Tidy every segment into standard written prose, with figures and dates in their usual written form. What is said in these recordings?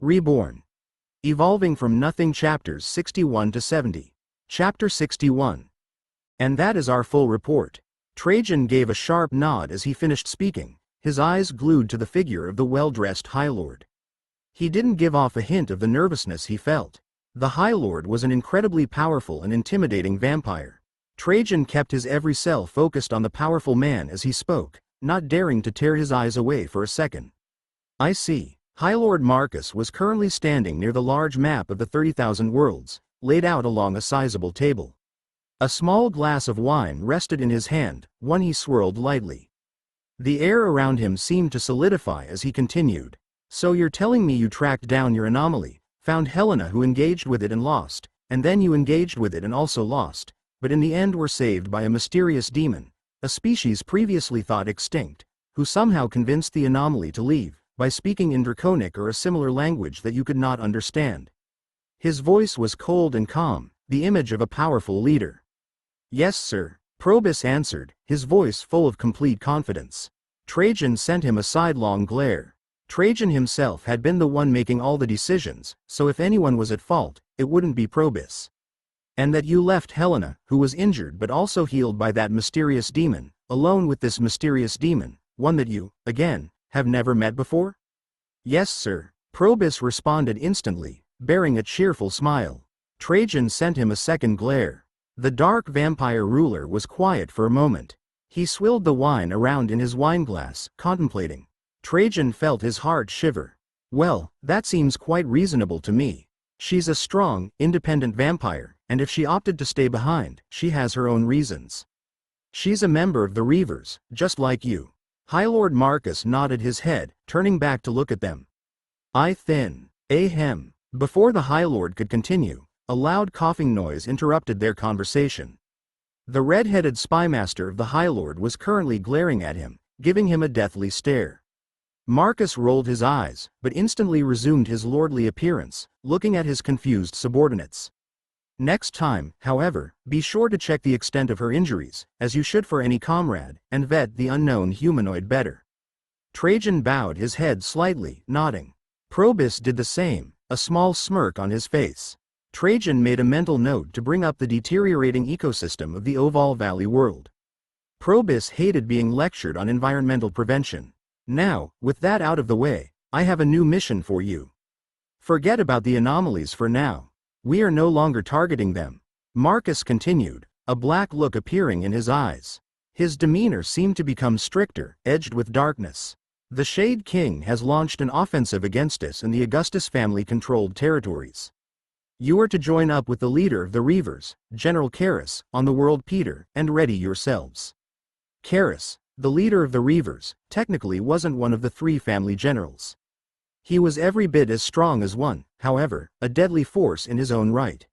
Reborn. Evolving from Nothing chapters 61 to 70. Chapter 61. And that is our full report. Trajan gave a sharp nod as he finished speaking, his eyes glued to the figure of the well-dressed High Lord. He didn't give off a hint of the nervousness he felt. The High Lord was an incredibly powerful and intimidating vampire. Trajan kept his every cell focused on the powerful man as he spoke, not daring to tear his eyes away for a second. I see. High Lord Marcus was currently standing near the large map of the 30,000 worlds, laid out along a sizable table. A small glass of wine rested in his hand, one he swirled lightly. The air around him seemed to solidify as he continued. So you're telling me you tracked down your anomaly, found Helena who engaged with it and lost, and then you engaged with it and also lost, but in the end were saved by a mysterious demon, a species previously thought extinct, who somehow convinced the anomaly to leave, by speaking in Draconic or a similar language that you could not understand. His voice was cold and calm, the image of a powerful leader. Yes, sir, Probus answered, his voice full of complete confidence. Trajan sent him a sidelong glare. Trajan himself had been the one making all the decisions, so if anyone was at fault, it wouldn't be Probus. And that you left Helena, who was injured but also healed by that mysterious demon, alone with this mysterious demon, one that you, again, have never met before? Yes, sir, Probus responded instantly, bearing a cheerful smile. Trajan sent him a second glare. The dark vampire ruler was quiet for a moment. He swilled the wine around in his wineglass, contemplating. Trajan felt his heart shiver. Well, that seems quite reasonable to me. She's a strong, independent vampire, and if she opted to stay behind, she has her own reasons. She's a member of the Reavers, just like you. High Lord Marcus nodded his head, turning back to look at them. Ahem. Before the High Lord could continue, a loud coughing noise interrupted their conversation. The red-headed spymaster of the High Lord was currently glaring at him, giving him a deathly stare. Marcus rolled his eyes, but instantly resumed his lordly appearance, looking at his confused subordinates. Next time, however, be sure to check the extent of her injuries, as you should for any comrade, and vet the unknown humanoid better. Trajan bowed his head slightly, nodding. Probus did the same, a small smirk on his face. Trajan made a mental note to bring up the deteriorating ecosystem of the Oval Valley world. Probus hated being lectured on environmental prevention. Now, with that out of the way, I have a new mission for you. Forget about the anomalies for now. We are no longer targeting them. Marcus continued, a black look appearing in his eyes. His demeanor seemed to become stricter, edged with darkness. The Shade King has launched an offensive against us in the Augustus family-controlled territories. You are to join up with the leader of the Reavers, General Karras, on the world Peter, and ready yourselves. Karras, the leader of the Reavers, technically wasn't one of the three family generals. He was every bit as strong as one, however, a deadly force in his own right.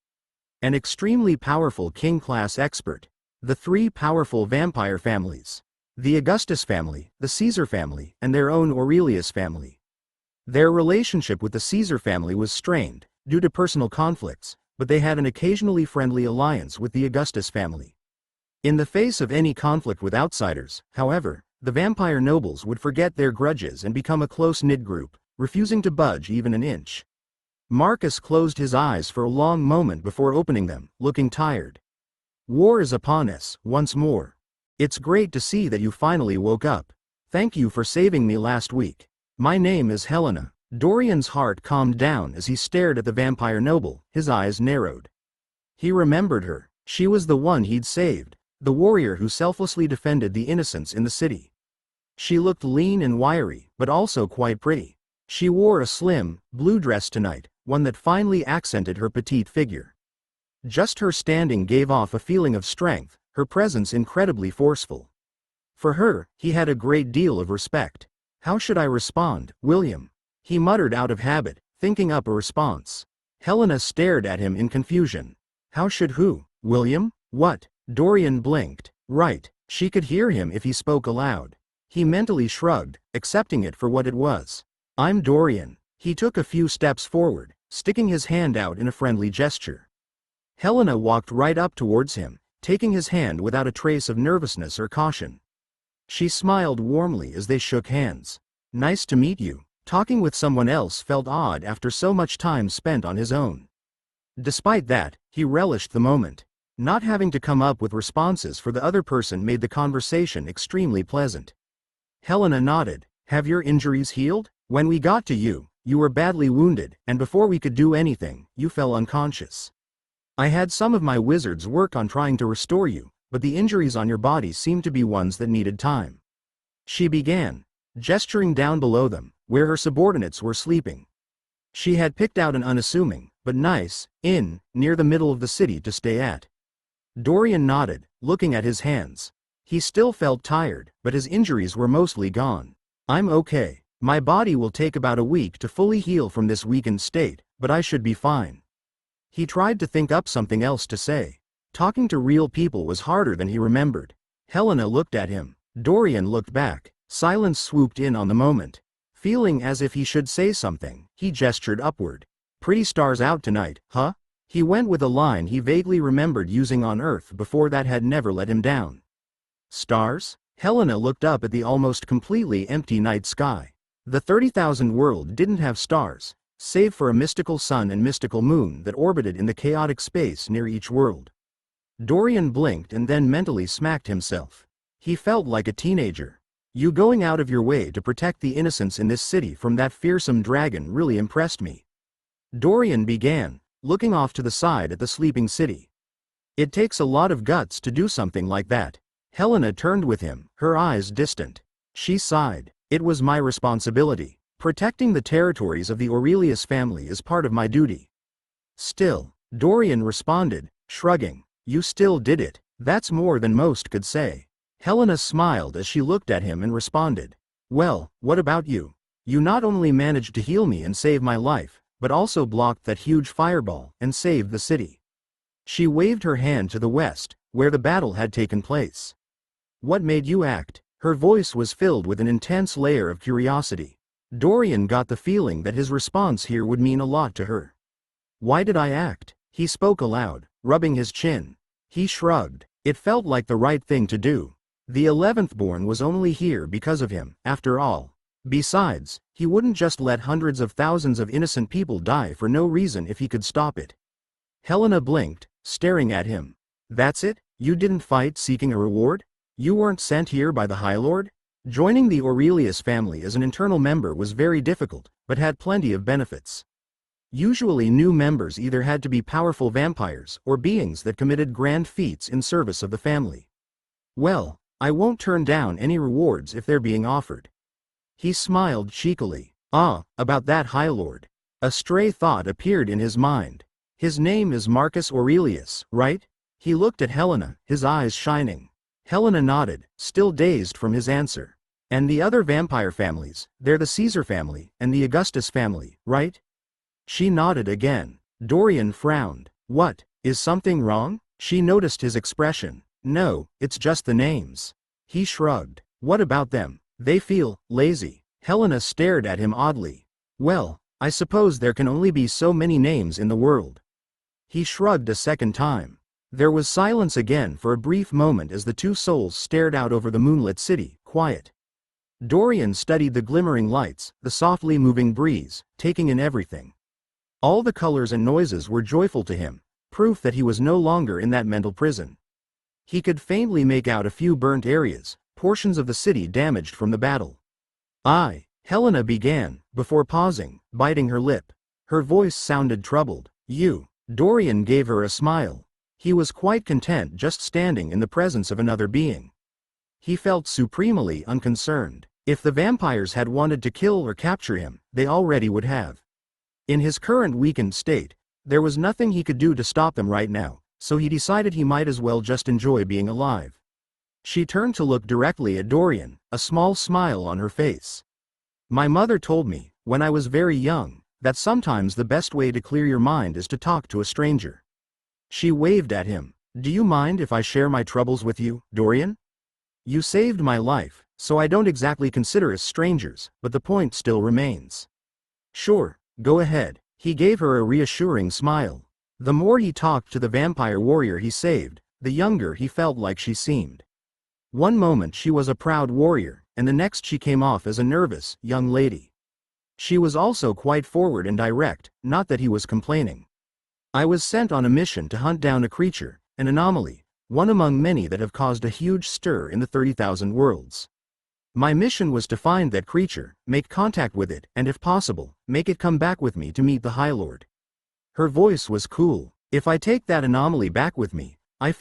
An extremely powerful king-class expert. The three powerful vampire families. The Augustus family, the Caesar family, and their own Aurelius family. Their relationship with the Caesar family was strained, due to personal conflicts, but they had an occasionally friendly alliance with the Augustus family. In the face of any conflict with outsiders, however, the vampire nobles would forget their grudges and become a close-knit group, refusing to budge even an inch. Marcus closed his eyes for a long moment before opening them, looking tired. War is upon us, once more. It's great to see that you finally woke up. Thank you for saving me last week. My name is Helena. Dorian's heart calmed down as he stared at the vampire noble, his eyes narrowed. He remembered her. She was the one he'd saved, the warrior who selflessly defended the innocents in the city. She looked lean and wiry, but also quite pretty. She wore a slim, blue dress tonight, one that finely accented her petite figure. Just her standing gave off a feeling of strength, her presence incredibly forceful. For her, he had a great deal of respect. How should I respond, William? He muttered out of habit, thinking up a response. Helena stared at him in confusion. How should who, William? What? Dorian blinked. Right, she could hear him if he spoke aloud. He mentally shrugged, accepting it for what it was. I'm Dorian. He took a few steps forward, sticking his hand out in a friendly gesture. Helena walked right up towards him, taking his hand without a trace of nervousness or caution. She smiled warmly as they shook hands. Nice to meet you, Talking with someone else felt odd after so much time spent on his own. Despite that, he relished the moment. Not having to come up with responses for the other person made the conversation extremely pleasant. Helena nodded. Have your injuries healed? When we got to you, you were badly wounded, and before we could do anything, you fell unconscious. I had some of my wizards work on trying to restore you, but the injuries on your body seemed to be ones that needed time. She began, gesturing down below them, where her subordinates were sleeping. She had picked out an unassuming, but nice, inn, near the middle of the city to stay at. Dorian nodded, looking at his hands. He still felt tired, but his injuries were mostly gone. I'm okay. My body will take about a week to fully heal from this weakened state, but I should be fine. He tried to think up something else to say. Talking to real people was harder than he remembered. Helena looked at him. Dorian looked back. Silence swooped in on the moment. Feeling as if he should say something, he gestured upward. Pretty stars out tonight, huh? He went with a line he vaguely remembered using on Earth before that had never let him down. Stars? Helena looked up at the almost completely empty night sky. The 30,000 world didn't have stars, save for a mystical sun and mystical moon that orbited in the chaotic space near each world. Dorian blinked and then mentally smacked himself. He felt like a teenager. You going out of your way to protect the innocents in this city from that fearsome dragon really impressed me. Dorian began, looking off to the side at the sleeping city. It takes a lot of guts to do something like that. Helena turned with him, her eyes distant. She sighed. It was my responsibility. Protecting the territories of the Aurelius family is part of my duty. Still, Dorian responded, shrugging. You still did it. That's more than most could say. Helena smiled as she looked at him and responded. Well, what about you? You not only managed to heal me and save my life, but also blocked that huge fireball and saved the city. She waved her hand to the west, where the battle had taken place. What made you act? Her voice was filled with an intense layer of curiosity. Dorian got the feeling that his response here would mean a lot to her. Why did I act? He spoke aloud, rubbing his chin. He shrugged. It felt like the right thing to do. The 11th born was only here because of him, after all. Besides, he wouldn't just let hundreds of thousands of innocent people die for no reason if he could stop it. Helena blinked, staring at him. That's it? You didn't fight seeking a reward? You weren't sent here by the High Lord? Joining the Aurelius family as an internal member was very difficult, but had plenty of benefits. Usually new members either had to be powerful vampires or beings that committed grand feats in service of the family. Well, I won't turn down any rewards if they're being offered. He smiled cheekily. Ah, about that High Lord. A stray thought appeared in his mind. His name is Marcus Aurelius, right? He looked at Helena, his eyes shining. Helena nodded, still dazed from his answer. And the other vampire families, they're the Caesar family and the Augustus family, right? She nodded again. Dorian frowned. What, is something wrong? She noticed his expression. No, it's just the names. He shrugged. What about them? They feel lazy. Helena stared at him oddly. Well, I suppose there can only be so many names in the world. He shrugged a second time. There was silence again for a brief moment as the two souls stared out over the moonlit city, quiet. Dorian studied the glimmering lights, the softly moving breeze, taking in everything. All the colors and noises were joyful to him, proof that he was no longer in that mental prison. He could faintly make out a few burnt areas, portions of the city damaged from the battle. Helena began, before pausing, biting her lip. Her voice sounded troubled. Dorian gave her a smile. He was quite content just standing in the presence of another being. He felt supremely unconcerned. If the vampires had wanted to kill or capture him, they already would have. In his current weakened state, there was nothing he could do to stop them right now, so he decided he might as well just enjoy being alive. She turned to look directly at Dorian, a small smile on her face. My mother told me, when I was very young, that sometimes the best way to clear your mind is to talk to a stranger. She waved at him. Do you mind if I share my troubles with you, Dorian? You saved my life, so I don't exactly consider us strangers, but the point still remains. Sure, go ahead. He gave her a reassuring smile. The more he talked to the vampire warrior he saved, the younger he felt like she seemed. One moment she was a proud warrior, and the next she came off as a nervous, young lady. She was also quite forward and direct, not that he was complaining. I was sent on a mission to hunt down a creature, an anomaly, one among many that have caused a huge stir in the 30,000 worlds. My mission was to find that creature, make contact with it, and if possible, make it come back with me to meet the High Lord. Her voice was cool. If I take that anomaly back with me, I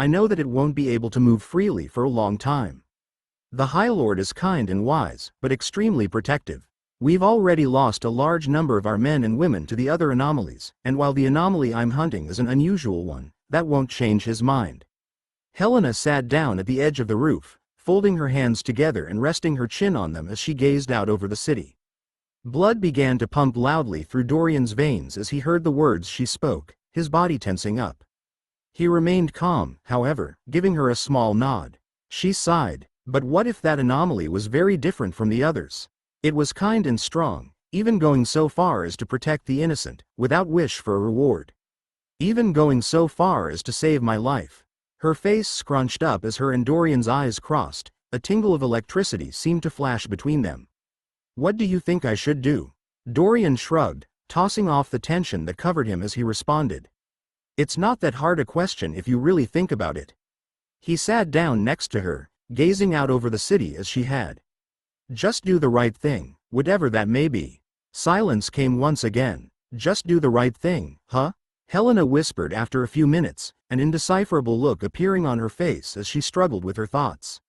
know that it won't be able to move freely for a long time. The High Lord is kind and wise, but extremely protective. We've already lost a large number of our men and women to the other anomalies, and while the anomaly I'm hunting is an unusual one, that won't change his mind. Helena sat down at the edge of the roof, folding her hands together and resting her chin on them as she gazed out over the city. Blood began to pump loudly through Dorian's veins as he heard the words she spoke, his body tensing up. He remained calm, however, giving her a small nod. She sighed. But what if that anomaly was very different from the others? It was kind and strong, even going so far as to protect the innocent, without wish for a reward. Even going so far as to save my life. Her face scrunched up as her and Dorian's eyes crossed. A tingle of electricity seemed to flash between them. What do you think I should do? Dorian shrugged, tossing off the tension that covered him as he responded. It's not that hard a question if you really think about it. He sat down next to her, gazing out over the city as she had. Just do the right thing, whatever that may be. Silence came once again. Just do the right thing, huh? Helena whispered after a few minutes, an indecipherable look appearing on her face as she struggled with her thoughts.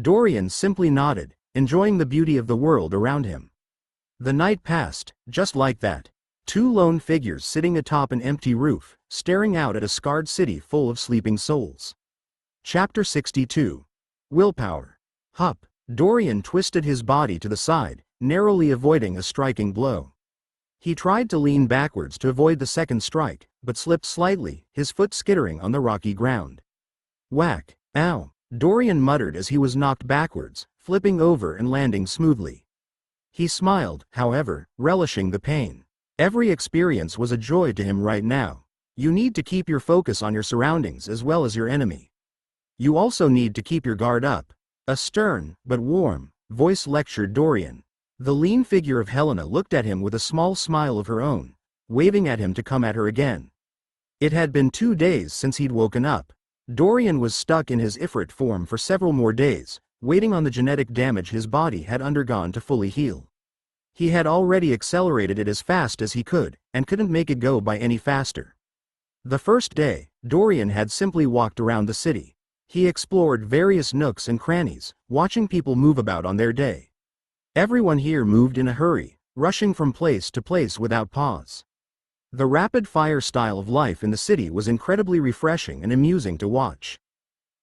Dorian simply nodded, enjoying the beauty of the world around him. The night passed, just like that. Two lone figures sitting atop an empty roof, staring out at a scarred city full of sleeping souls. Chapter 62. Willpower. Hup. Dorian twisted his body to the side, narrowly avoiding a striking blow. He tried to lean backwards to avoid the second strike, but slipped slightly, his foot skittering on the rocky ground. Whack. Ow. Dorian muttered as he was knocked backwards, flipping over and landing smoothly. He smiled, however, relishing the pain. Every experience was a joy to him right now. You need to keep your focus on your surroundings as well as your enemy. You also need to keep your guard up. A stern, but warm, voice lectured Dorian. The lean figure of Helena looked at him with a small smile of her own, waving at him to come at her again. It had been 2 days since he'd woken up. Dorian was stuck in his Ifrit form for several more days, waiting on the genetic damage his body had undergone to fully heal. He had already accelerated it as fast as he could, and couldn't make it go by any faster. The first day, Dorian had simply walked around the city. He explored various nooks and crannies, watching people move about on their day. Everyone here moved in a hurry, rushing from place to place without pause. The rapid-fire style of life in the city was incredibly refreshing and amusing to watch.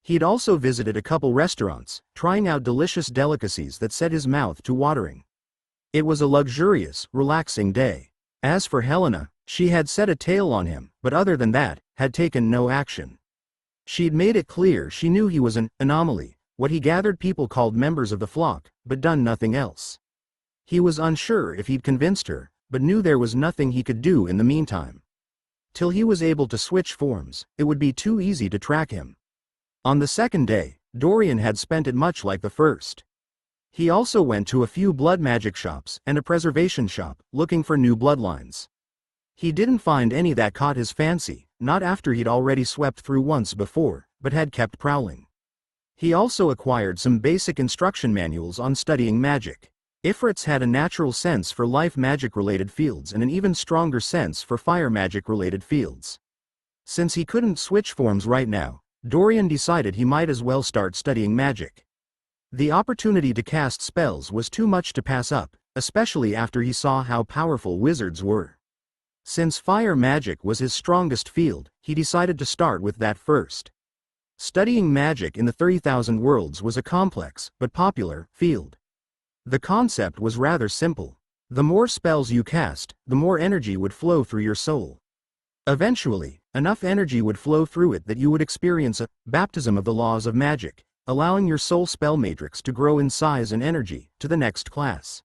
He'd also visited a couple restaurants, trying out delicious delicacies that set his mouth to watering. It was a luxurious, relaxing day. As for Helena, she had set a tail on him, but other than that, had taken no action. She'd made it clear she knew he was an anomaly, what he gathered people called members of the flock, but done nothing else. He was unsure if he'd convinced her, but knew there was nothing he could do in the meantime. Till he was able to switch forms, it would be too easy to track him. On the second day, Dorian had spent it much like the first. He also went to a few blood magic shops and a preservation shop, looking for new bloodlines. He didn't find any that caught his fancy, not after he'd already swept through once before, but had kept prowling. He also acquired some basic instruction manuals on studying magic. Ifrits had a natural sense for life magic-related fields and an even stronger sense for fire magic-related fields. Since he couldn't switch forms right now, Dorian decided he might as well start studying magic. The opportunity to cast spells was too much to pass up, especially after he saw how powerful wizards were. Since fire magic was his strongest field, he decided to start with that first. Studying magic in the 30,000 worlds was a complex, but popular, field. The concept was rather simple. The more spells you cast, the more energy would flow through your soul. Eventually, enough energy would flow through it that you would experience a baptism of the laws of magic, allowing your soul spell matrix to grow in size and energy to the next class.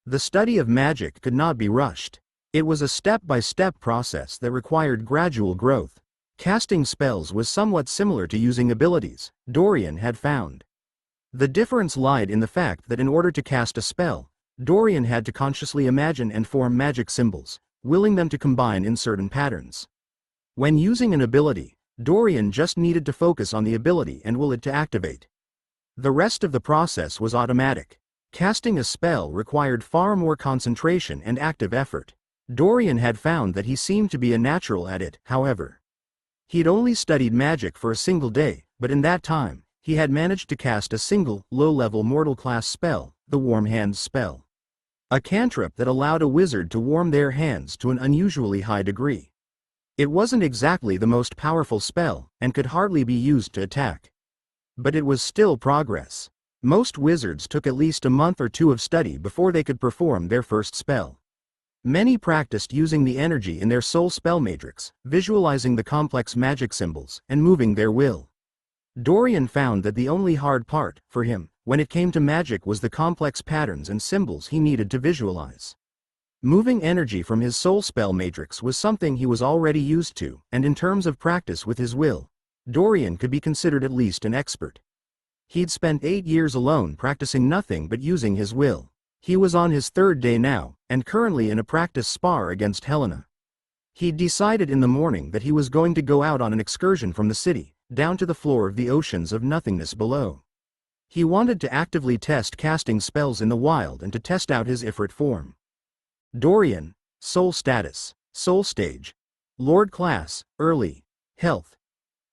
The study of magic could not be rushed. It was a step-by-step process that required gradual growth. Casting spells was somewhat similar to using abilities, Dorian had found. The difference lied in the fact that in order to cast a spell, Dorian had to consciously imagine and form magic symbols, willing them to combine in certain patterns. When using an ability, Dorian just needed to focus on the ability and will it to activate. The rest of the process was automatic. Casting a spell required far more concentration and active effort. Dorian had found that he seemed to be a natural at it, however. He'd only studied magic for a single day, but in that time, he had managed to cast a single, low-level mortal-class spell, the Warm Hands spell. A cantrip that allowed a wizard to warm their hands to an unusually high degree. It wasn't exactly the most powerful spell, and could hardly be used to attack. But it was still progress. Most wizards took at least a month or two of study before they could perform their first spell. Many practiced using the energy in their soul spell matrix, visualizing the complex magic symbols, and moving their will. Dorian found that the only hard part, for him, when it came to magic was the complex patterns and symbols he needed to visualize. Moving energy from his soul spell matrix was something he was already used to, and in terms of practice with his will, Dorian could be considered at least an expert. He'd spent 8 years alone practicing nothing but using his will. He was on his 3rd day now, and currently in a practice spar against Helena. He'd decided in the morning that he was going to go out on an excursion from the city, down to the floor of the oceans of nothingness below. He wanted to actively test casting spells in the wild and to test out his Ifrit form. Dorian, Soul Status, Soul Stage. Lord Class, Early. Health.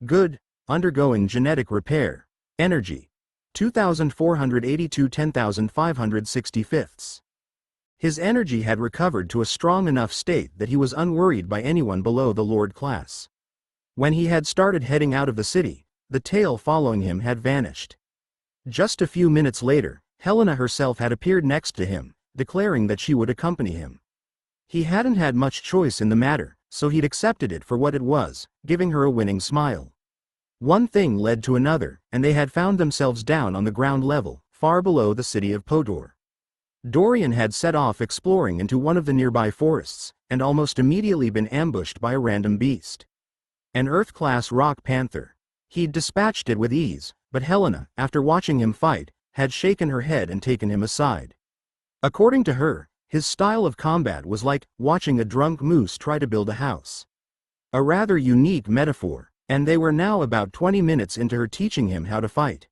Good, undergoing genetic repair. Energy. 2,482 10,565. His energy had recovered to a strong enough state that he was unworried by anyone below the Lord Class. When he had started heading out of the city, the tail following him had vanished. Just a few minutes later, Helena herself had appeared next to him, declaring that she would accompany him. He hadn't had much choice in the matter, so he'd accepted it for what it was, giving her a winning smile. One thing led to another, and they had found themselves down on the ground level, far below the city of Podor. Dorian had set off exploring into one of the nearby forests, and almost immediately been ambushed by a random beast. An Earth-class rock panther. He'd dispatched it with ease, but Helena, after watching him fight, had shaken her head and taken him aside. According to her, his style of combat was like watching a drunk moose try to build a house. A rather unique metaphor, and they were now about 20 minutes into her teaching him how to fight.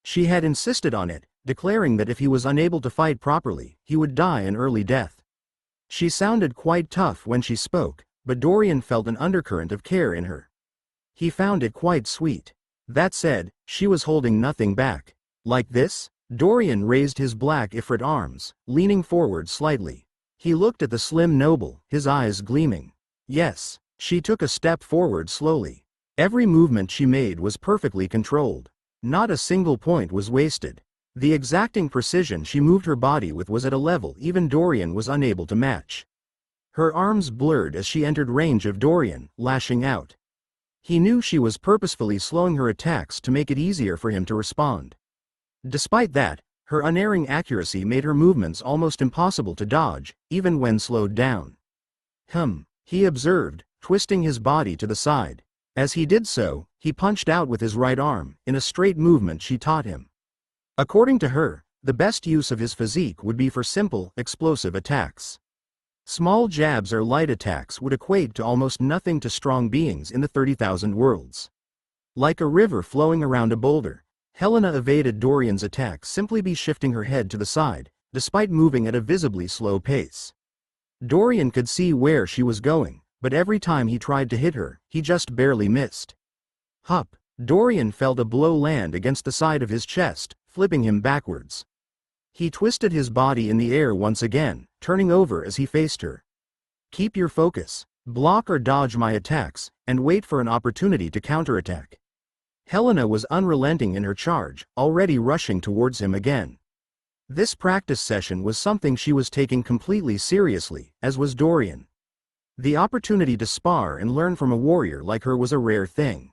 She had insisted on it, declaring that if he was unable to fight properly, he would die an early death. She sounded quite tough when she spoke, but Dorian felt an undercurrent of care in her. He found it quite sweet. That said, she was holding nothing back. Like this? Dorian raised his black Ifrit arms, leaning forward slightly. He looked at the slim noble, his eyes gleaming. Yes. She took a step forward slowly. Every movement she made was perfectly controlled. Not a single point was wasted. The exacting precision she moved her body with was at a level even Dorian was unable to match. Her arms blurred as she entered range of Dorian, lashing out. He knew she was purposefully slowing her attacks to make it easier for him to respond. Despite that, her unerring accuracy made her movements almost impossible to dodge, even when slowed down. He observed, twisting his body to the side. As he did so, he punched out with his right arm, in a straight movement she taught him. According to her, the best use of his physique would be for simple, explosive attacks. Small jabs or light attacks would equate to almost nothing to strong beings in the 30,000 worlds. Like a river flowing around a boulder, Helena evaded Dorian's attack simply by shifting her head to the side, despite moving at a visibly slow pace. Dorian could see where she was going, but every time he tried to hit her, he just barely missed. Hup! Dorian felt a blow land against the side of his chest, flipping him backwards. He twisted his body in the air once again, turning over as he faced her. Keep your focus, block or dodge my attacks, and wait for an opportunity to counterattack. Helena was unrelenting in her charge, already rushing towards him again. This practice session was something she was taking completely seriously, as was Dorian. The opportunity to spar and learn from a warrior like her was a rare thing.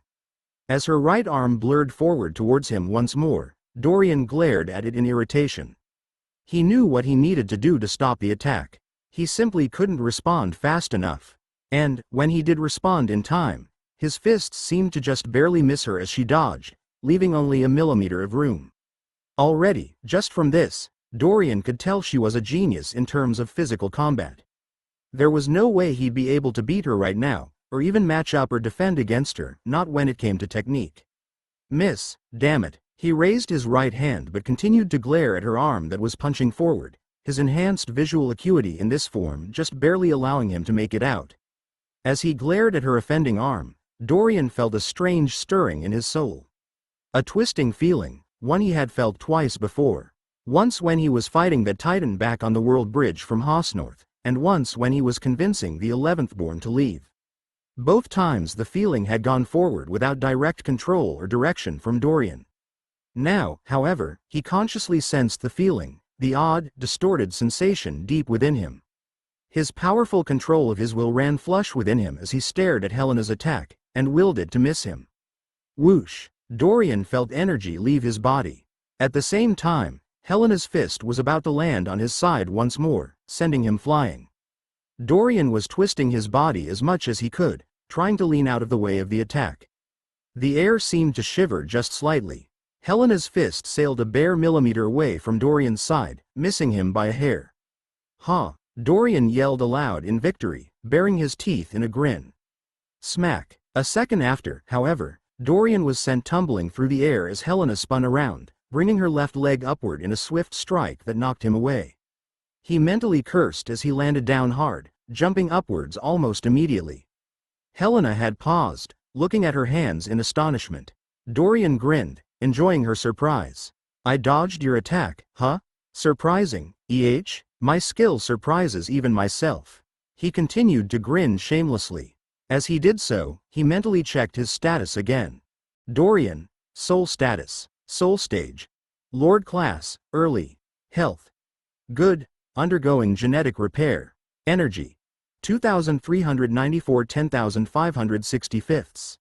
As her right arm blurred forward towards him once more, Dorian glared at it in irritation. He knew what he needed to do to stop the attack. He simply couldn't respond fast enough. And, when he did respond in time, his fists seemed to just barely miss her as she dodged, leaving only a millimeter of room. Already, just from this, Dorian could tell she was a genius in terms of physical combat. There was no way he'd be able to beat her right now, or even match up or defend against her, not when it came to technique. Miss, damn it. He raised his right hand but continued to glare at her arm that was punching forward, his enhanced visual acuity in this form just barely allowing him to make it out. As he glared at her offending arm, Dorian felt a strange stirring in his soul. A twisting feeling, one he had felt twice before. Once when he was fighting that Titan back on the World Bridge from Haasnorth, and once when he was convincing the 11th Born to leave. Both times the feeling had gone forward without direct control or direction from Dorian. Now, however, he consciously sensed the feeling, the odd, distorted sensation deep within him. His powerful control of his will ran flush within him as he stared at Helena's attack, and willed it to miss him. Whoosh! Dorian felt energy leave his body. At the same time, Helena's fist was about to land on his side once more, sending him flying. Dorian was twisting his body as much as he could, trying to lean out of the way of the attack. The air seemed to shiver just slightly. Helena's fist sailed a bare millimeter away from Dorian's side, missing him by a hair. "Ha!" Dorian yelled aloud in victory, baring his teeth in a grin. Smack! A second after, however, Dorian was sent tumbling through the air as Helena spun around, bringing her left leg upward in a swift strike that knocked him away. He mentally cursed as he landed down hard, jumping upwards almost immediately. Helena had paused, looking at her hands in astonishment. Dorian grinned, enjoying her surprise. "I dodged your attack, huh? Surprising, my skill surprises even myself." He continued to grin shamelessly. As he did so, he mentally checked his status again. Dorian, soul status, soul stage. Lord class, early. Health. Good, undergoing genetic repair. Energy. 2394 10,565.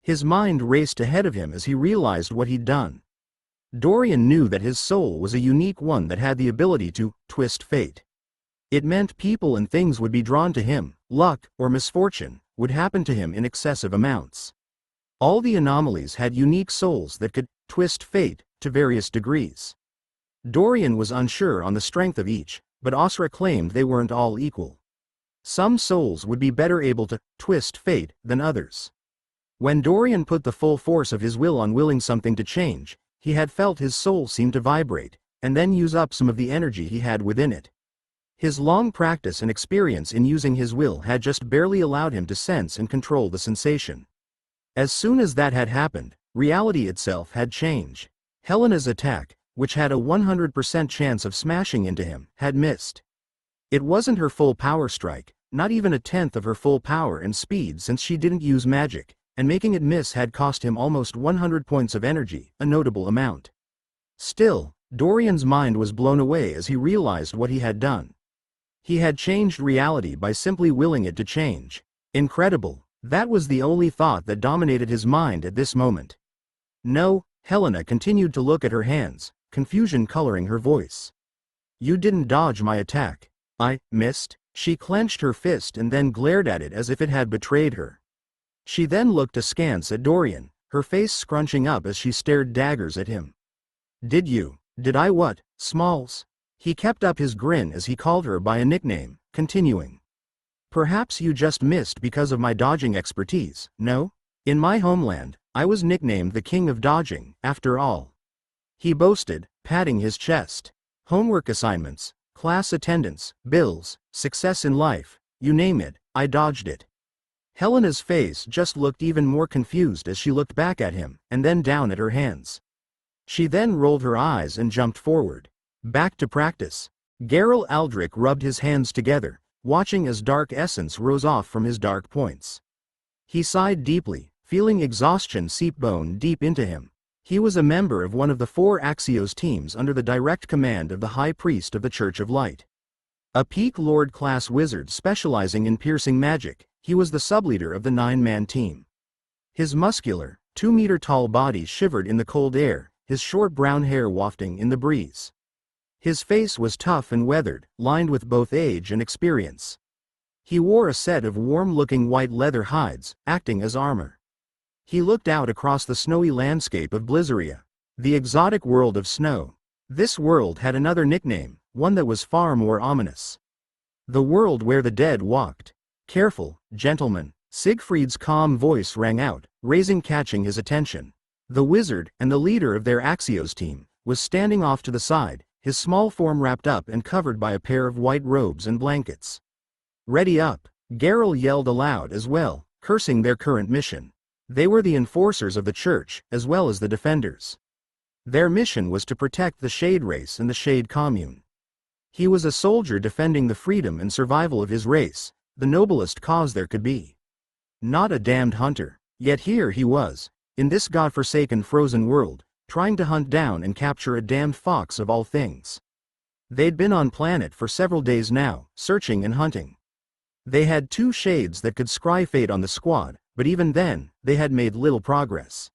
His mind raced ahead of him as he realized what he'd done. Dorian knew that his soul was a unique one that had the ability to twist fate. It meant people and things would be drawn to him, luck, or misfortune, would happen to him in excessive amounts. All the anomalies had unique souls that could twist fate to various degrees. Dorian was unsure on the strength of each, but Asra claimed they weren't all equal. Some souls would be better able to twist fate than others. When Dorian put the full force of his will on willing something to change, he had felt his soul seem to vibrate, and then use up some of the energy he had within it. His long practice and experience in using his will had just barely allowed him to sense and control the sensation. As soon as that had happened, reality itself had changed. Helena's attack, which had a 100% chance of smashing into him, had missed. It wasn't her full power strike, not even a tenth of her full power and speed since she didn't use magic, and making it miss had cost him almost 100 points of energy, a notable amount. Still, Dorian's mind was blown away as he realized what he had done. He had changed reality by simply willing it to change. Incredible, that was the only thought that dominated his mind at this moment. "No," Helena continued to look at her hands, confusion coloring her voice. "You didn't dodge my attack. I missed." She clenched her fist and then glared at it as if it had betrayed her. She then looked askance at Dorian, her face scrunching up as she stared daggers at him. Did I what, Smalls?" He kept up his grin as he called her by a nickname, continuing. "Perhaps you just missed because of my dodging expertise, no? In my homeland, I was nicknamed the King of Dodging, after all." He boasted, patting his chest. "Homework assignments, class attendance, bills, success in life, you name it, I dodged it." Helena's face just looked even more confused as she looked back at him, and then down at her hands. She then rolled her eyes and jumped forward. "Back to practice." Geralt Aldrich rubbed his hands together, watching as dark essence rose off from his dark points. He sighed deeply, feeling exhaustion seep bone deep into him. He was a member of one of the 4 Axios teams under the direct command of the High Priest of the Church of Light. A peak Lord-class wizard specializing in piercing magic, he was the subleader of the 9-man team. His muscular, 2-meter-tall body shivered in the cold air, his short brown hair wafting in the breeze. His face was tough and weathered, lined with both age and experience. He wore a set of warm-looking white leather hides, acting as armor. He looked out across the snowy landscape of Blizzaria, the exotic world of snow. This world had another nickname, one that was far more ominous. The world where the dead walked. Careful, gentlemen, Siegfried's calm voice rang out, catching his attention. The wizard, and the leader of their Axios team, was standing off to the side, his small form wrapped up and covered by a pair of white robes and blankets. Ready up, Geralt yelled aloud as well, cursing their current mission. They were the enforcers of the church, as well as the defenders. Their mission was to protect the Shade race and the Shade commune. He was a soldier defending the freedom and survival of his race, the noblest cause there could be. Not a damned hunter, yet here he was, in this godforsaken frozen world, trying to hunt down and capture a damned fox of all things. They'd been on planet for several days now, searching and hunting. They had 2 shades that could scry fate on the squad, but even then, they had made little progress.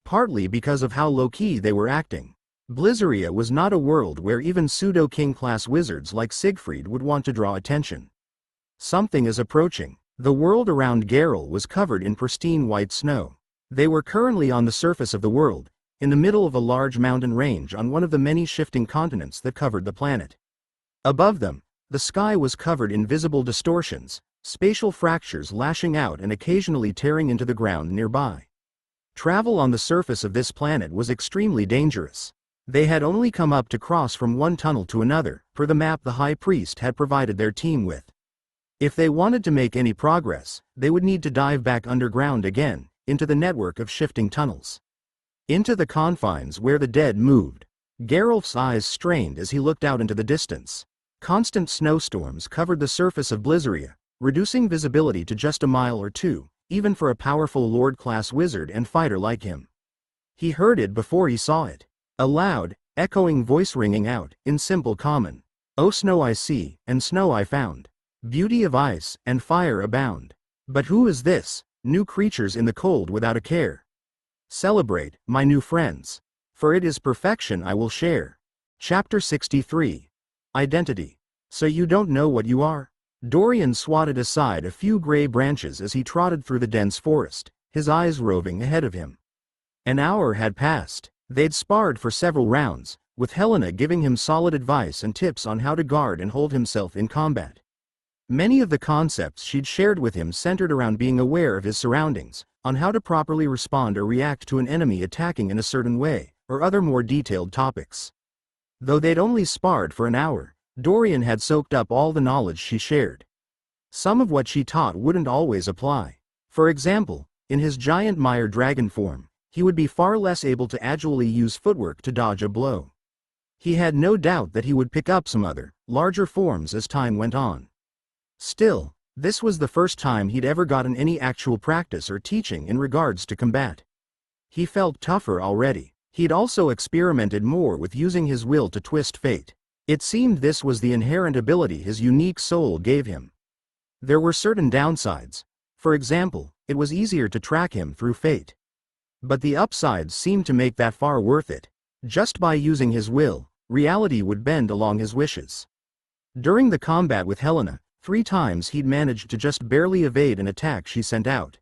Partly because of how low-key they were acting. Blizzeria was not a world where even pseudo-king-class wizards like Siegfried would want to draw attention. Something is approaching. The world around Geralt was covered in pristine white snow. They were currently on the surface of the world, in the middle of a large mountain range on one of the many shifting continents that covered the planet. Above them, the sky was covered in visible distortions, spatial fractures lashing out and occasionally tearing into the ground nearby. Travel on the surface of this planet was extremely dangerous. They had only come up to cross from one tunnel to another, per the map the High Priest had provided their team with. If they wanted to make any progress, they would need to dive back underground again, into the network of shifting tunnels. Into the confines where the dead moved. Geralt's eyes strained as he looked out into the distance. Constant snowstorms covered the surface of Blizzeria, reducing visibility to just a mile or 2, even for a powerful Lord-class wizard and fighter like him. He heard it before he saw it. A loud, echoing voice ringing out, in simple common. "O snow I see, and snow I found. Beauty of ice, and fire abound. But who is this, new creatures in the cold without a care? Celebrate, my new friends. For it is perfection I will share." Chapter 63. Identity. So you don't know what you are? Dorian swatted aside a few gray branches as he trotted through the dense forest, his eyes roving ahead of him. An hour had passed. They'd sparred for several rounds, with Helena giving him solid advice and tips on how to guard and hold himself in combat. Many of the concepts she'd shared with him centered around being aware of his surroundings, on how to properly respond or react to an enemy attacking in a certain way, or other more detailed topics. Though they'd only sparred for an hour, Dorian had soaked up all the knowledge she shared. Some of what she taught wouldn't always apply. For example, in his giant mire dragon form, he would be far less able to agilely use footwork to dodge a blow. He had no doubt that he would pick up some other, larger forms as time went on. Still, this was the first time he'd ever gotten any actual practice or teaching in regards to combat. He felt tougher already. He'd also experimented more with using his will to twist fate. It seemed this was the inherent ability his unique soul gave him. There were certain downsides. For example, it was easier to track him through fate. But the upsides seemed to make that far worth it. Just by using his will, reality would bend along his wishes. During the combat with Helena, 3 times he'd managed to just barely evade an attack she sent out.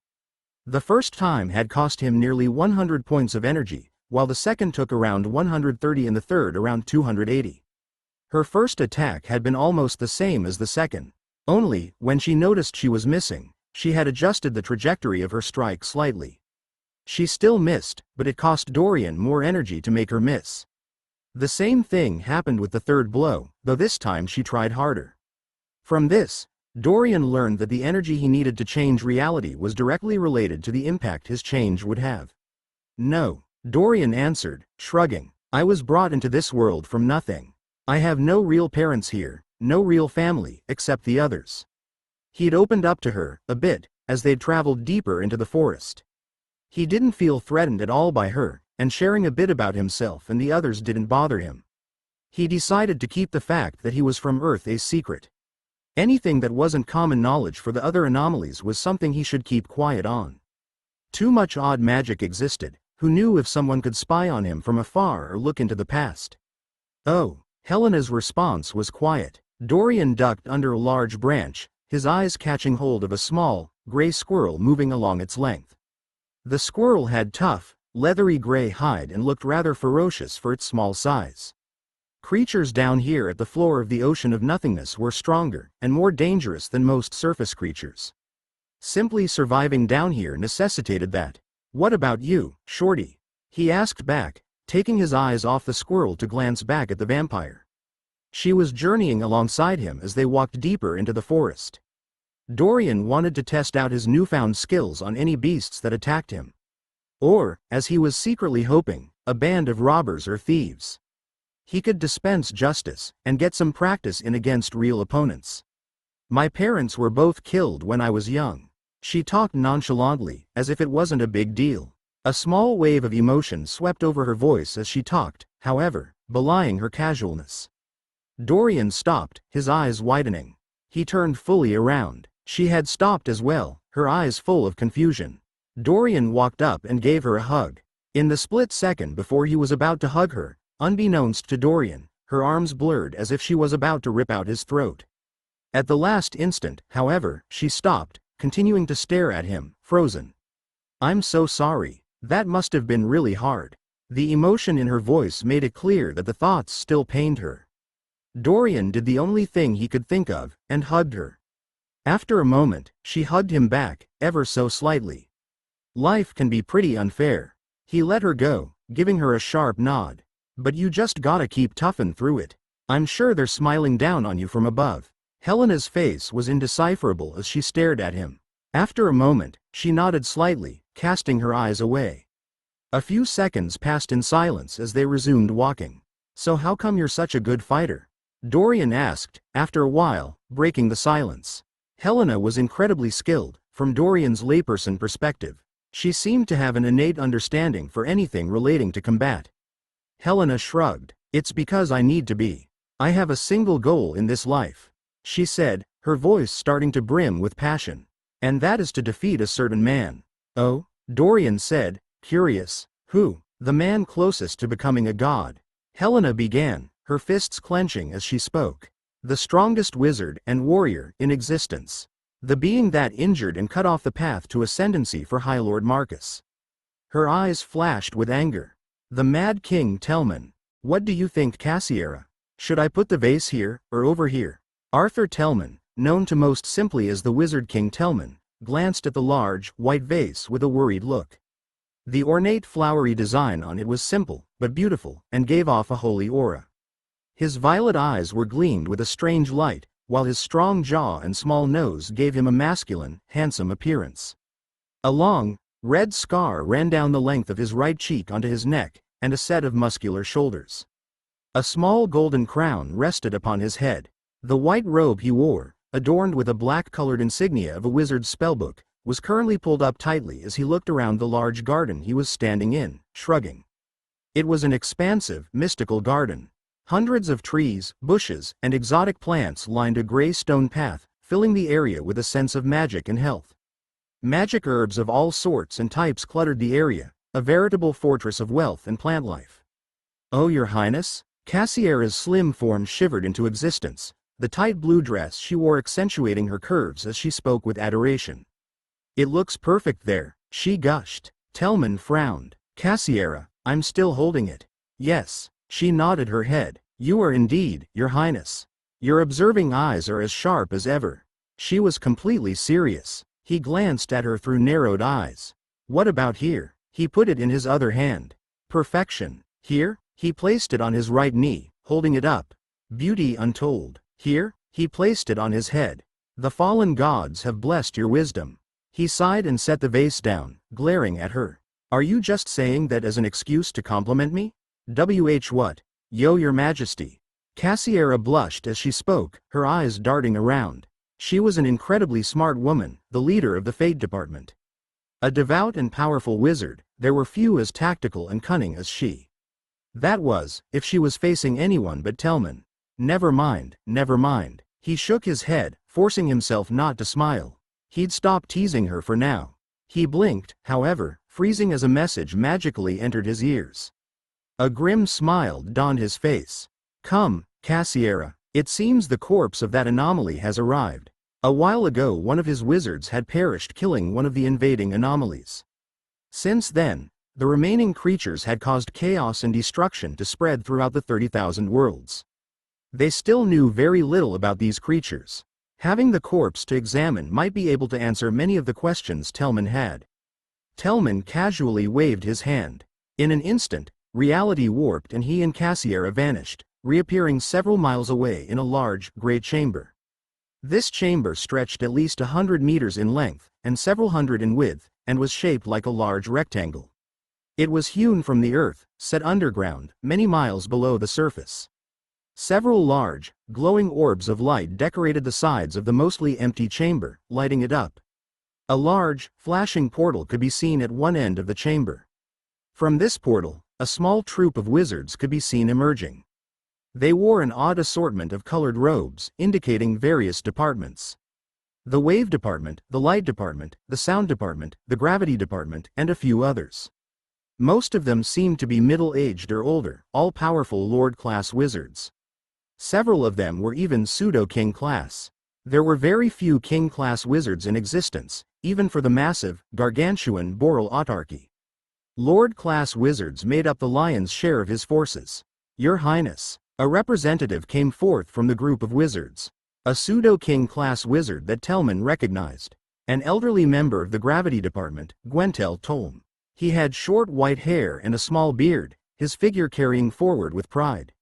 The first time had cost him nearly 100 points of energy, while the second took around 130 and the third around 280. Her first attack had been almost the same as the second. Only, when she noticed she was missing, she had adjusted the trajectory of her strike slightly. She still missed, but it cost Dorian more energy to make her miss. The same thing happened with the third blow, though this time she tried harder. From this, Dorian learned that the energy he needed to change reality was directly related to the impact his change would have. "No," Dorian answered, shrugging. "I was brought into this world from nothing. I have no real parents here, no real family, except the others." He'd opened up to her, a bit, as they'd traveled deeper into the forest. He didn't feel threatened at all by her, and sharing a bit about himself and the others didn't bother him. He decided to keep the fact that he was from Earth a secret. Anything that wasn't common knowledge for the other anomalies was something he should keep quiet on. Too much odd magic existed. Who knew if someone could spy on him from afar or look into the past? "Oh." Helena's response was quiet. Dorian ducked under a large branch, his eyes catching hold of a small, gray squirrel moving along its length. The squirrel had tough, leathery gray hide and looked rather ferocious for its small size. Creatures down here at the floor of the ocean of nothingness were stronger and more dangerous than most surface creatures. Simply surviving down here necessitated that. What about you, Shorty? He asked back, taking his eyes off the squirrel to glance back at the vampire. She was journeying alongside him as they walked deeper into the forest. Dorian wanted to test out his newfound skills on any beasts that attacked him. Or, as he was secretly hoping, a band of robbers or thieves. He could dispense justice and get some practice in against real opponents. My parents were both killed when I was young. She talked nonchalantly, as if it wasn't a big deal. A small wave of emotion swept over her voice as she talked, however, belying her casualness. Dorian stopped, his eyes widening. He turned fully around. She had stopped as well, her eyes full of confusion. Dorian walked up and gave her a hug. In the split second before he was about to hug her, unbeknownst to Dorian, her arms blurred as if she was about to rip out his throat. At the last instant, however, she stopped, continuing to stare at him, frozen. I'm so sorry. That must have been really hard. The emotion in her voice made it clear that the thoughts still pained her. Dorian did the only thing he could think of, and hugged her. After a moment, she hugged him back, ever so slightly. Life can be pretty unfair. He let her go, giving her a sharp nod. But you just gotta keep toughin' through it. I'm sure they're smiling down on you from above. Helena's face was indecipherable as she stared at him. After a moment, she nodded slightly, casting her eyes away. A few seconds passed in silence as they resumed walking. So how come you're such a good fighter? Dorian asked, after a while, breaking the silence. Helena was incredibly skilled, from Dorian's layperson perspective. She seemed to have an innate understanding for anything relating to combat. Helena shrugged. It's because I need to be. I have a single goal in this life, she said, her voice starting to brim with passion. And that is to defeat a certain man. Oh? Dorian said, curious. Who? The man closest to becoming a god. Helena began, her fists clenching as she spoke. The strongest wizard and warrior in existence. The being that injured and cut off the path to ascendancy for High Lord Marcus. Her eyes flashed with anger. The Mad King Telman. What do you think, Cassiera? Should I put the vase here, or over here? Arthur Telman, known to most simply as the Wizard King Telman, glanced at the large, white vase with a worried look. The ornate flowery design on it was simple, but beautiful, and gave off a holy aura. His violet eyes were gleamed with a strange light, while his strong jaw and small nose gave him a masculine, handsome appearance. A long, red scar ran down the length of his right cheek onto his neck, and a set of muscular shoulders. A small golden crown rested upon his head. The white robe he wore, adorned with a black-colored insignia of a wizard's spellbook, was currently pulled up tightly as he looked around the large garden he was standing in, shrugging. It was an expansive, mystical garden. Hundreds of trees, bushes, and exotic plants lined a gray stone path, filling the area with a sense of magic and health. Magic herbs of all sorts and types cluttered the area, a veritable fortress of wealth and plant life. Oh, Your Highness? Cassiera's slim form shivered into existence, the tight blue dress she wore accentuating her curves as she spoke with adoration. It looks perfect there, she gushed. Telman frowned. Cassiera, I'm still holding it. Yes, she nodded her head. You are indeed, Your Highness. Your observing eyes are as sharp as ever. She was completely serious. He glanced at her through narrowed eyes. What about here? He put it in his other hand. Perfection. Here? He placed it on his right knee, holding it up. Beauty untold. Here? He placed it on his head. The fallen gods have blessed your wisdom. He sighed and set the vase down, glaring at her. Are you just saying that as an excuse to compliment me? What? Yo, Your Majesty. Cassiera blushed as she spoke, her eyes darting around. She was an incredibly smart woman, the leader of the Fate Department. A devout and powerful wizard, there were few as tactical and cunning as she. That was, if she was facing anyone but Telman. Never mind, never mind. He shook his head, forcing himself not to smile. He'd stop teasing her for now. He blinked, however, freezing as a message magically entered his ears. A grim smile donned his face. Come, Cassiera. It seems the corpse of that anomaly has arrived. A while ago one of his wizards had perished killing one of the invading anomalies. Since then, The remaining creatures had caused chaos and destruction to spread throughout the 30,000 worlds. They still knew very little about these creatures. Having the corpse to examine might be able to answer many of the questions Telman had. Telman casually waved his hand. In an instant, reality warped and he and Cassiera vanished, reappearing several miles away in a large, gray chamber. This chamber stretched at least 100 meters in length, and several hundred in width, and was shaped like a large rectangle. It was hewn from the earth, set underground, many miles below the surface. Several large, glowing orbs of light decorated the sides of the mostly empty chamber, lighting it up. A large, flashing portal could be seen at one end of the chamber. From this portal, a small troop of wizards could be seen emerging. They wore an odd assortment of colored robes, indicating various departments. The wave department, the light department, the sound department, the gravity department, and a few others. Most of them seemed to be middle-aged or older, all-powerful Lord-class wizards. Several of them were even pseudo-king class. There were very few king-class wizards in existence, even for the massive, gargantuan Boral autarchy. Lord-class wizards made up the lion's share of his forces. Your Highness. A representative came forth from the group of wizards. A pseudo-king class wizard that Telman recognized. An elderly member of the gravity department, Gwentel Tolm. He had short white hair and a small beard, his figure carrying forward with pride.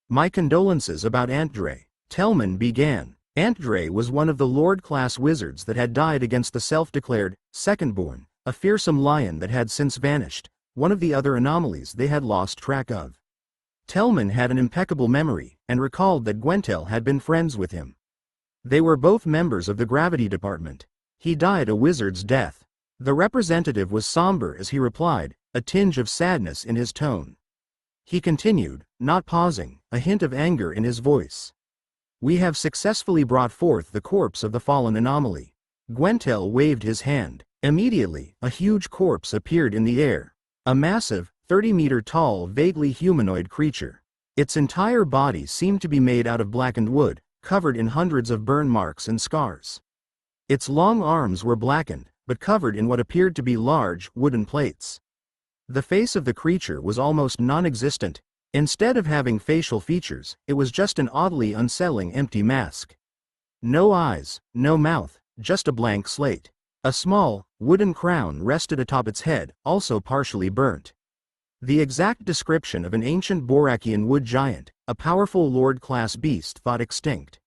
My condolences about Antdre. Telman began. Antdre was one of the Lord-class wizards that had died against the self-declared Secondborn, a fearsome lion that had since vanished, one of the other anomalies they had lost track of. Telman had an impeccable memory, and recalled that Gwentel had been friends with him. They were both members of the gravity department. He died a wizard's death. The representative was somber as he replied, a tinge of sadness in his tone. He continued, not pausing, a hint of anger in his voice. We have successfully brought forth the corpse of the fallen anomaly. Gwentel waved his hand. Immediately, a huge corpse appeared in the air. A massive, 30-meter-tall, vaguely humanoid creature. Its entire body seemed to be made out of blackened wood, covered in hundreds of burn marks and scars. Its long arms were blackened, but covered in what appeared to be large, wooden plates. The face of the creature was almost non-existent. Instead of having facial features, it was just an oddly unsettling empty mask. No eyes, no mouth, just a blank slate. A small, wooden crown rested atop its head, also partially burnt. The exact description of an ancient Borakian wood giant, a powerful Lord-class beast thought extinct.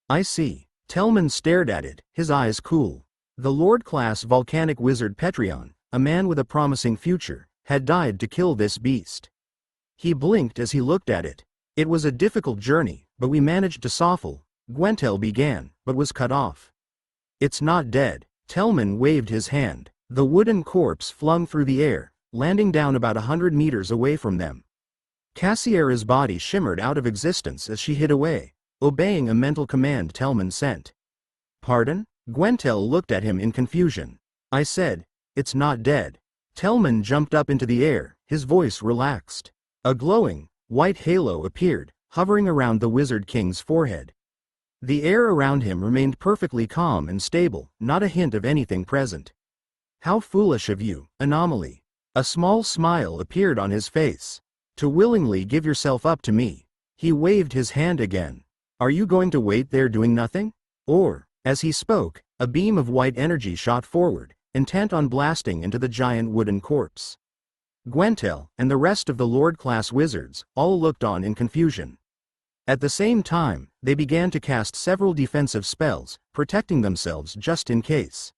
I see. Telman stared at it, his eyes cool. The Lord-class volcanic wizard Petrion, a man with a promising future, had died to kill this beast. He blinked as he looked at it. It was a difficult journey, but we managed to Soffle, Gwentel began, but was cut off. It's not dead. Telman waved his hand. The wooden corpse flung through the air, landing down about 100 meters away from them. Cassiera's body shimmered out of existence as she hid away, obeying a mental command Telman sent. Pardon? Gwentel looked at him in confusion. I said, it's not dead. Telman jumped up into the air, his voice relaxed. A glowing, white halo appeared, hovering around the Wizard King's forehead. The air around him remained perfectly calm and stable, not a hint of anything present. How foolish of you, anomaly. A small smile appeared on his face. To willingly give yourself up to me. He waved his hand again. Are you going to wait there doing nothing? Or, as he spoke, a beam of white energy shot forward, intent on blasting into the giant wooden corpse. Gwentel, and the rest of the Lord-class wizards, all looked on in confusion. At the same time, they began to cast several defensive spells, protecting themselves just in case.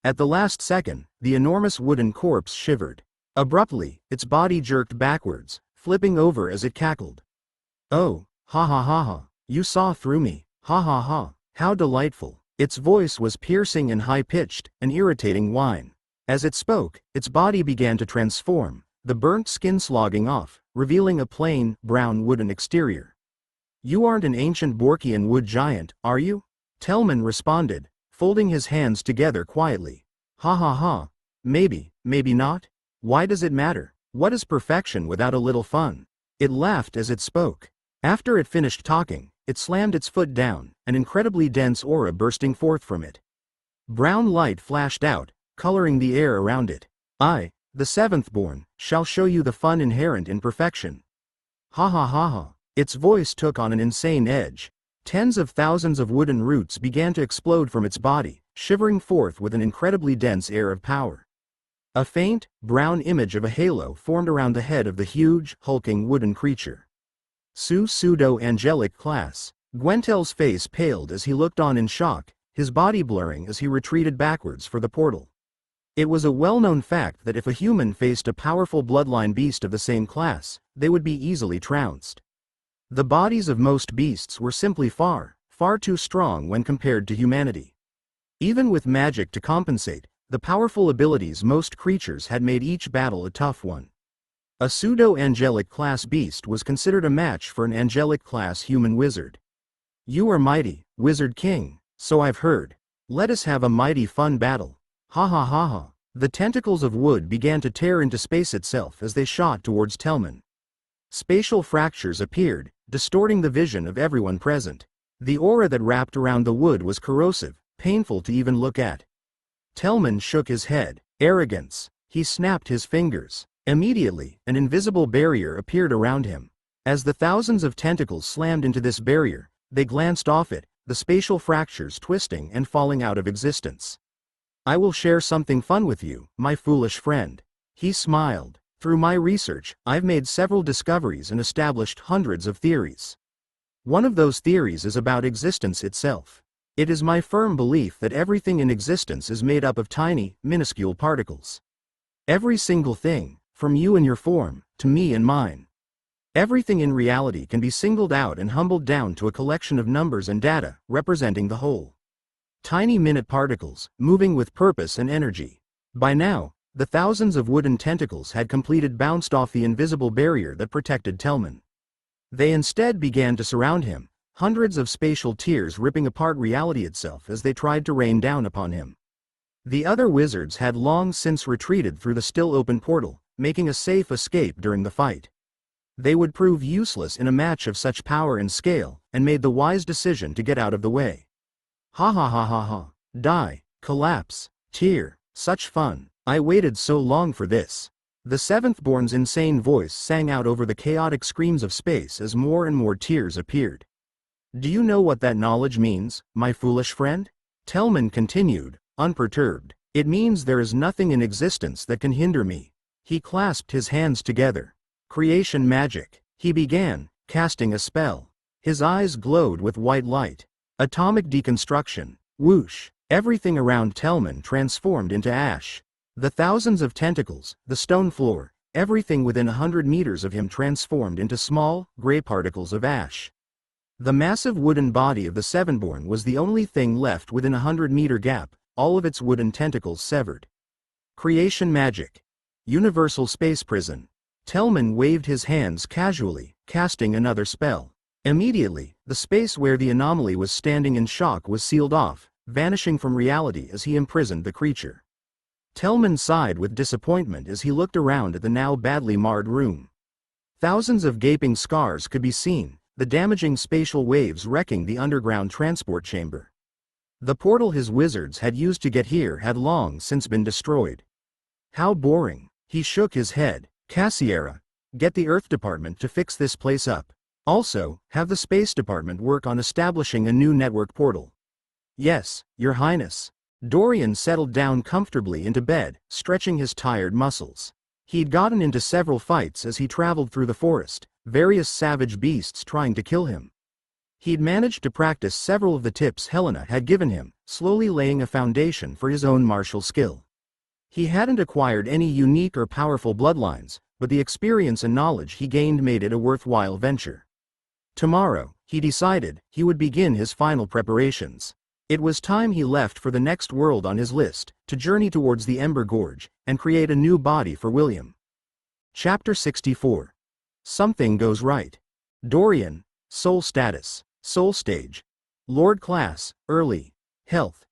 At the last second, the enormous wooden corpse shivered. Abruptly, its body jerked backwards, flipping over as it cackled. Oh, ha ha ha ha, you saw through me, ha ha ha, how delightful. Its voice was piercing and high-pitched, an irritating whine. As it spoke, its body began to transform, the burnt skin slogging off, revealing a plain, brown wooden exterior. You aren't an ancient Borkian wood giant, are you? Telman responded, folding his hands together quietly. Ha ha ha. Maybe, maybe not. Why does it matter? What is perfection without a little fun? It laughed as it spoke. After it finished talking, it slammed its foot down, an incredibly dense aura bursting forth from it. Brown light flashed out, coloring the air around it. I, the seventh born, shall show you the fun inherent in perfection. Ha ha ha ha. Its voice took on an insane edge. Tens of thousands of wooden roots began to explode from its body, shivering forth with an incredibly dense air of power. A faint, brown image of a halo formed around the head of the huge, hulking wooden creature. Pseudo-angelic class. Gwentel's face paled as he looked on in shock, his body blurring as he retreated backwards for the portal. It was a well-known fact that if a human faced a powerful bloodline beast of the same class, they would be easily trounced. The bodies of most beasts were simply far, far too strong when compared to humanity. Even with magic to compensate, the powerful abilities most creatures had made each battle a tough one. A pseudo-angelic class beast was considered a match for an angelic class human wizard. You are mighty, Wizard King, so I've heard. Let us have a mighty fun battle. Ha ha ha ha. The tentacles of wood began to tear into space itself as they shot towards Telman. Spatial fractures appeared, distorting the vision of everyone present. The aura that wrapped around the wood was corrosive, painful to even look at. Telman shook his head. Arrogance. He snapped his fingers. Immediately, an invisible barrier appeared around him. As the thousands of tentacles slammed into this barrier, they glanced off it, the spatial fractures twisting and falling out of existence. I will share something fun with you, my foolish friend. He smiled. Through my research, I've made several discoveries and established hundreds of theories. One of those theories is about existence itself. It is my firm belief that everything in existence is made up of tiny, minuscule particles. Every single thing, from you and your form, to me and mine. Everything in reality can be singled out and humbled down to a collection of numbers and data, representing the whole. Tiny minute particles, moving with purpose and energy. By now, the thousands of wooden tentacles had bounced off the invisible barrier that protected Telman. They instead began to surround him, hundreds of spatial tears ripping apart reality itself as they tried to rain down upon him. The other wizards had long since retreated through the still open portal, making a safe escape during the fight. They would prove useless in a match of such power and scale, and made the wise decision to get out of the way. Ha ha ha ha ha. Die, collapse, tear, such fun. I waited so long for this. The Seventh-born's insane voice sang out over the chaotic screams of space as more and more tears appeared. Do you know what that knowledge means, my foolish friend? Telman continued, unperturbed. It means there is nothing in existence that can hinder me. He clasped his hands together. Creation magic. He began, casting a spell. His eyes glowed with white light. Atomic deconstruction. Whoosh. Everything around Telman transformed into ash. The thousands of tentacles, the stone floor, everything within 100 meters of him transformed into small, gray particles of ash. The massive wooden body of the Sevenborn was the only thing left within a 100-meter gap, all of its wooden tentacles severed. Creation magic. Universal space prison. Telman waved his hands casually, casting another spell. Immediately, the space where the anomaly was standing in shock was sealed off, vanishing from reality as he imprisoned the creature. Telman sighed with disappointment as he looked around at the now badly marred room. Thousands of gaping scars could be seen, the damaging spatial waves wrecking the underground transport chamber. The portal his wizards had used to get here had long since been destroyed. How boring. He shook his head. Cassiera, get the Earth Department to fix this place up. Also, have the Space Department work on establishing a new network portal. Yes, Your Highness. Dorian settled down comfortably into bed, stretching his tired muscles. He'd gotten into several fights as he traveled through the forest, various savage beasts trying to kill him. He'd managed to practice several of the tips Helena had given him, slowly laying a foundation for his own martial skill. He hadn't acquired any unique or powerful bloodlines, but the experience and knowledge he gained made it a worthwhile venture. Tomorrow, he decided, he would begin his final preparations. It was time he left for the next world on his list, to journey towards the Ember Gorge, and create a new body for William. Chapter 64. Something goes right. Dorian, Soul status, Soul stage. Lord class, early. Health.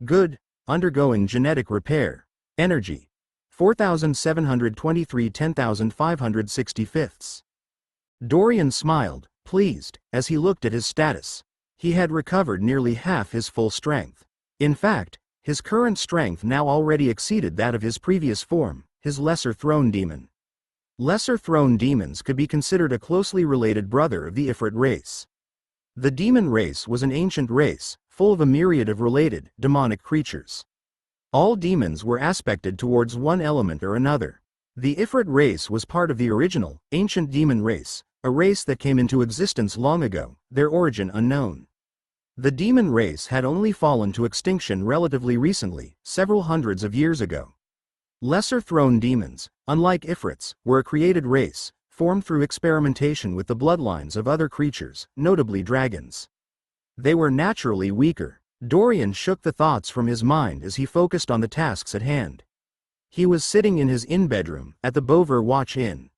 Good, undergoing genetic repair. Energy. 4,723 10,565. Dorian smiled, pleased, as he looked at his status. He had recovered nearly half his full strength. In fact, his current strength now already exceeded that of his previous form, his lesser throne demon. Lesser throne demons could be considered a closely related brother of the Ifrit race. The demon race was an ancient race, full of a myriad of related, demonic creatures. All demons were aspected towards one element or another. The Ifrit race was part of the original, ancient demon race, a race that came into existence long ago, their origin unknown. The demon race had only fallen to extinction relatively recently, several hundreds of years ago. Lesser throne demons, unlike Ifrits, were a created race, formed through experimentation with the bloodlines of other creatures, notably dragons. They were naturally weaker. Dorian shook the thoughts from his mind as he focused on the tasks at hand. He was sitting in his inn bedroom, at the Bover Watch Inn.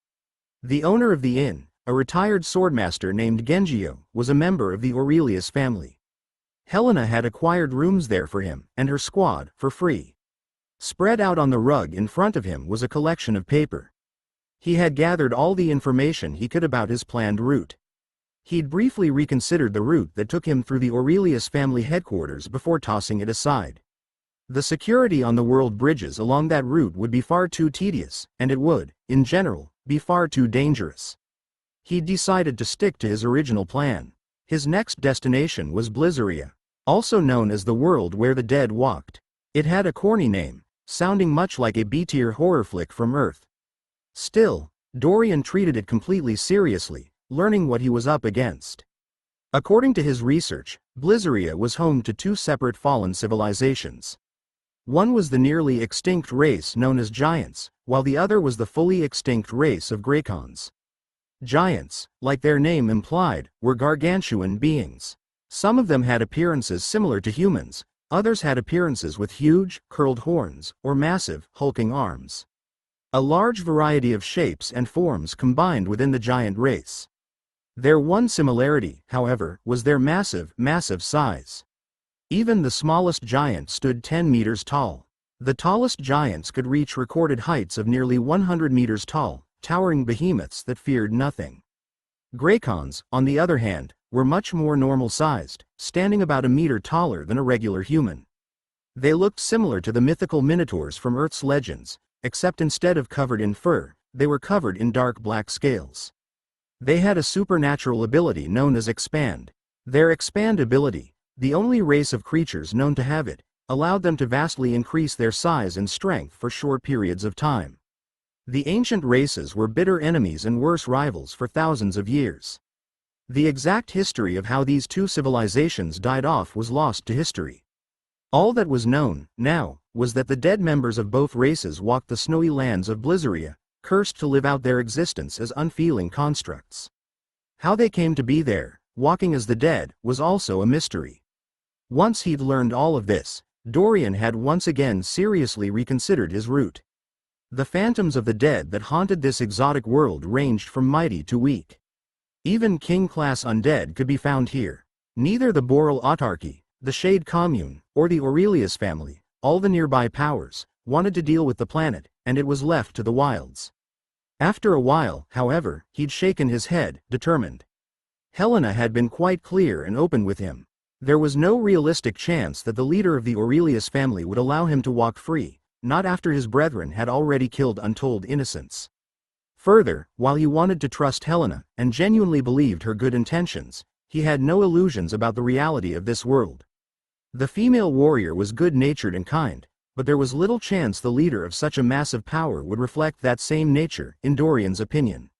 The owner of the inn, a retired swordmaster named Gengio, was a member of the Aurelius family. Helena had acquired rooms there for him and her squad, for free. Spread out on the rug in front of him was a collection of paper. He had gathered all the information he could about his planned route. He'd briefly reconsidered the route that took him through the Aurelius family headquarters before tossing it aside. The security on the world bridges along that route would be far too tedious, and it would, in general, be far too dangerous. He'd decided to stick to his original plan. His next destination was Blizzeria, also known as the world where the dead walked. It had a corny name, sounding much like a B-tier horror flick from Earth. Still, Dorian treated it completely seriously, learning what he was up against. According to his research, Blizzeria was home to two separate fallen civilizations. One was the nearly extinct race known as Giants, while the other was the fully extinct race of Greycons. Giants, like their name implied, were gargantuan beings. Some of them had appearances similar to humans, others had appearances with huge, curled horns, or massive, hulking arms. A large variety of shapes and forms combined within the giant race. Their one similarity, however, was their massive size. Even the smallest giant stood 10 meters tall. The tallest giants could reach recorded heights of nearly 100 meters tall, towering behemoths that feared nothing. Greycons, on the other hand, were much more normal-sized, standing about a meter taller than a regular human. They looked similar to the mythical minotaurs from Earth's legends, except instead of covered in fur, they were covered in dark black scales. They had a supernatural ability known as expand. Their expand ability, the only race of creatures known to have it, allowed them to vastly increase their size and strength for short periods of time. The ancient races were bitter enemies and worse rivals for thousands of years. The exact history of how these two civilizations died off was lost to history. All that was known, now, was that the dead members of both races walked the snowy lands of Blizzeria, cursed to live out their existence as unfeeling constructs. How they came to be there, walking as the dead, was also a mystery. Once he'd learned all of this, Dorian had once again seriously reconsidered his route. The phantoms of the dead that haunted this exotic world ranged from mighty to weak. Even king-class undead could be found here. Neither the Boral Autarchy, the Shade Commune, or the Aurelius family, all the nearby powers, wanted to deal with the planet, and it was left to the wilds. After a while, however, he'd shaken his head, determined. Helena had been quite clear and open with him. There was no realistic chance that the leader of the Aurelius family would allow him to walk free, not after his brethren had already killed untold innocents. Further, while he wanted to trust Helena, and genuinely believed her good intentions, he had no illusions about the reality of this world. The female warrior was good-natured and kind, but there was little chance the leader of such a massive power would reflect that same nature, in Dorian's opinion.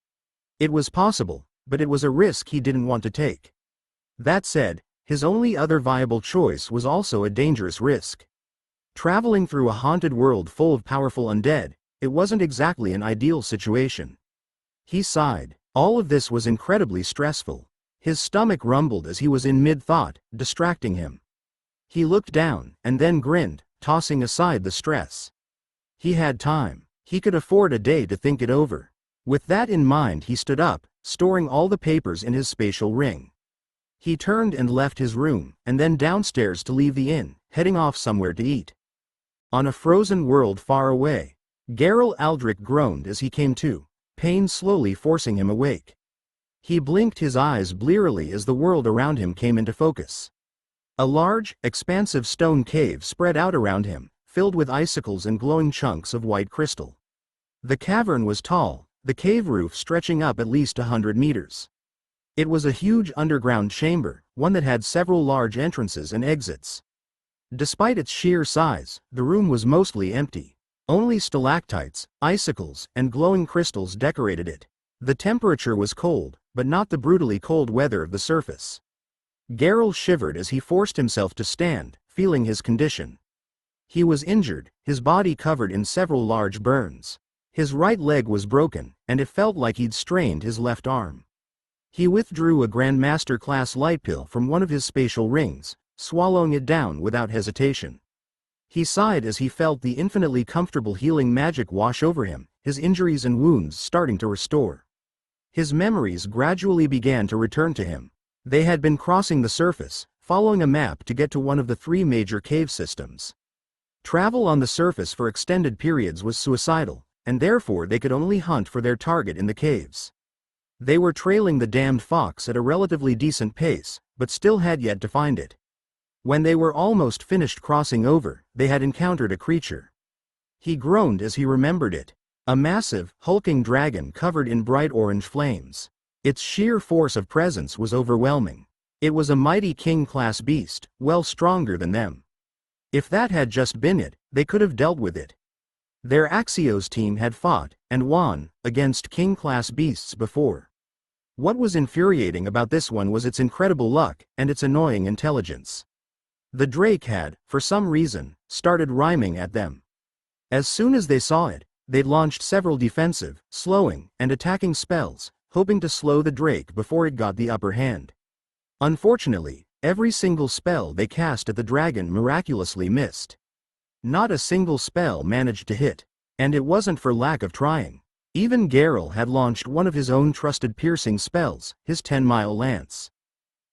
It was possible, but it was a risk he didn't want to take. That said, his only other viable choice was also a dangerous risk. Traveling through a haunted world full of powerful undead, it wasn't exactly an ideal situation. He sighed. All of this was incredibly stressful. His stomach rumbled as he was in mid-thought, distracting him. He looked down, and then grinned, tossing aside the stress. He had time. He could afford a day to think it over. With that in mind, he stood up, storing all the papers in his spatial ring. He turned and left his room, and then downstairs to leave the inn, heading off somewhere to eat. On a frozen world far away, Geralt Aldrich groaned as he came to, pain slowly forcing him awake. He blinked his eyes blearily as the world around him came into focus. A large, expansive stone cave spread out around him, filled with icicles and glowing chunks of white crystal. The cavern was tall, the cave roof stretching up at least 100 meters. It was a huge underground chamber, one that had several large entrances and exits. Despite its sheer size, the room was mostly empty. Only stalactites, icicles, and glowing crystals decorated it. The temperature was cold, but not the brutally cold weather of the surface. Geralt shivered as he forced himself to stand, feeling his condition. He was injured, his body covered in several large burns. His right leg was broken, and it felt like he'd strained his left arm. He withdrew a Grandmaster class light pill from one of his spatial rings, swallowing it down without hesitation. He sighed as he felt the infinitely comfortable healing magic wash over him, his injuries and wounds starting to restore. His memories gradually began to return to him. They had been crossing the surface, following a map to get to one of the 3 major cave systems. Travel on the surface for extended periods was suicidal, and therefore they could only hunt for their target in the caves. They were trailing the damned fox at a relatively decent pace, but still had yet to find it. When they were almost finished crossing over, they had encountered a creature. He groaned as he remembered it. A massive, hulking dragon covered in bright orange flames. Its sheer force of presence was overwhelming. It was a mighty king-class beast, well stronger than them. If that had just been it, they could have dealt with it. Their Axios team had fought, and won, against king-class beasts before. What was infuriating about this one was its incredible luck, and its annoying intelligence. The drake had, for some reason, started rhyming at them. As soon as they saw it, they launched several defensive, slowing, and attacking spells, hoping to slow the drake before it got the upper hand. Unfortunately, every single spell they cast at the dragon miraculously missed. Not a single spell managed to hit. And it wasn't for lack of trying. Even Geralt had launched one of his own trusted piercing spells, his 10-mile lance.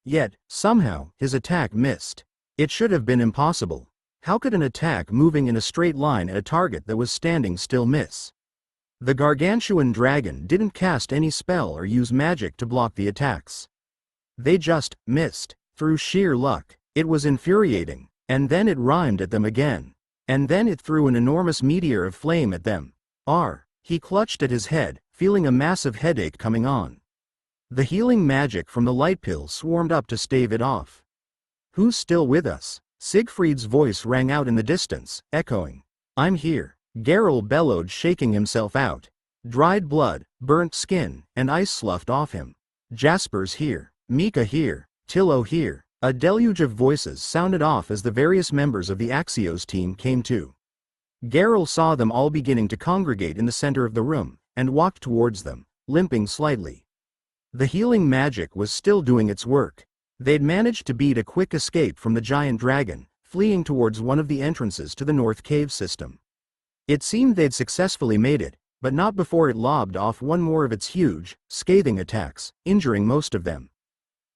Yet, somehow, his attack missed. It should have been impossible. How could an attack moving in a straight line at a target that was standing still miss? The gargantuan dragon didn't cast any spell or use magic to block the attacks. They just missed, through sheer luck. It was infuriating, and then it rhymed at them again. And then it threw an enormous meteor of flame at them. He clutched at his head, feeling a massive headache coming on. The healing magic from the light pill swarmed up to stave it off. "Who's still with us?" Siegfried's voice rang out in the distance, echoing. "I'm here," Geralt bellowed, shaking himself out. Dried blood, burnt skin, and ice sloughed off him. "Jasper's here, Mika here, Tillo here." A deluge of voices sounded off as the various members of the Axios team came to. Geralt saw them all beginning to congregate in the center of the room, and walked towards them, limping slightly. The healing magic was still doing its work. They'd managed to beat a quick escape from the giant dragon, fleeing towards one of the entrances to the North Cave system. It seemed they'd successfully made it, but not before it lobbed off one more of its huge, scathing attacks, injuring most of them.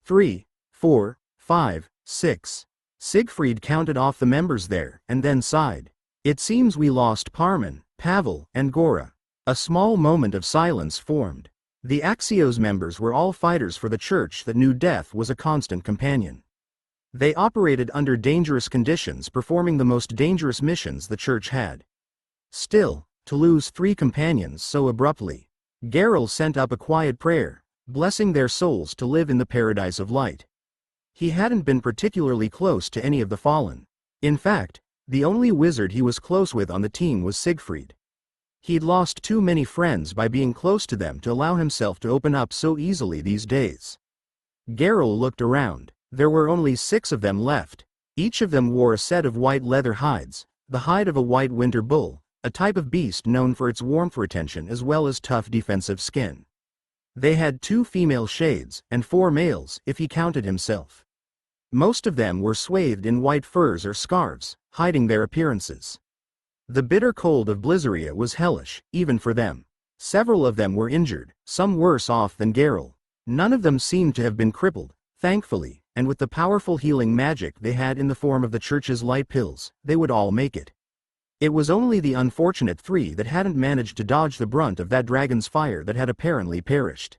3, 4, 5, 6. Siegfried counted off the members there, and then sighed. "It seems we lost Parman, Pavel, and Gora." A small moment of silence formed. The Axios members were all fighters for the church that knew death was a constant companion. They operated under dangerous conditions, performing the most dangerous missions the church had. Still, to lose 3 companions so abruptly. Geralt sent up a quiet prayer, blessing their souls to live in the paradise of light. He hadn't been particularly close to any of the fallen. In fact, the only wizard he was close with on the team was Siegfried. He'd lost too many friends by being close to them to allow himself to open up so easily these days. Geralt looked around. There were only 6 of them left. Each of them wore a set of white leather hides, the hide of a white winter bull, a type of beast known for its warmth retention as well as tough defensive skin. They had 2 female shades, and 4 males if he counted himself. Most of them were swathed in white furs or scarves, hiding their appearances. The bitter cold of Blizzaria was hellish, even for them. Several of them were injured, some worse off than Geralt. None of them seemed to have been crippled, thankfully, and with the powerful healing magic they had in the form of the church's light pills, they would all make it. It was only the unfortunate 3 that hadn't managed to dodge the brunt of that dragon's fire that had apparently perished.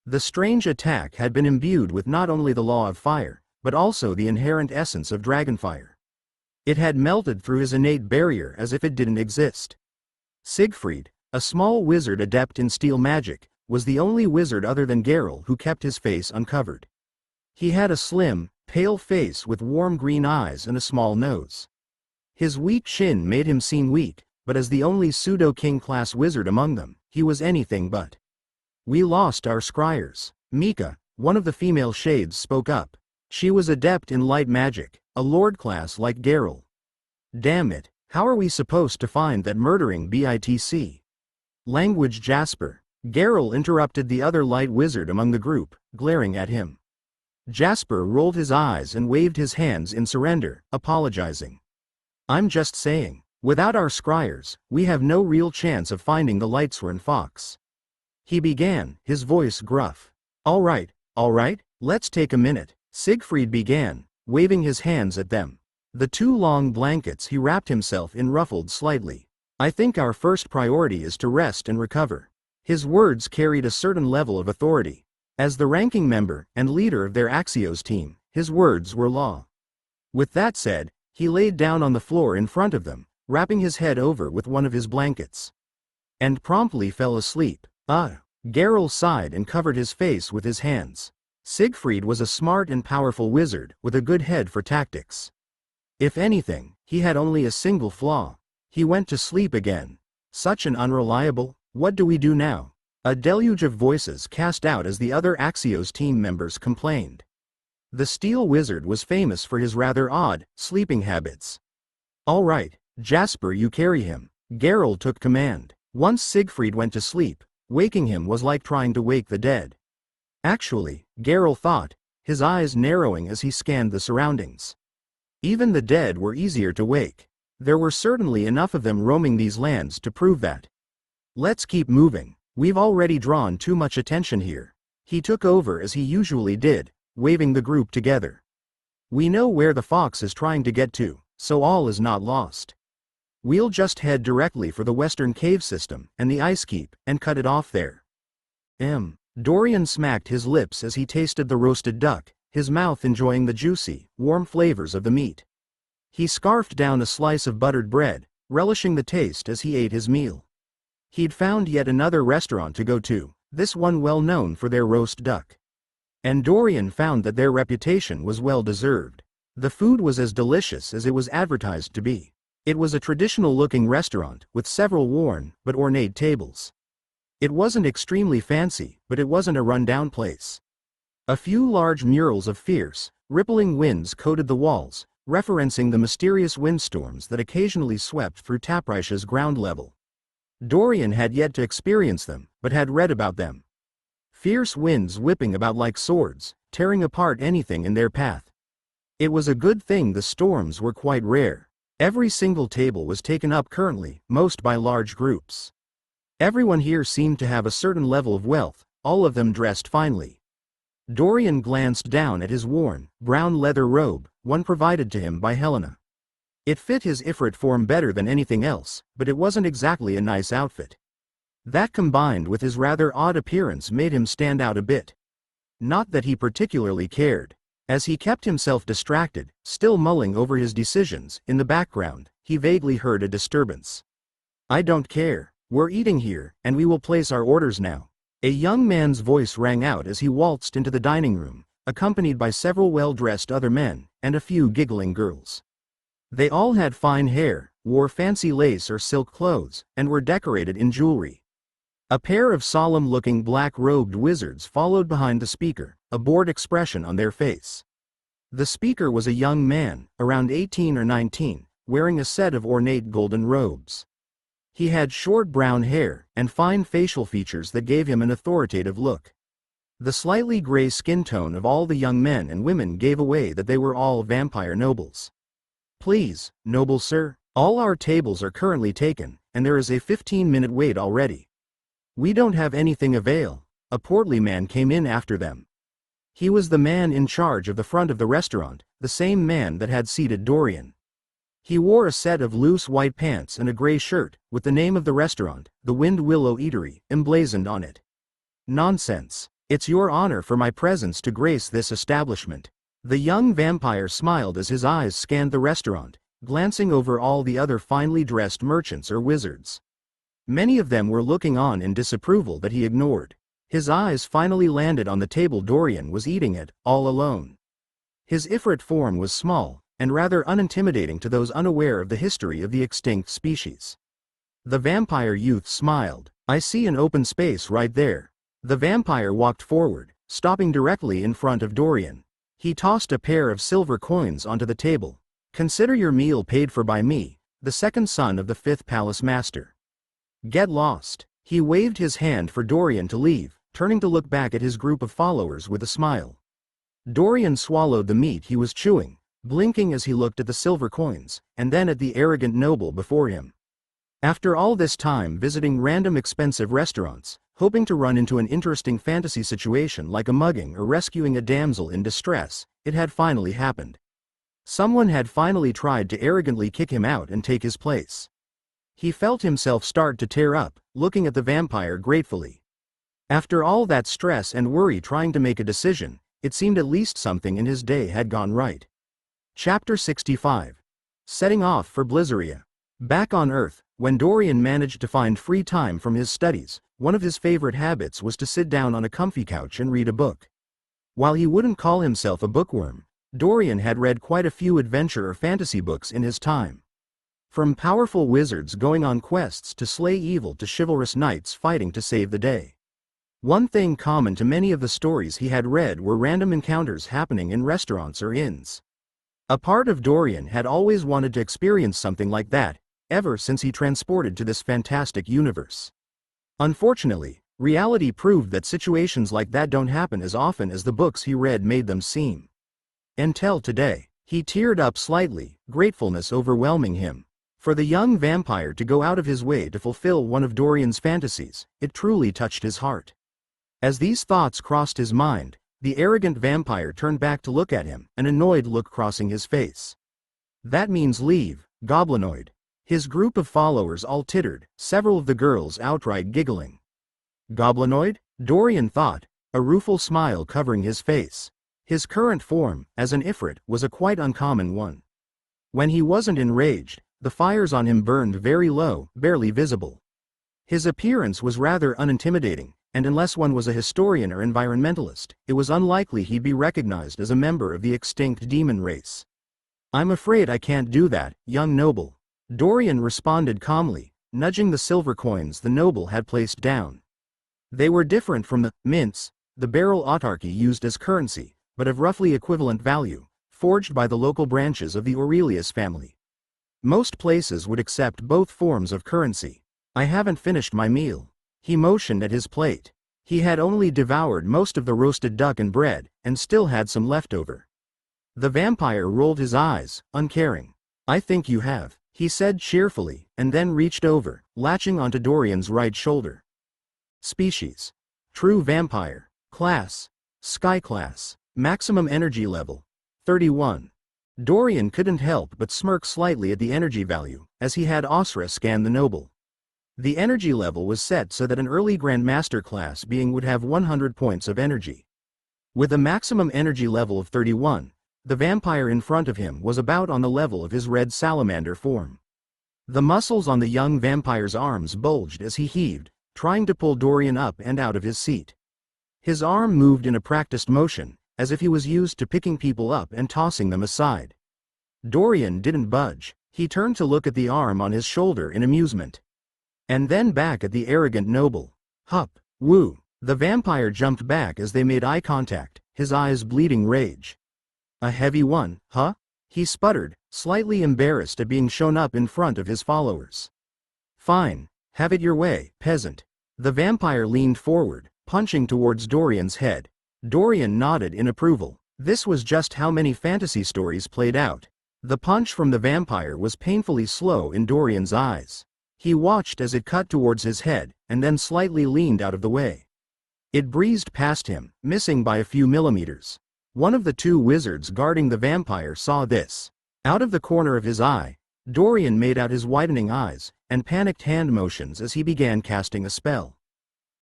The strange attack had been imbued with not only the law of fire, but also the inherent essence of dragonfire. It had melted through his innate barrier as if it didn't exist. Siegfried, A small wizard adept in steel magic, was the only wizard other than Geralt who kept his face uncovered. He had a slim, pale face with warm green eyes and a small nose. His weak chin made him seem weak, but as the only pseudo-king-class wizard among them, he was anything but. "We lost our scryers." Mika, one of the female shades, spoke up. She was adept in light magic, a lord class like Geralt. "Damn it, how are we supposed to find that murdering bitch?" Language Jasper. Geralt interrupted the other light wizard among the group, glaring at him. Jasper rolled his eyes and waved his hands in surrender, apologizing. "I'm just saying, without our scryers, we have no real chance of finding the Lightsworn fox." He began, his voice gruff. All right, let's take a minute," Siegfried began, waving his hands at them. The two long blankets he wrapped himself in ruffled slightly. "I think our first priority is to rest and recover." His words carried a certain level of authority. As the ranking member and leader of their Axios team, his words were law. With that said, he laid down on the floor in front of them, wrapping his head over with one of his blankets. And promptly fell asleep. Geralt sighed and covered his face with his hands. Siegfried was a smart and powerful wizard with a good head for tactics. If anything, he had only a single flaw. He went to sleep again. Such an unreliable, "What do we do now?" A deluge of voices cast out as the other Axios team members complained. The Steel Wizard was famous for his rather odd, sleeping habits. "All right, Jasper, you carry him." Geralt took command. Once Siegfried went to sleep, waking him was like trying to wake the dead. Actually, Geralt thought, his eyes narrowing as he scanned the surroundings. Even the dead were easier to wake. There were certainly enough of them roaming these lands to prove that. "Let's keep moving. We've already drawn too much attention here." He took over as he usually did, waving the group together. "We know where the fox is trying to get to, so all is not lost. We'll just head directly for the western cave system and the ice keep, and cut it off there." Dorian smacked his lips as he tasted the roasted duck, his mouth enjoying the juicy, warm flavors of the meat. He scarfed down a slice of buttered bread, relishing the taste as he ate his meal. He'd found yet another restaurant to go to, this one well known for their roast duck. And Dorian found that their reputation was well deserved. The food was as delicious as it was advertised to be. It was a traditional-looking restaurant, with several worn, but ornate tables. It wasn't extremely fancy, but it wasn't a run-down place. A few large murals of fierce, rippling winds coated the walls, referencing the mysterious windstorms that occasionally swept through Taprice's ground level. Dorian had yet to experience them, but had read about them. Fierce winds whipping about like swords, tearing apart anything in their path. It was a good thing the storms were quite rare. Every single table was taken up currently, most by large groups. Everyone here seemed to have a certain level of wealth, all of them dressed finely. Dorian glanced down at his worn, brown leather robe, one provided to him by Helena. It fit his Ifrit form better than anything else, but it wasn't exactly a nice outfit. That combined with his rather odd appearance made him stand out a bit. Not that he particularly cared. As he kept himself distracted, still mulling over his decisions, in the background, he vaguely heard a disturbance. "I don't care. We're eating here, and we will place our orders now." A young man's voice rang out as he waltzed into the dining room, accompanied by several well-dressed other men, and a few giggling girls. They all had fine hair, wore fancy lace or silk clothes, and were decorated in jewelry. A pair of solemn-looking black-robed wizards followed behind the speaker, a bored expression on their face. The speaker was a young man, around 18 or 19, wearing a set of ornate golden robes. He had short brown hair, and fine facial features that gave him an authoritative look. The slightly gray skin tone of all the young men and women gave away that they were all vampire nobles. "Please, noble sir, all our tables are currently taken, and there is a 15-minute wait already. We don't have anything avail." A portly man came in after them. He was the man in charge of the front of the restaurant, the same man that had seated Dorian. He wore a set of loose white pants and a gray shirt, with the name of the restaurant, the Wind Willow Eatery, emblazoned on it. "Nonsense. It's your honor for my presence to grace this establishment." The young vampire smiled as his eyes scanned the restaurant, glancing over all the other finely dressed merchants or wizards. Many of them were looking on in disapproval that he ignored. His eyes finally landed on the table Dorian was eating at, all alone. His Ifrit form was small, and rather unintimidating to those unaware of the history of the extinct species. The vampire youth smiled. "I see an open space right there." The vampire walked forward, stopping directly in front of Dorian. He tossed a pair of silver coins onto the table. "Consider your meal paid for by me, the second son of the fifth palace master. Get lost." He waved his hand for Dorian to leave, turning to look back at his group of followers with a smile. Dorian swallowed the meat he was chewing, blinking as he looked at the silver coins, and then at the arrogant noble before him. After all this time visiting random expensive restaurants, hoping to run into an interesting fantasy situation like a mugging or rescuing a damsel in distress, it had finally happened. Someone had finally tried to arrogantly kick him out and take his place. He felt himself start to tear up, looking at the vampire gratefully. After all that stress and worry trying to make a decision, it seemed at least something in his day had gone right. Chapter 65. Setting off for Blizzeria. Back on Earth, when Dorian managed to find free time from his studies, one of his favorite habits was to sit down on a comfy couch and read a book. While he wouldn't call himself a bookworm, Dorian had read quite a few adventure or fantasy books in his time. From powerful wizards going on quests to slay evil to chivalrous knights fighting to save the day. One thing common to many of the stories he had read were random encounters happening in restaurants or inns. A part of Dorian had always wanted to experience something like that, ever since he transported to this fantastic universe. Unfortunately, reality proved that situations like that don't happen as often as the books he read made them seem. Until today, he teared up slightly, gratefulness overwhelming him. For the young vampire to go out of his way to fulfill one of Dorian's fantasies, it truly touched his heart. As these thoughts crossed his mind, the arrogant vampire turned back to look at him, an annoyed look crossing his face. "That means leave, goblinoid." His group of followers all tittered, several of the girls outright giggling. Goblinoid? Dorian thought, a rueful smile covering his face. His current form, as an Ifrit, was a quite uncommon one. When he wasn't enraged, the fires on him burned very low, barely visible. His appearance was rather unintimidating, and unless one was a historian or environmentalist, it was unlikely he'd be recognized as a member of the extinct demon race. "I'm afraid I can't do that, young noble," Dorian responded calmly, nudging the silver coins the noble had placed down. They were different from the mints, the barrel autarky used as currency, but of roughly equivalent value, forged by the local branches of the Aurelius family. Most places would accept both forms of currency. "I haven't finished my meal." He motioned at his plate. He had only devoured most of the roasted duck and bread, and still had some left over. The vampire rolled his eyes, uncaring. "I think you have," he said cheerfully, and then reached over, latching onto Dorian's right shoulder. Species: True Vampire. Class: Sky Class. Maximum Energy Level: 31. Dorian couldn't help but smirk slightly at the energy value, as he had Osra scan the noble. The energy level was set so that an early Grandmaster class being would have 100 points of energy. With a maximum energy level of 31, the vampire in front of him was about on the level of his red salamander form. The muscles on the young vampire's arms bulged as he heaved, trying to pull Dorian up and out of his seat. His arm moved in a practiced motion, as if he was used to picking people up and tossing them aside. Dorian didn't budge. He turned to look at the arm on his shoulder in amusement. And then back at the arrogant noble. "Hup, woo." The vampire jumped back as they made eye contact, his eyes bleeding rage. "A heavy one, huh?" he sputtered, slightly embarrassed at being shown up in front of his followers. "Fine, have it your way, peasant." The vampire leaned forward, punching towards Dorian's head. Dorian nodded in approval. This was just how many fantasy stories played out. The punch from the vampire was painfully slow in Dorian's eyes. He watched as it cut towards his head, and then slightly leaned out of the way. It breezed past him, missing by a few millimeters. One of the two wizards guarding the vampire saw this. Out of the corner of his eye, Dorian made out his widening eyes, and panicked hand motions as he began casting a spell.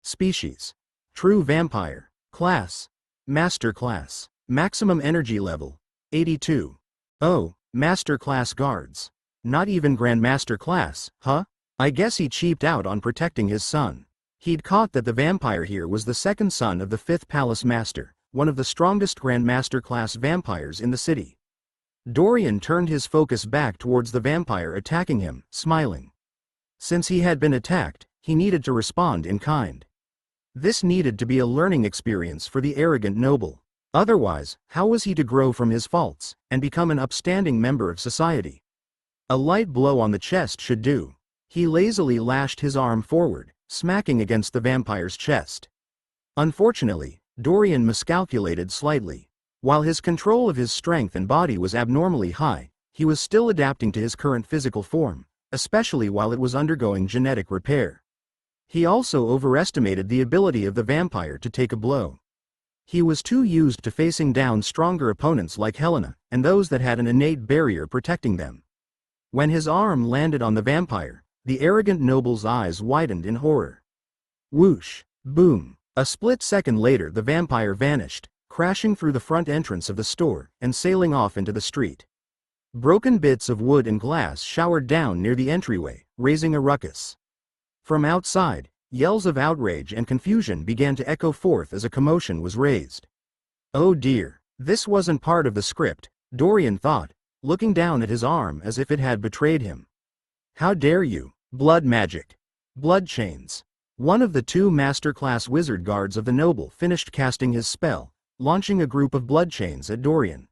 Species: True Vampire. Class: Master Class. Maximum Energy Level: 82. Oh, Master Class guards. Not even Grandmaster Class, huh? I guess he cheaped out on protecting his son. He'd caught that the vampire here was the second son of the 5th Palace Master, one of the strongest Grandmaster class vampires in the city. Dorian turned his focus back towards the vampire attacking him, smiling. Since he had been attacked, he needed to respond in kind. This needed to be a learning experience for the arrogant noble. Otherwise, how was he to grow from his faults, and become an upstanding member of society? A light blow on the chest should do. He lazily lashed his arm forward, smacking against the vampire's chest. Unfortunately, Dorian miscalculated slightly. While his control of his strength and body was abnormally high, he was still adapting to his current physical form, especially while it was undergoing genetic repair. He also overestimated the ability of the vampire to take a blow. He was too used to facing down stronger opponents like Helena, and those that had an innate barrier protecting them. When his arm landed on the vampire, the arrogant noble's eyes widened in horror. Whoosh! Boom! A split second later the vampire vanished, crashing through the front entrance of the store, and sailing off into the street. Broken bits of wood and glass showered down near the entryway, raising a ruckus. From outside, yells of outrage and confusion began to echo forth as a commotion was raised. Oh dear, this wasn't part of the script, Dorian thought, looking down at his arm as if it had betrayed him. How dare you? Blood magic. Blood chains. One of the 2 master-class wizard guards of the noble finished casting his spell, launching a group of blood chains at Dorian.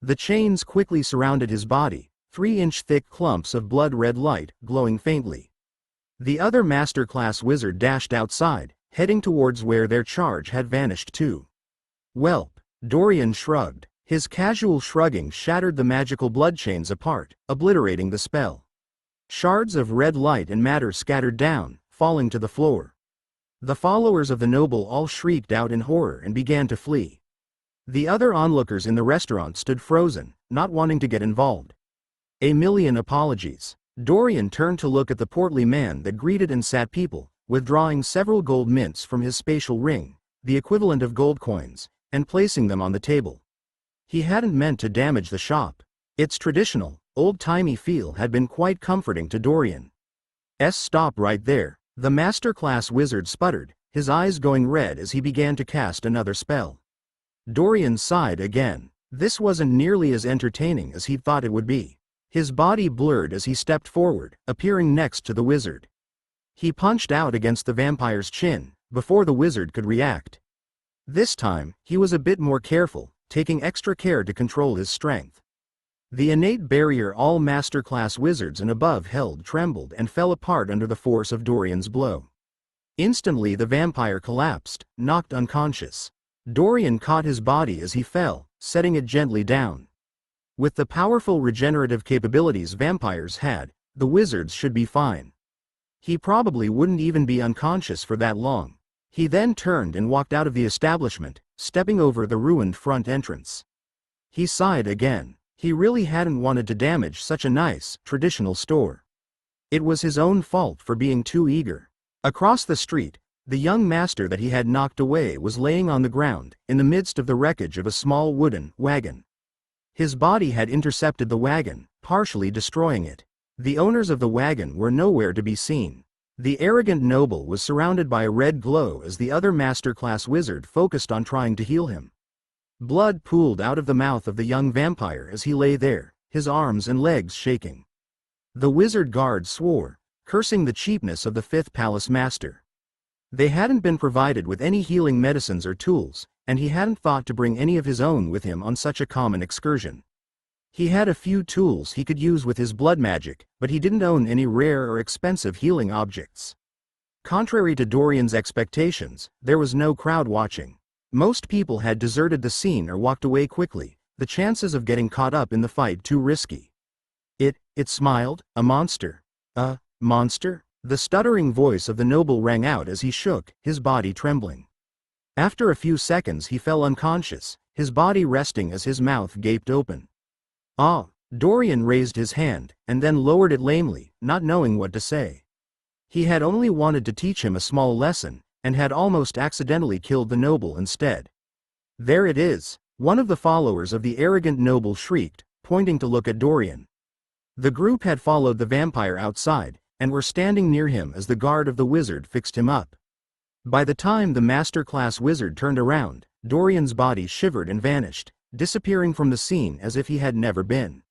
The chains quickly surrounded his body, 3-inch thick clumps of blood-red light, glowing faintly. The other master-class wizard dashed outside, heading towards where their charge had vanished too. Welp, Dorian shrugged. His casual shrugging shattered the magical blood chains apart, obliterating the spell. Shards of red light and matter scattered down, falling to the floor. The followers of the noble all shrieked out in horror and began to flee. The other onlookers in the restaurant stood frozen, not wanting to get involved. A million apologies. Dorian turned to look at the portly man that greeted and sat people, withdrawing several gold mints from his spatial ring, the equivalent of gold coins, and placing them on the table. He hadn't meant to damage the shop. Its traditional, old-timey feel had been quite comforting to Dorian. Stop right there, the master-class wizard sputtered, his eyes going red as he began to cast another spell. Dorian sighed again. This wasn't nearly as entertaining as he'd thought it would be. His body blurred as he stepped forward, appearing next to the wizard. He punched out against the vampire's chin, before the wizard could react. This time, he was a bit more careful, taking extra care to control his strength. The innate barrier all master-class wizards and above held trembled and fell apart under the force of Dorian's blow. Instantly the vampire collapsed, knocked unconscious. Dorian caught his body as he fell, setting it gently down. With the powerful regenerative capabilities vampires had, the wizards should be fine. He probably wouldn't even be unconscious for that long. He then turned and walked out of the establishment, stepping over the ruined front entrance. He sighed again. He really hadn't wanted to damage such a nice, traditional store. It was his own fault for being too eager. Across the street, the young master that he had knocked away was laying on the ground, in the midst of the wreckage of a small wooden wagon. His body had intercepted the wagon, partially destroying it. The owners of the wagon were nowhere to be seen. The arrogant noble was surrounded by a red glow as the other master-class wizard focused on trying to heal him. Blood pooled out of the mouth of the young vampire as he lay there, his arms and legs shaking. The wizard guard swore, cursing the cheapness of the 5th Palace Master. They hadn't been provided with any healing medicines or tools, and he hadn't thought to bring any of his own with him on such a common excursion. He had a few tools he could use with his blood magic, but he didn't own any rare or expensive healing objects. Contrary to Dorian's expectations, there was no crowd watching. Most people had deserted the scene or walked away quickly, the chances of getting caught up in the fight too risky. It smiled, a monster. A monster? The stuttering voice of the noble rang out as he shook, his body trembling. After a few seconds he fell unconscious, his body resting as his mouth gaped open. Ah! Dorian raised his hand, and then lowered it lamely, not knowing what to say. He had only wanted to teach him a small lesson, and had almost accidentally killed the noble instead. There it is! One of the followers of the arrogant noble shrieked, pointing to look at Dorian. The group had followed the vampire outside, and were standing near him as the guard of the wizard fixed him up. By the time the master-class wizard turned around, Dorian's body shivered and vanished, disappearing from the scene as if he had never been.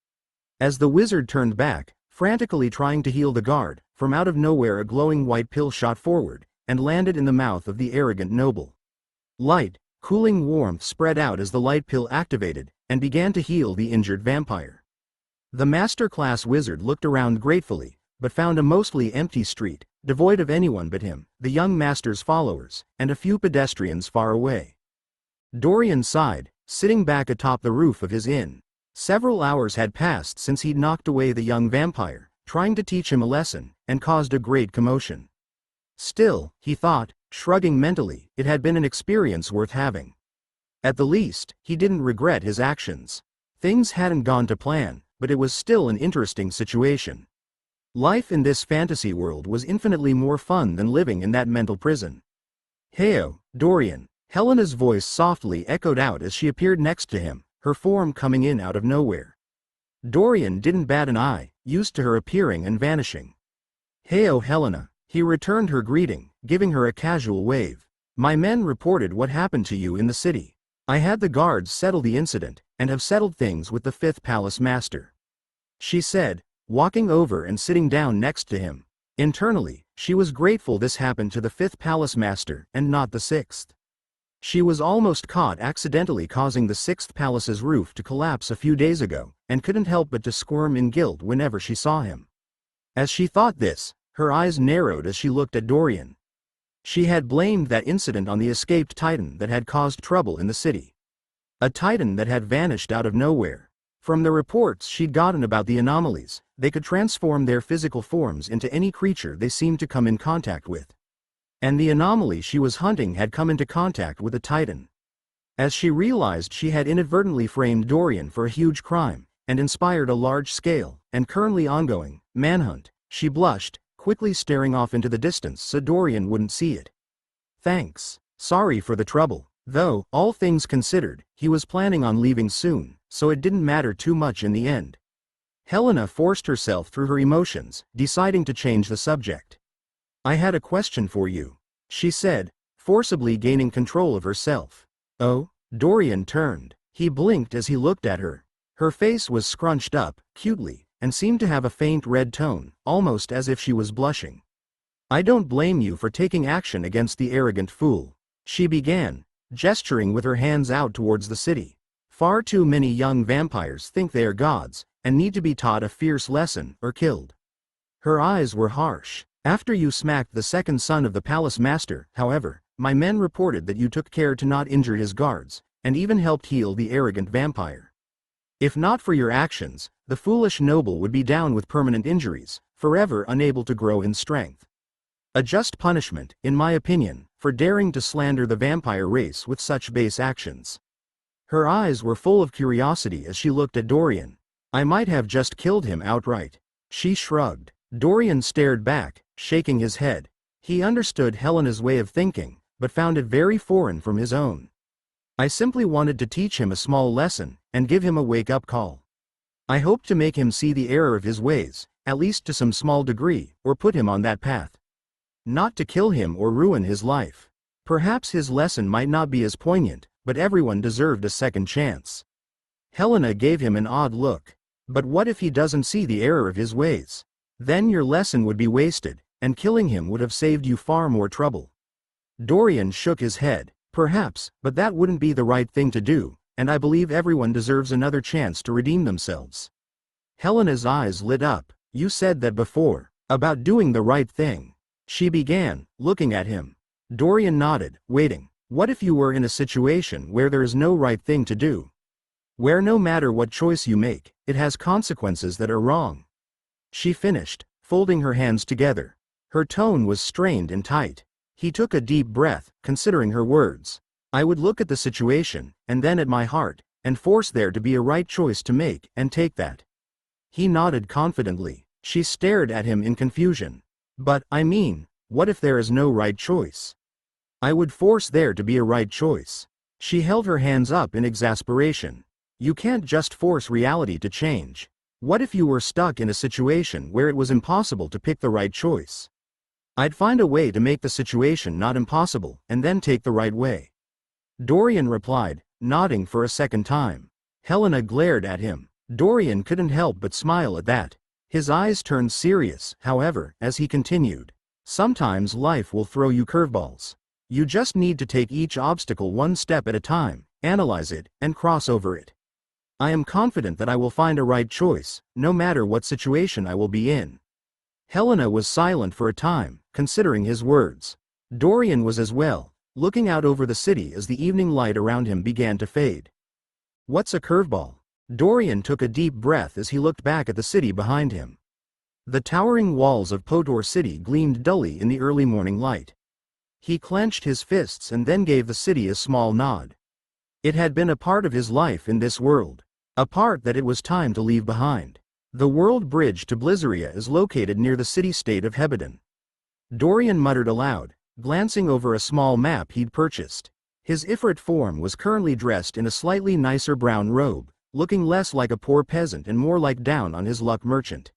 As the wizard turned back, frantically trying to heal the guard, from out of nowhere a glowing white pill shot forward, and landed in the mouth of the arrogant noble. Light, cooling warmth spread out as the light pill activated, and began to heal the injured vampire. The master-class wizard looked around gratefully, but found a mostly empty street, devoid of anyone but him, the young master's followers, and a few pedestrians far away. Dorian sighed, sitting back atop the roof of his inn. Several hours had passed since he'd knocked away the young vampire, trying to teach him a lesson, and caused a great commotion. Still, he thought, shrugging mentally, it had been an experience worth having. At the least, he didn't regret his actions. Things hadn't gone to plan, but it was still an interesting situation. Life in this fantasy world was infinitely more fun than living in that mental prison. "Heyo, Dorian," Helena's voice softly echoed out as she appeared next to him, her form coming in out of nowhere. Dorian didn't bat an eye, used to her appearing and vanishing. "Heyo, Helena," he returned her greeting, giving her a casual wave. "My men reported what happened to you in the city. I had the guards settle the incident, and have settled things with the 5th Palace Master," she said, walking over and sitting down next to him. Internally, she was grateful this happened to the 5th Palace Master and not the 6th. She was almost caught accidentally causing the 6th Palace's roof to collapse a few days ago, and couldn't help but to squirm in guilt whenever she saw him. As she thought this, her eyes narrowed as she looked at Dorian. She had blamed that incident on the escaped Titan that had caused trouble in the city. A Titan that had vanished out of nowhere. From the reports she'd gotten about the anomalies, they could transform their physical forms into any creature they seemed to come in contact with. And the anomaly she was hunting had come into contact with a Titan. As she realized she had inadvertently framed Dorian for a huge crime, and inspired a large-scale, and currently ongoing, manhunt, she blushed, quickly staring off into the distance so Dorian wouldn't see it. "Thanks. Sorry for the trouble." Though, all things considered, he was planning on leaving soon, so it didn't matter too much in the end. Helena forced herself through her emotions, deciding to change the subject. "I had a question for you," she said, forcibly gaining control of herself. "Oh?" Dorian turned. He blinked as he looked at her. Her face was scrunched up, cutely, and seemed to have a faint red tone, almost as if she was blushing. "I don't blame you for taking action against the arrogant fool," she began, gesturing with her hands out towards the city. "Far too many young vampires think they are gods, and need to be taught a fierce lesson, or killed." Her eyes were harsh. "After you smacked the second son of the palace master, however, my men reported that you took care to not injure his guards, and even helped heal the arrogant vampire. If not for your actions, the foolish noble would be down with permanent injuries, forever unable to grow in strength. A just punishment, in my opinion, for daring to slander the vampire race with such base actions." Her eyes were full of curiosity as she looked at Dorian. "I might have just killed him outright." She shrugged. Dorian stared back, shaking his head. He understood Helena's way of thinking, but found it very foreign from his own. "I simply wanted to teach him a small lesson, and give him a wake-up call. I hoped to make him see the error of his ways, at least to some small degree, or put him on that path. Not to kill him or ruin his life. Perhaps his lesson might not be as poignant, but everyone deserved a second chance." Helena gave him an odd look. "But what if he doesn't see the error of his ways? Then your lesson would be wasted, and killing him would have saved you far more trouble." Dorian shook his head. "Perhaps, but that wouldn't be the right thing to do, and I believe everyone deserves another chance to redeem themselves." Helena's eyes lit up. "You said that before, about doing the right thing," she began, looking at him. Dorian nodded, waiting. "What if you were in a situation where there is no right thing to do? Where no matter what choice you make, it has consequences that are wrong?" She finished, folding her hands together. Her tone was strained and tight. He took a deep breath, considering her words. "I would look at the situation, and then at my heart, and force there to be a right choice to make, and take that." He nodded confidently. She stared at him in confusion. "But, I mean, what if there is no right choice?" "I would force there to be a right choice." She held her hands up in exasperation. "You can't just force reality to change. What if you were stuck in a situation where it was impossible to pick the right choice? I'd find a way to make the situation not impossible, and then take the right way. Dorian replied, nodding for a second time. Helena glared at him. Dorian couldn't help but smile at that. His eyes turned serious, however, as he continued. Sometimes life will throw you curveballs. You just need to take each obstacle one step at a time, analyze it, and cross over it. I am confident that I will find a right choice, no matter what situation I will be in. Helena was silent for a time, considering his words. Dorian was as well, looking out over the city as the evening light around him began to fade. What's a curveball? Dorian took a deep breath as he looked back at the city behind him. The towering walls of Potor City gleamed dully in the early morning light. He clenched his fists and then gave the city a small nod. It had been a part of his life in this world, a part that it was time to leave behind. The world bridge to Blizzeria is located near the city-state of Hebedon. Dorian muttered aloud, glancing over a small map he'd purchased. His Ifrit form was currently dressed in a slightly nicer brown robe, looking less like a poor peasant and more like down on his luck merchant.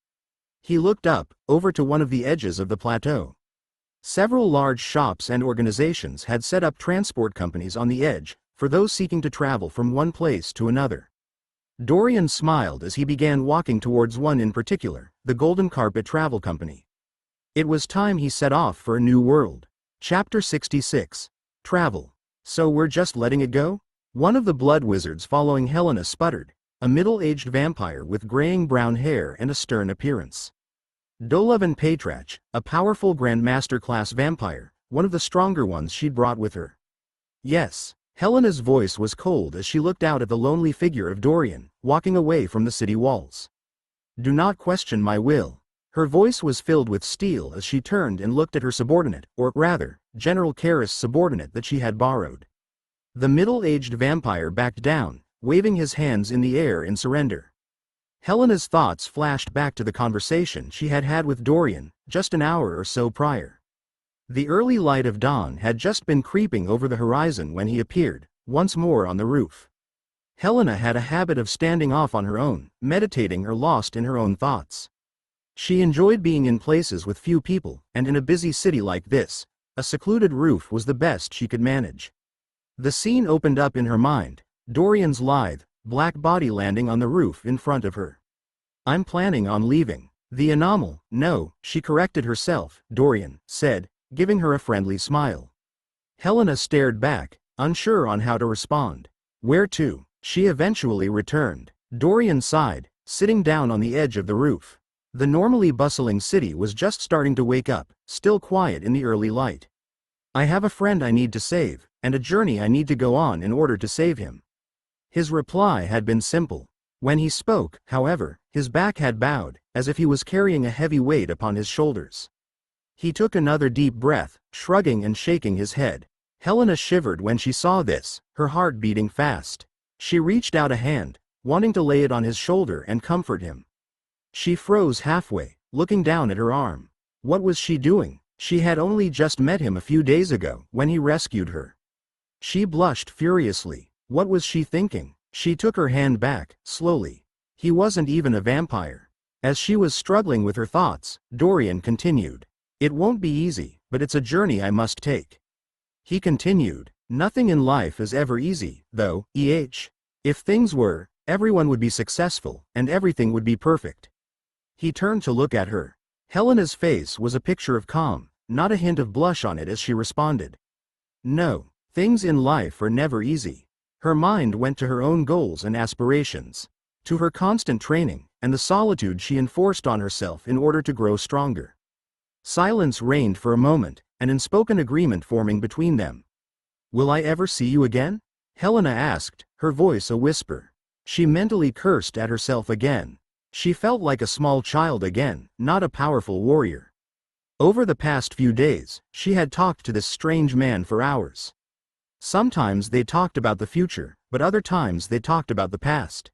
He looked up, over to one of the edges of the plateau. Several large shops and organizations had set up transport companies on the edge, for those seeking to travel from one place to another. Dorian smiled as he began walking towards one in particular, the Golden Carpet Travel Company. It was time he set off for a new world. Chapter 66. Travel. So we're just letting it go? One of the blood wizards following Helena sputtered, a middle-aged vampire with graying brown hair and a stern appearance. Dolovan Patrach, a powerful Grandmaster-class vampire, one of the stronger ones she'd brought with her. Yes. Helena's voice was cold as she looked out at the lonely figure of Dorian, walking away from the city walls. Do not question my will. Her voice was filled with steel as she turned and looked at her subordinate, or rather, General Karras' subordinate that she had borrowed. The middle-aged vampire backed down, waving his hands in the air in surrender. Helena's thoughts flashed back to the conversation she had had with Dorian, just an hour or so prior. The early light of dawn had just been creeping over the horizon when he appeared, once more on the roof. Helena had a habit of standing off on her own, meditating or lost in her own thoughts. She enjoyed being in places with few people, and in a busy city like this, a secluded roof was the best she could manage. The scene opened up in her mind, Dorian's lithe, black body landing on the roof in front of her. I'm planning on leaving. The anomal, no, she corrected herself, Dorian said, giving her a friendly smile. Helena stared back, unsure on how to respond. Where to? She eventually returned. Dorian sighed, sitting down on the edge of the roof. The normally bustling city was just starting to wake up, still quiet in the early light. I have a friend I need to save, and a journey I need to go on in order to save him. His reply had been simple. When he spoke, however, his back had bowed, as if he was carrying a heavy weight upon his shoulders. He took another deep breath, shrugging and shaking his head. Helena shivered when she saw this, her heart beating fast. She reached out a hand, wanting to lay it on his shoulder and comfort him. She froze halfway, looking down at her arm. What was she doing? She had only just met him a few days ago, when he rescued her. She blushed furiously. What was she thinking? She took her hand back, slowly. He wasn't even a vampire. As she was struggling with her thoughts, Dorian continued. It won't be easy, but it's a journey I must take. He continued. Nothing in life is ever easy, though, If things were, everyone would be successful, and everything would be perfect. He turned to look at her. Helena's face was a picture of calm, not a hint of blush on it as she responded. No, things in life are never easy. Her mind went to her own goals and aspirations, to her constant training, and the solitude she enforced on herself in order to grow stronger. Silence reigned for a moment, an unspoken agreement forming between them. Will I ever see you again? Helena asked, her voice a whisper. She mentally cursed at herself again. She felt like a small child again, not a powerful warrior. Over the past few days, she had talked to this strange man for hours. Sometimes they talked about the future, but other times they talked about the past.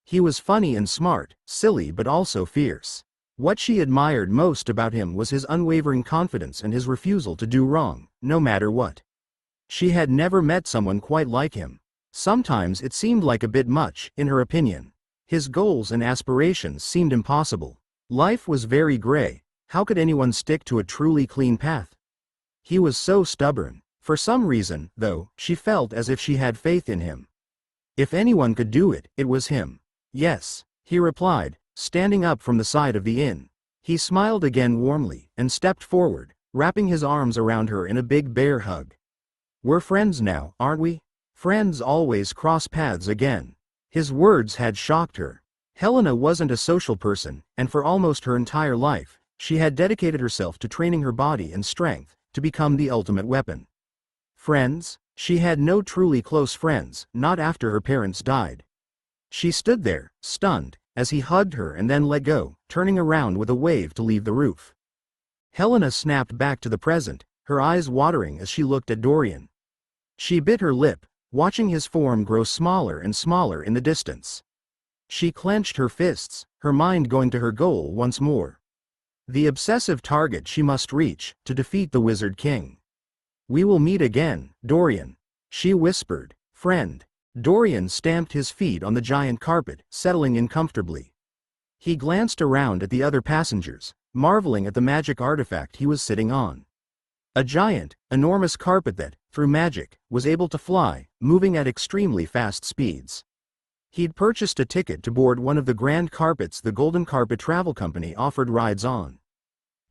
He was funny and smart, silly but also fierce. What she admired most about him was his unwavering confidence and his refusal to do wrong, no matter what. She had never met someone quite like him. Sometimes it seemed like a bit much, in her opinion. His goals and aspirations seemed impossible. Life was very gray. How could anyone stick to a truly clean path? He was so stubborn. For some reason, though, she felt as if she had faith in him. If anyone could do it, it was him. Yes, he replied, standing up from the side of the inn. He smiled again warmly, and stepped forward, wrapping his arms around her in a big bear hug. We're friends now, aren't we? Friends always cross paths again. His words had shocked her. Helena wasn't a social person, and for almost her entire life, she had dedicated herself to training her body and strength to become the ultimate weapon. Friends? She had no truly close friends, not after her parents died. She stood there, stunned, as he hugged her and then let go, turning around with a wave to leave the roof. Helena snapped back to the present, her eyes watering as she looked at Dorian. She bit her lip, watching his form grow smaller and smaller in the distance. She clenched her fists, her mind going to her goal once more. The obsessive target she must reach, to defeat the Wizard King. We will meet again, Dorian, she whispered. Friend. Dorian stamped his feet on the giant carpet, settling in comfortably. He glanced around at the other passengers, marveling at the magic artifact he was sitting on. A giant, enormous carpet that, through magic, was able to fly, moving at extremely fast speeds. He'd purchased a ticket to board one of the grand carpets the Golden Carpet Travel Company offered rides on.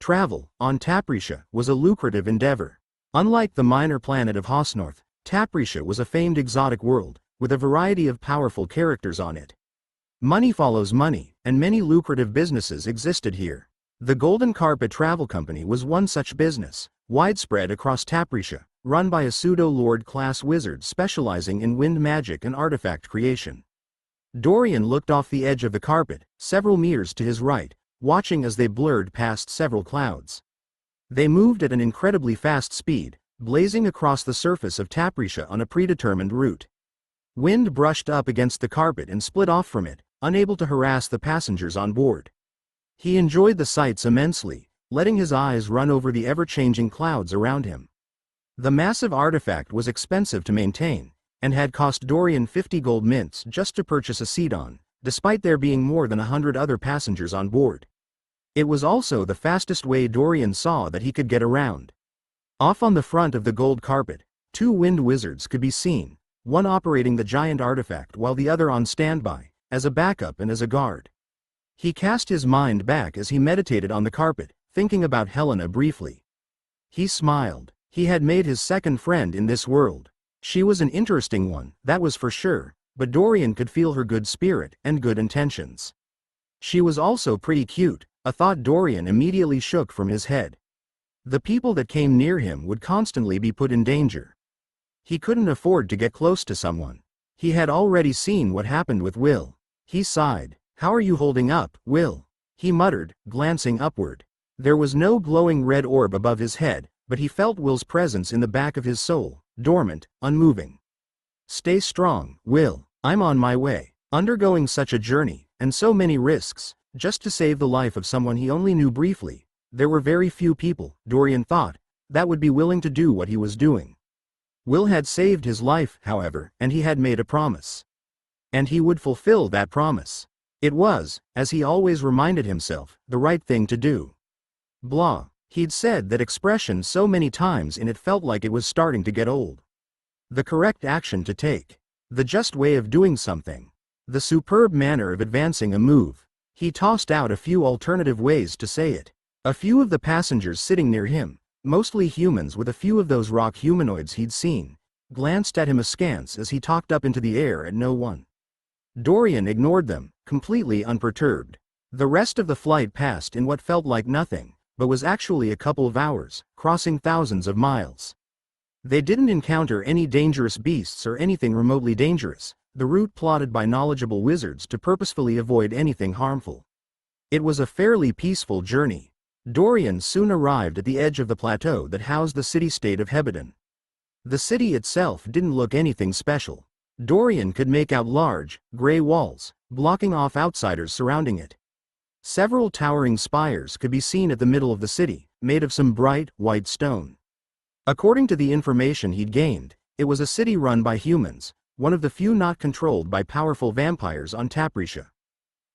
Travel, on Taprisha, was a lucrative endeavor. Unlike the minor planet of Hosnorth, Taprisha was a famed exotic world, with a variety of powerful characters on it. Money follows money, and many lucrative businesses existed here. The Golden Carpet Travel Company was one such business, widespread across Taprisha, run by a pseudo-lord-class wizard specializing in wind magic and artifact creation. Dorian looked off the edge of the carpet, several meters to his right, watching as they blurred past several clouds. They moved at an incredibly fast speed, blazing across the surface of Taprisha on a predetermined route. Wind brushed up against the carpet and split off from it, unable to harass the passengers on board. He enjoyed the sights immensely, letting his eyes run over the ever-changing clouds around him. The massive artifact was expensive to maintain, and had cost Dorian 50 gold mints just to purchase a seat on, despite there being more than 100 other passengers on board. It was also the fastest way Dorian saw that he could get around. Off on the front of the gold carpet, two wind wizards could be seen, one operating the giant artifact while the other on standby, as a backup and as a guard. He cast his mind back as he meditated on the carpet, thinking about Helena briefly. He smiled. He had made his second friend in this world. She was an interesting one, that was for sure, but Dorian could feel her good spirit and good intentions. She was also pretty cute, a thought Dorian immediately shook from his head. The people that came near him would constantly be put in danger. He couldn't afford to get close to someone. He had already seen what happened with Will. He sighed. How are you holding up, Will? He muttered, glancing upward. There was no glowing red orb above his head, but he felt Will's presence in the back of his soul, dormant, unmoving. Stay strong, Will. I'm on my way. Undergoing such a journey, and so many risks, just to save the life of someone he only knew briefly. There were very few people, Dorian thought, that would be willing to do what he was doing. Will had saved his life, however, and he had made a promise. And he would fulfill that promise. It was, as he always reminded himself, the right thing to do. Blah. He'd said that expression so many times and it felt like it was starting to get old. The correct action to take. The just way of doing something. The superb manner of advancing a move. He tossed out a few alternative ways to say it. A few of the passengers sitting near him, mostly humans with a few of those rock humanoids he'd seen, glanced at him askance as he talked up into the air at no one. Dorian ignored them, completely unperturbed. The rest of the flight passed in what felt like nothing, but was actually a couple of hours, crossing thousands of miles. They didn't encounter any dangerous beasts or anything remotely dangerous, the route plotted by knowledgeable wizards to purposefully avoid anything harmful. It was a fairly peaceful journey. Dorian soon arrived at the edge of the plateau that housed the city-state of Hebedon. The city itself didn't look anything special. Dorian could make out large, gray walls, blocking off outsiders surrounding it. Several towering spires could be seen at the middle of the city, made of some bright, white stone. According to the information he'd gained, it was a city run by humans, one of the few not controlled by powerful vampires on Taprisha.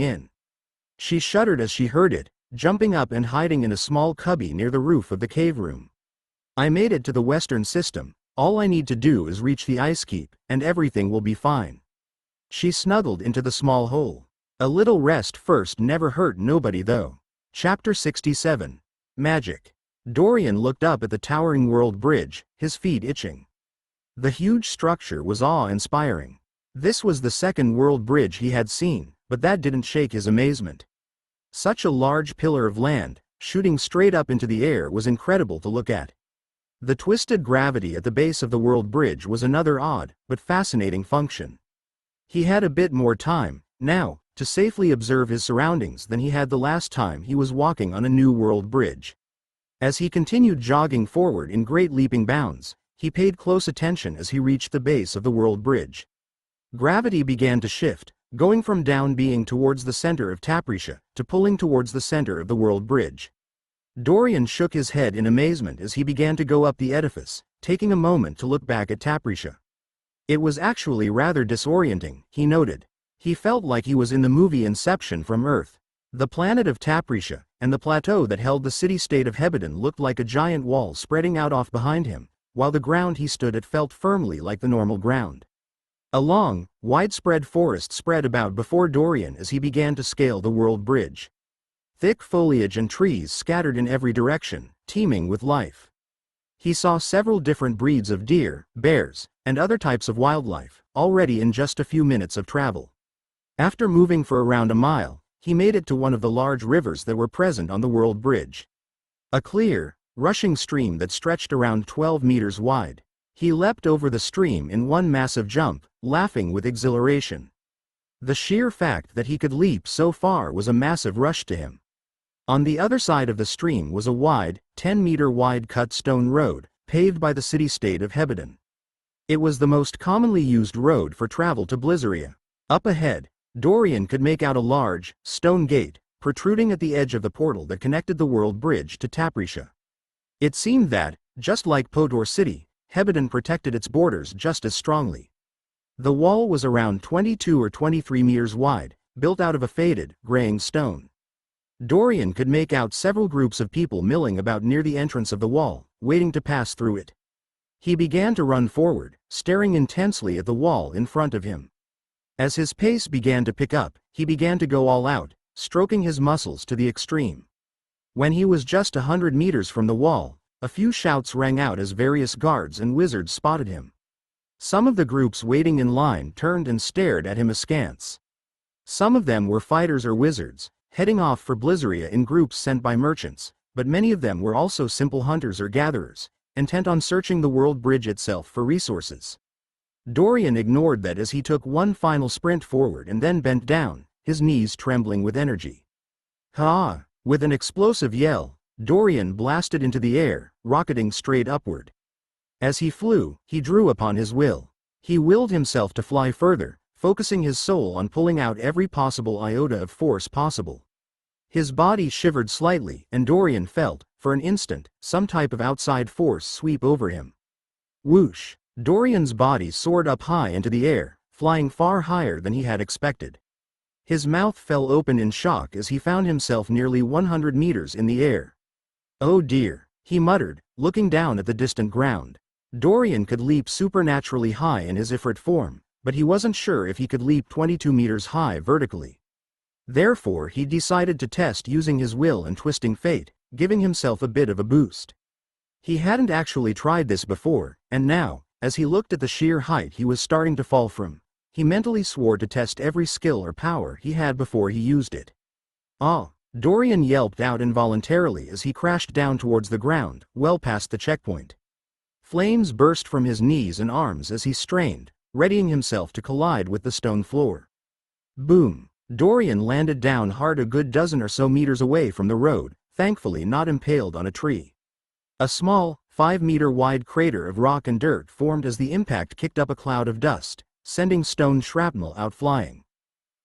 closing in. She shuddered as she heard it, jumping up and hiding in a small cubby near the roof of the cave room. I made it to the western system. All I need to do is reach the ice keep, and everything will be fine. She snuggled into the small hole. A little rest first never hurt nobody though. Chapter 67. Magic. Dorian looked up at the towering world bridge, his feet itching. The huge structure was awe-inspiring. This was the second world bridge he had seen, but that didn't shake his amazement. Such a large pillar of land, shooting straight up into the air, was incredible to look at. The twisted gravity at the base of the world bridge was another odd, but fascinating function. He had a bit more time, now, to safely observe his surroundings than he had the last time he was walking on a new world bridge. As he continued jogging forward in great leaping bounds, he paid close attention as he reached the base of the world bridge. Gravity began to shift, going from down being towards the center of Taprisha to pulling towards the center of the world bridge. Dorian shook his head in amazement as he began to go up the edifice, taking a moment to look back at Taprisha. It was actually rather disorienting, he noted. He felt like he was in the movie Inception from Earth. The planet of Taprisha, and the plateau that held the city-state of Hebden looked like a giant wall spreading out off behind him, while the ground he stood at felt firmly like the normal ground. A long, widespread forest spread about before Dorian as he began to scale the world bridge. Thick foliage and trees scattered in every direction, teeming with life. He saw several different breeds of deer, bears, and other types of wildlife, already in just a few minutes of travel. After moving for around a mile, he made it to one of the large rivers that were present on the world bridge. A clear, rushing stream that stretched around 12 meters wide. He leapt over the stream in one massive jump, laughing with exhilaration. The sheer fact that he could leap so far was a massive rush to him. On the other side of the stream was a wide, 10-meter-wide cut stone road, paved by the city-state of Hebden. It was the most commonly used road for travel to Blizzeria. Up ahead, Dorian could make out a large, stone gate, protruding at the edge of the portal that connected the world bridge to Taprisha. It seemed that, just like Podor City, Hebden protected its borders just as strongly. The wall was around 22 or 23 meters wide, built out of a faded, graying stone. Dorian could make out several groups of people milling about near the entrance of the wall, waiting to pass through it. He began to run forward, staring intensely at the wall in front of him. As his pace began to pick up, he began to go all out, stroking his muscles to the extreme. When he was just 100 meters from the wall, a few shouts rang out as various guards and wizards spotted him. Some of the groups waiting in line turned and stared at him askance. Some of them were fighters or wizards, heading off for Blizzeria in groups sent by merchants, but many of them were also simple hunters or gatherers, intent on searching the world bridge itself for resources. Dorian ignored that as he took one final sprint forward and then bent down, his knees trembling with energy. Ha! With an explosive yell, Dorian blasted into the air, rocketing straight upward. As he flew, he drew upon his will. He willed himself to fly further, focusing his soul on pulling out every possible iota of force possible. His body shivered slightly, and Dorian felt, for an instant, some type of outside force sweep over him. Whoosh! Dorian's body soared up high into the air, flying far higher than he had expected. His mouth fell open in shock as he found himself nearly 100 meters in the air. Oh dear, he muttered, looking down at the distant ground. Dorian could leap supernaturally high in his Ifrit form, but he wasn't sure if he could leap 22 meters high vertically. Therefore he decided to test using his will and twisting fate, giving himself a bit of a boost. He hadn't actually tried this before, and now, as he looked at the sheer height he was starting to fall from, he mentally swore to test every skill or power he had before he used it. Ah! Dorian yelped out involuntarily as he crashed down towards the ground, well past the checkpoint. Flames burst from his knees and arms as he strained, readying himself to collide with the stone floor. Boom! Dorian landed down hard a good dozen or so meters away from the road, thankfully not impaled on a tree. A small, 5-meter-wide crater of rock and dirt formed as the impact kicked up a cloud of dust, sending stone shrapnel out flying.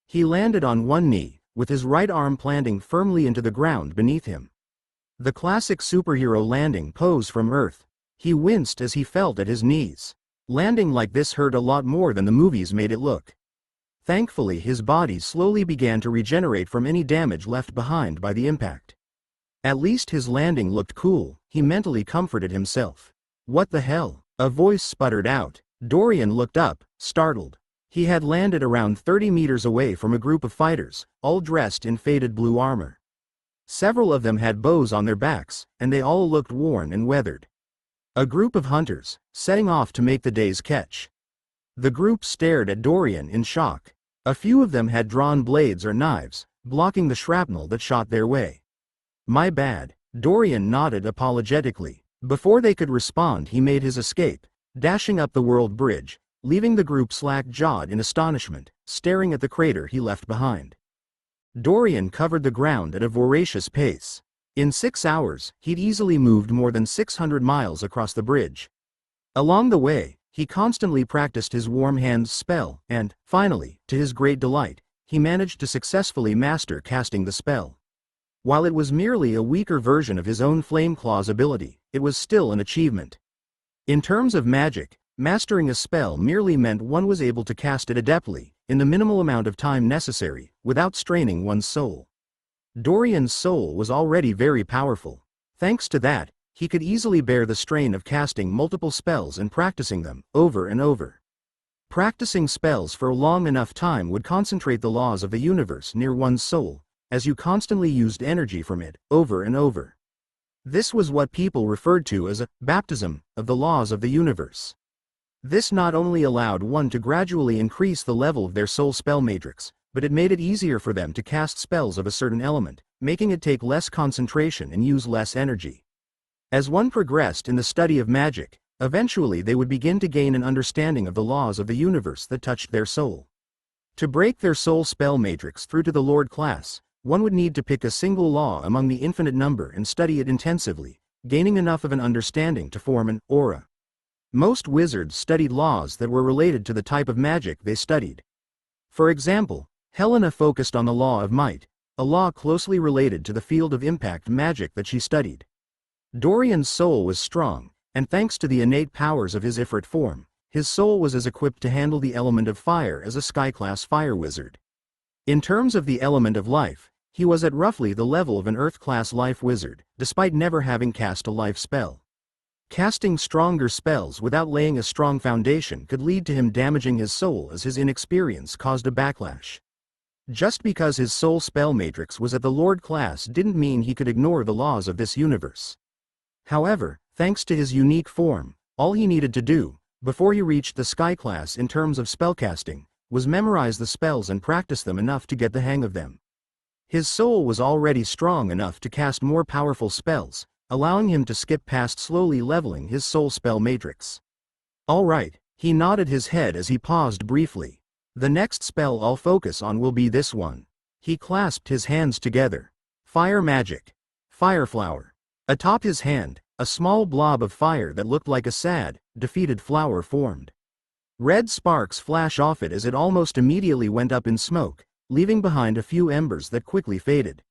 He landed on one knee, with his right arm planting firmly into the ground beneath him. The classic superhero landing pose from Earth. He winced as he felt at his knees. Landing like this hurt a lot more than the movies made it look. Thankfully his body slowly began to regenerate from any damage left behind by the impact. At least his landing looked cool, he mentally comforted himself. What the hell? A voice sputtered out. Dorian looked up, startled. He had landed around 30 meters away from a group of fighters, all dressed in faded blue armor. Several of them had bows on their backs, and they all looked worn and weathered. A group of hunters, setting off to make the day's catch. The group stared at Dorian in shock. A few of them had drawn blades or knives, blocking the shrapnel that shot their way. My bad, Dorian nodded apologetically. Before they could respond he made his escape, dashing up the world bridge, leaving the group slack-jawed in astonishment, staring at the crater he left behind. Dorian covered the ground at a voracious pace. In 6 hours, he'd easily moved more than 600 miles across the bridge. Along the way, He constantly practiced his warm hands spell, and, finally, to his great delight, he managed to successfully master casting the spell. While it was merely a weaker version of his own Flame Claw's ability, it was still an achievement. In terms of magic, mastering a spell merely meant one was able to cast it adeptly, in the minimal amount of time necessary, without straining one's soul. Dorian's soul was already very powerful. Thanks to that, he could easily bear the strain of casting multiple spells and practicing them, over and over. Practicing spells for a long enough time would concentrate the laws of the universe near one's soul, as you constantly used energy from it, over and over. This was what people referred to as a baptism of the laws of the universe. This not only allowed one to gradually increase the level of their soul spell matrix, but it made it easier for them to cast spells of a certain element, making it take less concentration and use less energy. As one progressed in the study of magic, eventually they would begin to gain an understanding of the laws of the universe that touched their soul. To break their soul spell matrix through to the Lord class, one would need to pick a single law among the infinite number and study it intensively, gaining enough of an understanding to form an aura. Most wizards studied laws that were related to the type of magic they studied. For example, Helena focused on the law of might, a law closely related to the field of impact magic that she studied. Dorian's soul was strong, and thanks to the innate powers of his Ifrit form, his soul was as equipped to handle the element of fire as a sky-class fire wizard. In terms of the element of life, he was at roughly the level of an Earth-class life wizard, despite never having cast a life spell. Casting stronger spells without laying a strong foundation could lead to him damaging his soul as his inexperience caused a backlash. Just because his soul spell matrix was at the Lord class didn't mean he could ignore the laws of this universe. However, thanks to his unique form, all he needed to do, before he reached the Sky class in terms of spellcasting, was memorize the spells and practice them enough to get the hang of them. His soul was already strong enough to cast more powerful spells, allowing him to skip past slowly leveling his soul spell matrix. Alright, he nodded his head as he paused briefly. The next spell I'll focus on will be this one. He clasped his hands together. Fire magic. Fire flower. Atop his hand, a small blob of fire that looked like a sad, defeated flower formed. Red sparks flashed off it as it almost immediately went up in smoke, leaving behind a few embers that quickly faded.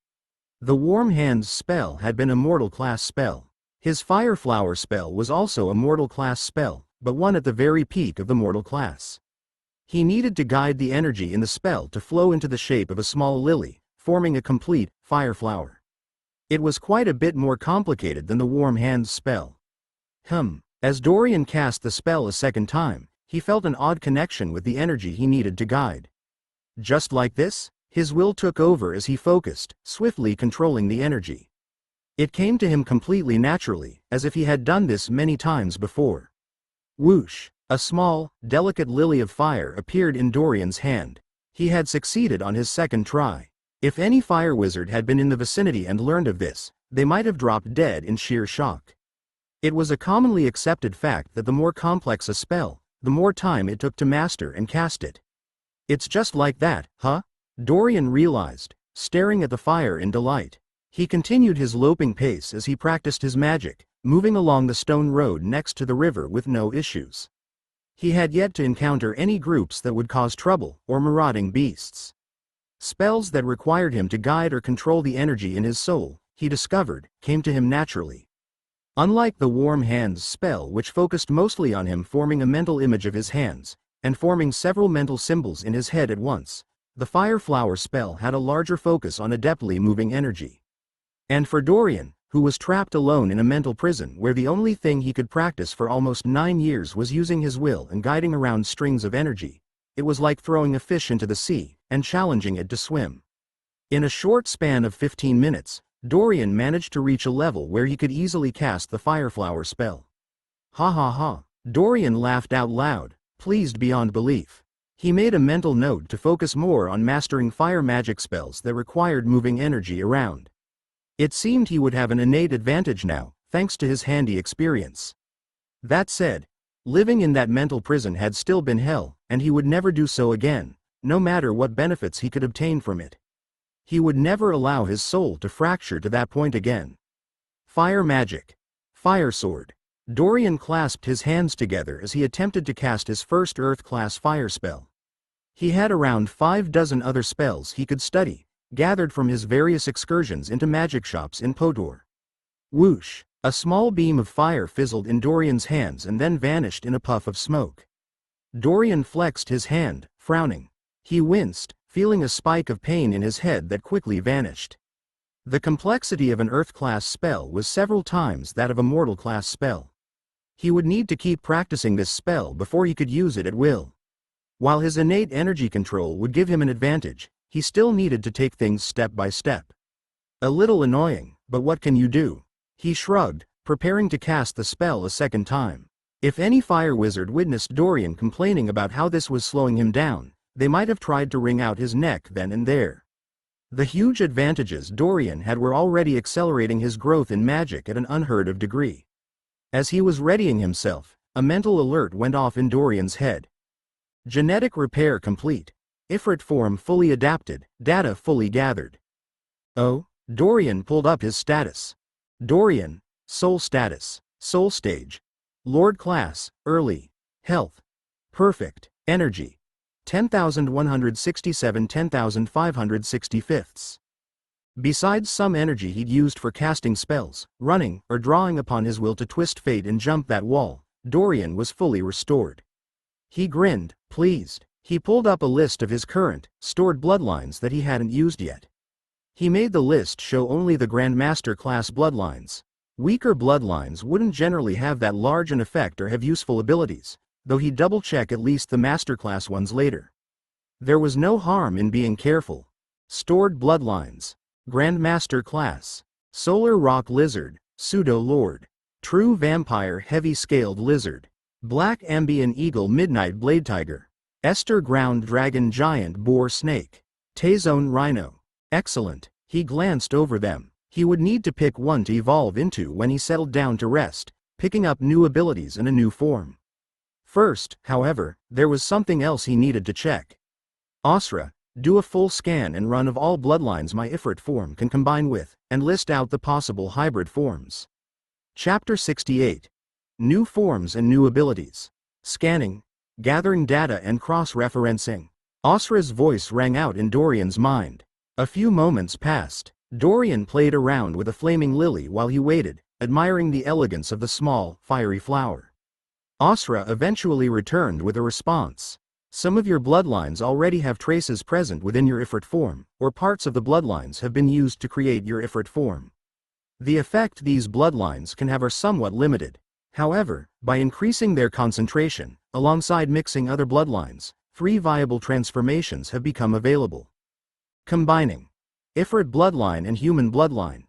The Warm Hands spell had been a mortal class spell. His Fire Flower spell was also a mortal class spell, but one at the very peak of the mortal class. He needed to guide the energy in the spell to flow into the shape of a small lily, forming a complete fire flower. It was quite a bit more complicated than the Warm Hands spell. As Dorian cast the spell a second time, he felt an odd connection with the energy he needed to guide. Just like this, his will took over as he focused, swiftly controlling the energy. It came to him completely naturally, as if he had done this many times before. Whoosh! A small, delicate lily of fire appeared in Dorian's hand. He had succeeded on his second try. If any fire wizard had been in the vicinity and learned of this, they might have dropped dead in sheer shock. It was a commonly accepted fact that the more complex a spell, the more time it took to master and cast it. It's just like that, huh? Dorian realized, staring at the fire in delight. He continued his loping pace as he practiced his magic, moving along the stone road next to the river with no issues. He had yet to encounter any groups that would cause trouble or marauding beasts. Spells that required him to guide or control the energy in his soul, he discovered, came to him naturally. Unlike the Warm Hands spell, which focused mostly on him forming a mental image of his hands, and forming several mental symbols in his head at once, the Fire Flower spell had a larger focus on adeptly moving energy. And for Dorian, who was trapped alone in a mental prison where the only thing he could practice for almost 9 years was using his will and guiding around strings of energy, it was like throwing a fish into the sea and challenging it to swim. In a short span of 15 minutes, Dorian managed to reach a level where he could easily cast the Fire Flower spell. Ha ha ha! Dorian laughed out loud, pleased beyond belief. He made a mental note to focus more on mastering fire magic spells that required moving energy around. It seemed he would have an innate advantage now, thanks to his handy experience. That said, living in that mental prison had still been hell, and he would never do so again, no matter what benefits he could obtain from it. He would never allow his soul to fracture to that point again. Fire magic. Fire sword. Dorian clasped his hands together as he attempted to cast his first Earth-class fire spell. He had around 5 dozen other spells he could study, gathered from his various excursions into magic shops in Podor. Whoosh! A small beam of fire fizzled in Dorian's hands and then vanished in a puff of smoke. Dorian flexed his hand, frowning. He winced, feeling a spike of pain in his head that quickly vanished. The complexity of an Earth-class spell was several times that of a mortal-class spell. He would need to keep practicing this spell before he could use it at will. While his innate energy control would give him an advantage, he still needed to take things step by step. A little annoying, but what can you do? He shrugged, preparing to cast the spell a second time. If any fire wizard witnessed Dorian complaining about how this was slowing him down, they might have tried to wring out his neck then and there. The huge advantages Dorian had were already accelerating his growth in magic at an unheard of degree. As he was readying himself, a mental alert went off in Dorian's head. Genetic repair complete. Ifrit form fully adapted, data fully gathered. Oh, Dorian pulled up his status. Dorian, Soul status, Soul stage. Lord class, early. Health. Perfect. Energy. 10,167 10,565. Besides some energy he'd used for casting spells, running, or drawing upon his will to twist fate and jump that wall, Dorian was fully restored. He grinned, pleased. He pulled up a list of his current, stored bloodlines that he hadn't used yet. He made the list show only the Grandmaster class bloodlines. Weaker bloodlines wouldn't generally have that large an effect or have useful abilities, though he'd double-check at least the Master class ones later. There was no harm in being careful. Stored bloodlines. Grandmaster class. Solar Rock Lizard, Pseudo-Lord. True Vampire Heavy-Scaled Lizard. Black Ambian Eagle Midnight Blade Tiger. Ester Ground Dragon Giant Boar Snake. Tazone Rhino. Excellent. He glanced over them. He would need to pick one to evolve into when he settled down to rest, picking up new abilities in a new form. First, however, there was something else he needed to check. Osra, do a full scan and run of all bloodlines my Ifrit form can combine with, and list out the possible hybrid forms. Chapter 68. New Forms and New Abilities. Scanning. Gathering data and cross-referencing. Osra's voice rang out in Dorian's mind. A few moments passed. Dorian played around with a flaming lily while he waited, admiring the elegance of the small, fiery flower. Osra eventually returned with a response. Some of your bloodlines already have traces present within your Ifrit form, or parts of the bloodlines have been used to create your Ifrit form. The effect these bloodlines can have are somewhat limited. However, by increasing their concentration, alongside mixing other bloodlines, 3 viable transformations have become available. Combining. Ifrit bloodline and human bloodline.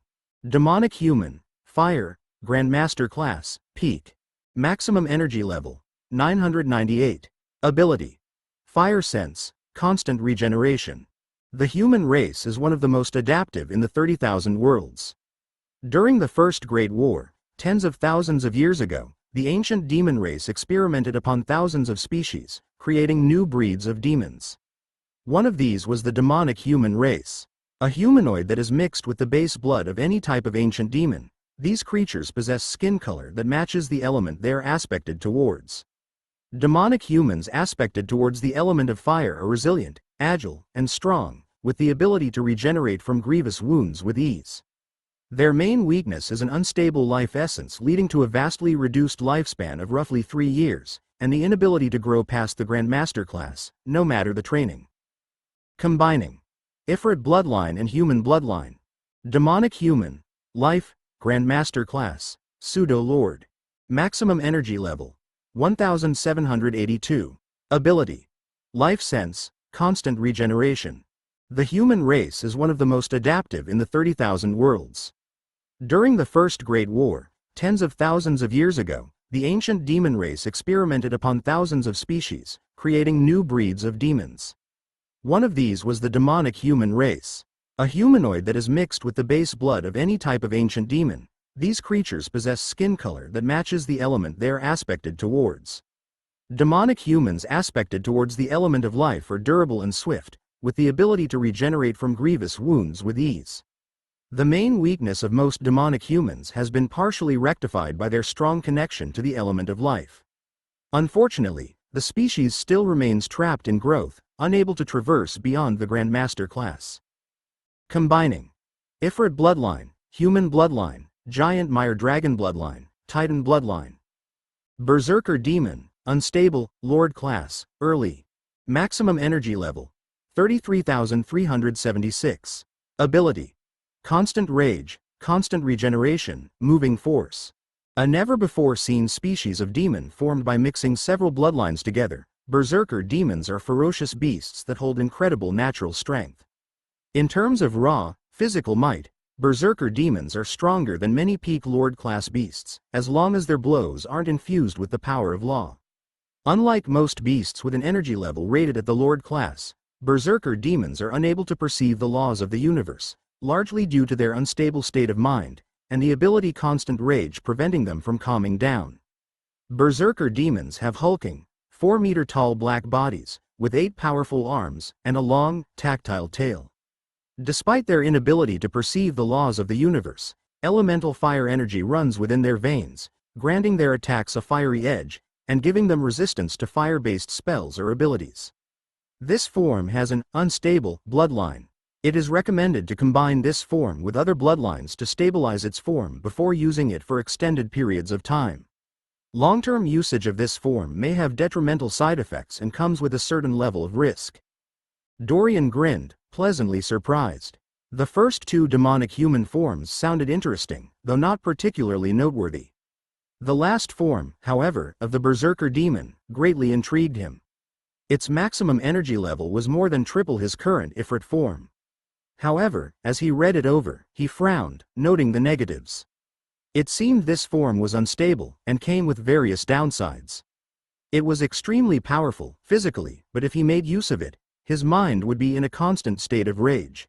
Demonic human, fire, Grandmaster class, peak. Maximum energy level, 998. Ability. Fire sense, constant regeneration. The human race is one of the most adaptive in the 30,000 worlds. During the First Great War, tens of thousands of years ago, the ancient demon race experimented upon thousands of species, creating new breeds of demons. One of these was the demonic human race. A humanoid that is mixed with the base blood of any type of ancient demon. These creatures possess skin color that matches the element they are aspected towards. Demonic humans aspected towards the element of fire are resilient, agile, and strong, with the ability to regenerate from grievous wounds with ease. Their main weakness is an unstable life essence leading to a vastly reduced lifespan of roughly 3 years, and the inability to grow past the Grandmaster class, no matter the training. Combining. Ifrit bloodline and human bloodline. Demonic human. Life, Grandmaster class, Pseudo-Lord. Maximum energy level, 1782. Ability. Life sense, constant regeneration. The human race is one of the most adaptive in the 30,000 worlds. During the First Great War, tens of thousands of years ago, the ancient demon race experimented upon thousands of species, creating new breeds of demons. One of these was the demonic human race. A humanoid that is mixed with the base blood of any type of ancient demon. These creatures possess skin color that matches the element they are aspected towards. Demonic humans aspected towards the element of life are durable and swift, with the ability to regenerate from grievous wounds with ease. The main weakness of most demonic humans has been partially rectified by their strong connection to the element of life. Unfortunately, the species still remains trapped in growth, unable to traverse beyond the Grandmaster class. Combining Ifrit bloodline, human bloodline, giant Mire dragon bloodline, Titan bloodline. Berserker demon, unstable, Lord class, early. Maximum energy level, 33,376. Ability. Constant rage, constant regeneration, moving force. A never-before-seen species of demon formed by mixing several bloodlines together. Berserker demons are ferocious beasts that hold incredible natural strength. In terms of raw, physical might, Berserker demons are stronger than many peak Lord-class beasts, as long as their blows aren't infused with the power of law. Unlike most beasts with an energy level rated at the Lord class, Berserker demons are unable to perceive the laws of the universe, largely due to their unstable state of mind, and the ability constant rage preventing them from calming down. Berserker demons have hulking, 4-meter-tall black bodies, with 8 powerful arms, and a long, tactile tail. Despite their inability to perceive the laws of the universe, elemental fire energy runs within their veins, granting their attacks a fiery edge, and giving them resistance to fire-based spells or abilities. This form has an unstable bloodline. It is recommended to combine this form with other bloodlines to stabilize its form before using it for extended periods of time. Long-term usage of this form may have detrimental side effects and comes with a certain level of risk. Dorian grinned, pleasantly surprised. The first 2 demonic human forms sounded interesting, though not particularly noteworthy. The last form, however, of the Berserker demon, greatly intrigued him. Its maximum energy level was more than triple his current Ifrit form. However, as he read it over, he frowned, noting the negatives. It seemed this form was unstable, and came with various downsides. It was extremely powerful, physically, but if he made use of it, his mind would be in a constant state of rage.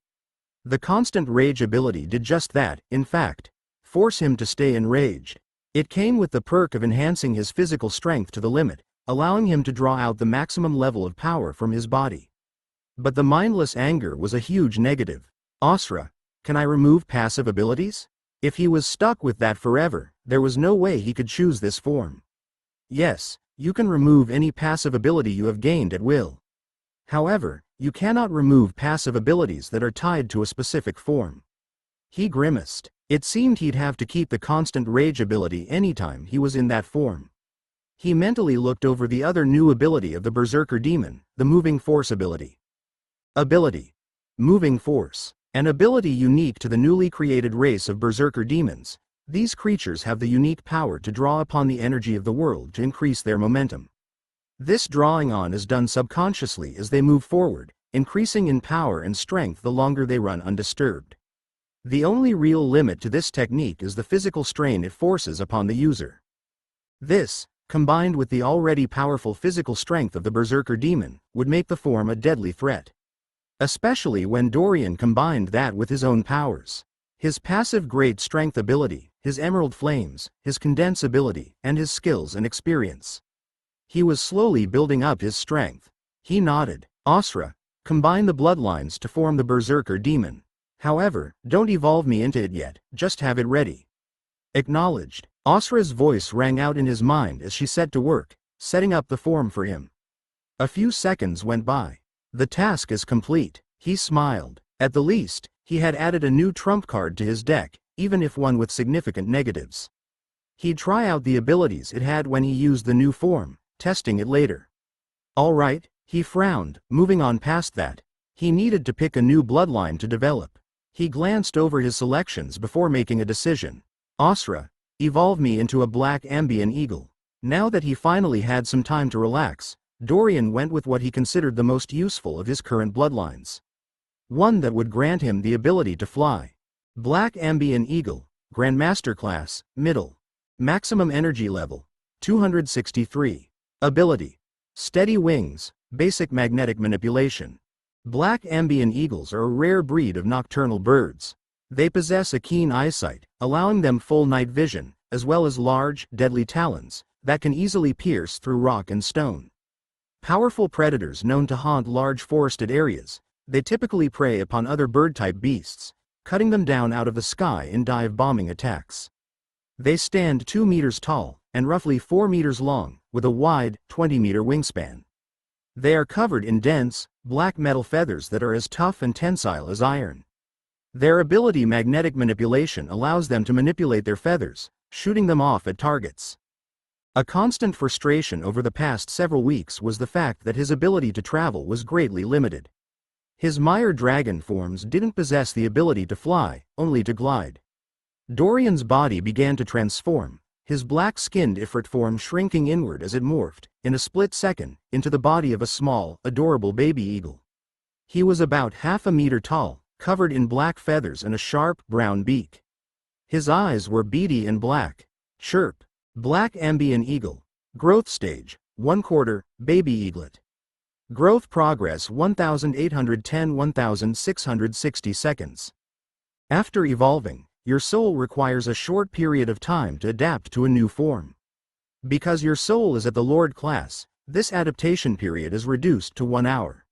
The constant rage ability did just that, in fact, force him to stay enraged. It came with the perk of enhancing his physical strength to the limit, allowing him to draw out the maximum level of power from his body. But the mindless anger was a huge negative. Asra, can I remove passive abilities? If he was stuck with that forever, there was no way he could choose this form. Yes, you can remove any passive ability you have gained at will. However, you cannot remove passive abilities that are tied to a specific form. He grimaced. It seemed he'd have to keep the constant rage ability anytime he was in that form. He mentally looked over the other new ability of the Berserker demon, the moving force ability. Ability. Moving force. An ability unique to the newly created race of Berserker demons. These creatures have the unique power to draw upon the energy of the world to increase their momentum. This drawing on is done subconsciously as they move forward, increasing in power and strength the longer they run undisturbed. The only real limit to this technique is the physical strain it forces upon the user. This, combined with the already powerful physical strength of the Berserker demon, would make the form a deadly threat. Especially when Dorian combined that with his own powers. His passive great strength ability, his emerald flames, his condense ability, and his skills and experience. He was slowly building up his strength. He nodded. Asra, combine the bloodlines to form the Berserker demon. However, don't evolve me into it yet, just have it ready. Acknowledged. Asra's voice rang out in his mind as she set to work, setting up the form for him. A few seconds went by. The task is complete. He smiled. At the least, he had added a new trump card to his deck, even if one with significant negatives. He'd try out the abilities it had when he used the new form, testing it later. All right, he frowned, moving on past that. He needed to pick a new bloodline to develop. He glanced over his selections before making a decision. Asra, evolve me into a black Ambian eagle. Now that he finally had some time to relax, Dorian went with what he considered the most useful of his current bloodlines. One that would grant him the ability to fly. Black Ambian eagle, Grandmaster class, middle. Maximum energy level, 263. Ability. Steady wings, basic magnetic manipulation. Black Ambian eagles are a rare breed of nocturnal birds. They possess a keen eyesight, allowing them full night vision, as well as large, deadly talons that can easily pierce through rock and stone. Powerful predators known to haunt large forested areas, they typically prey upon other bird-type beasts, cutting them down out of the sky in dive-bombing attacks. They stand 2 meters tall, and roughly 4 meters long, with a wide, 20-meter wingspan. They are covered in dense, black metal feathers that are as tough and tensile as iron. Their ability magnetic manipulation allows them to manipulate their feathers, shooting them off at targets. A constant frustration over the past several weeks was the fact that his ability to travel was greatly limited. His Mire dragon forms didn't possess the ability to fly, only to glide. Dorian's body began to transform, his black-skinned Ifrit form shrinking inward as it morphed, in a split second, into the body of a small, adorable baby eagle. He was about half a meter tall, covered in black feathers and a sharp, brown beak. His eyes were beady and black. Chirp. Black Ambian eagle. Growth stage, 1/4, baby eaglet. Growth progress 1810–1660 seconds. After evolving, your soul requires a short period of time to adapt to a new form. Because your soul is at the Lord class, this adaptation period is reduced to 1 hour.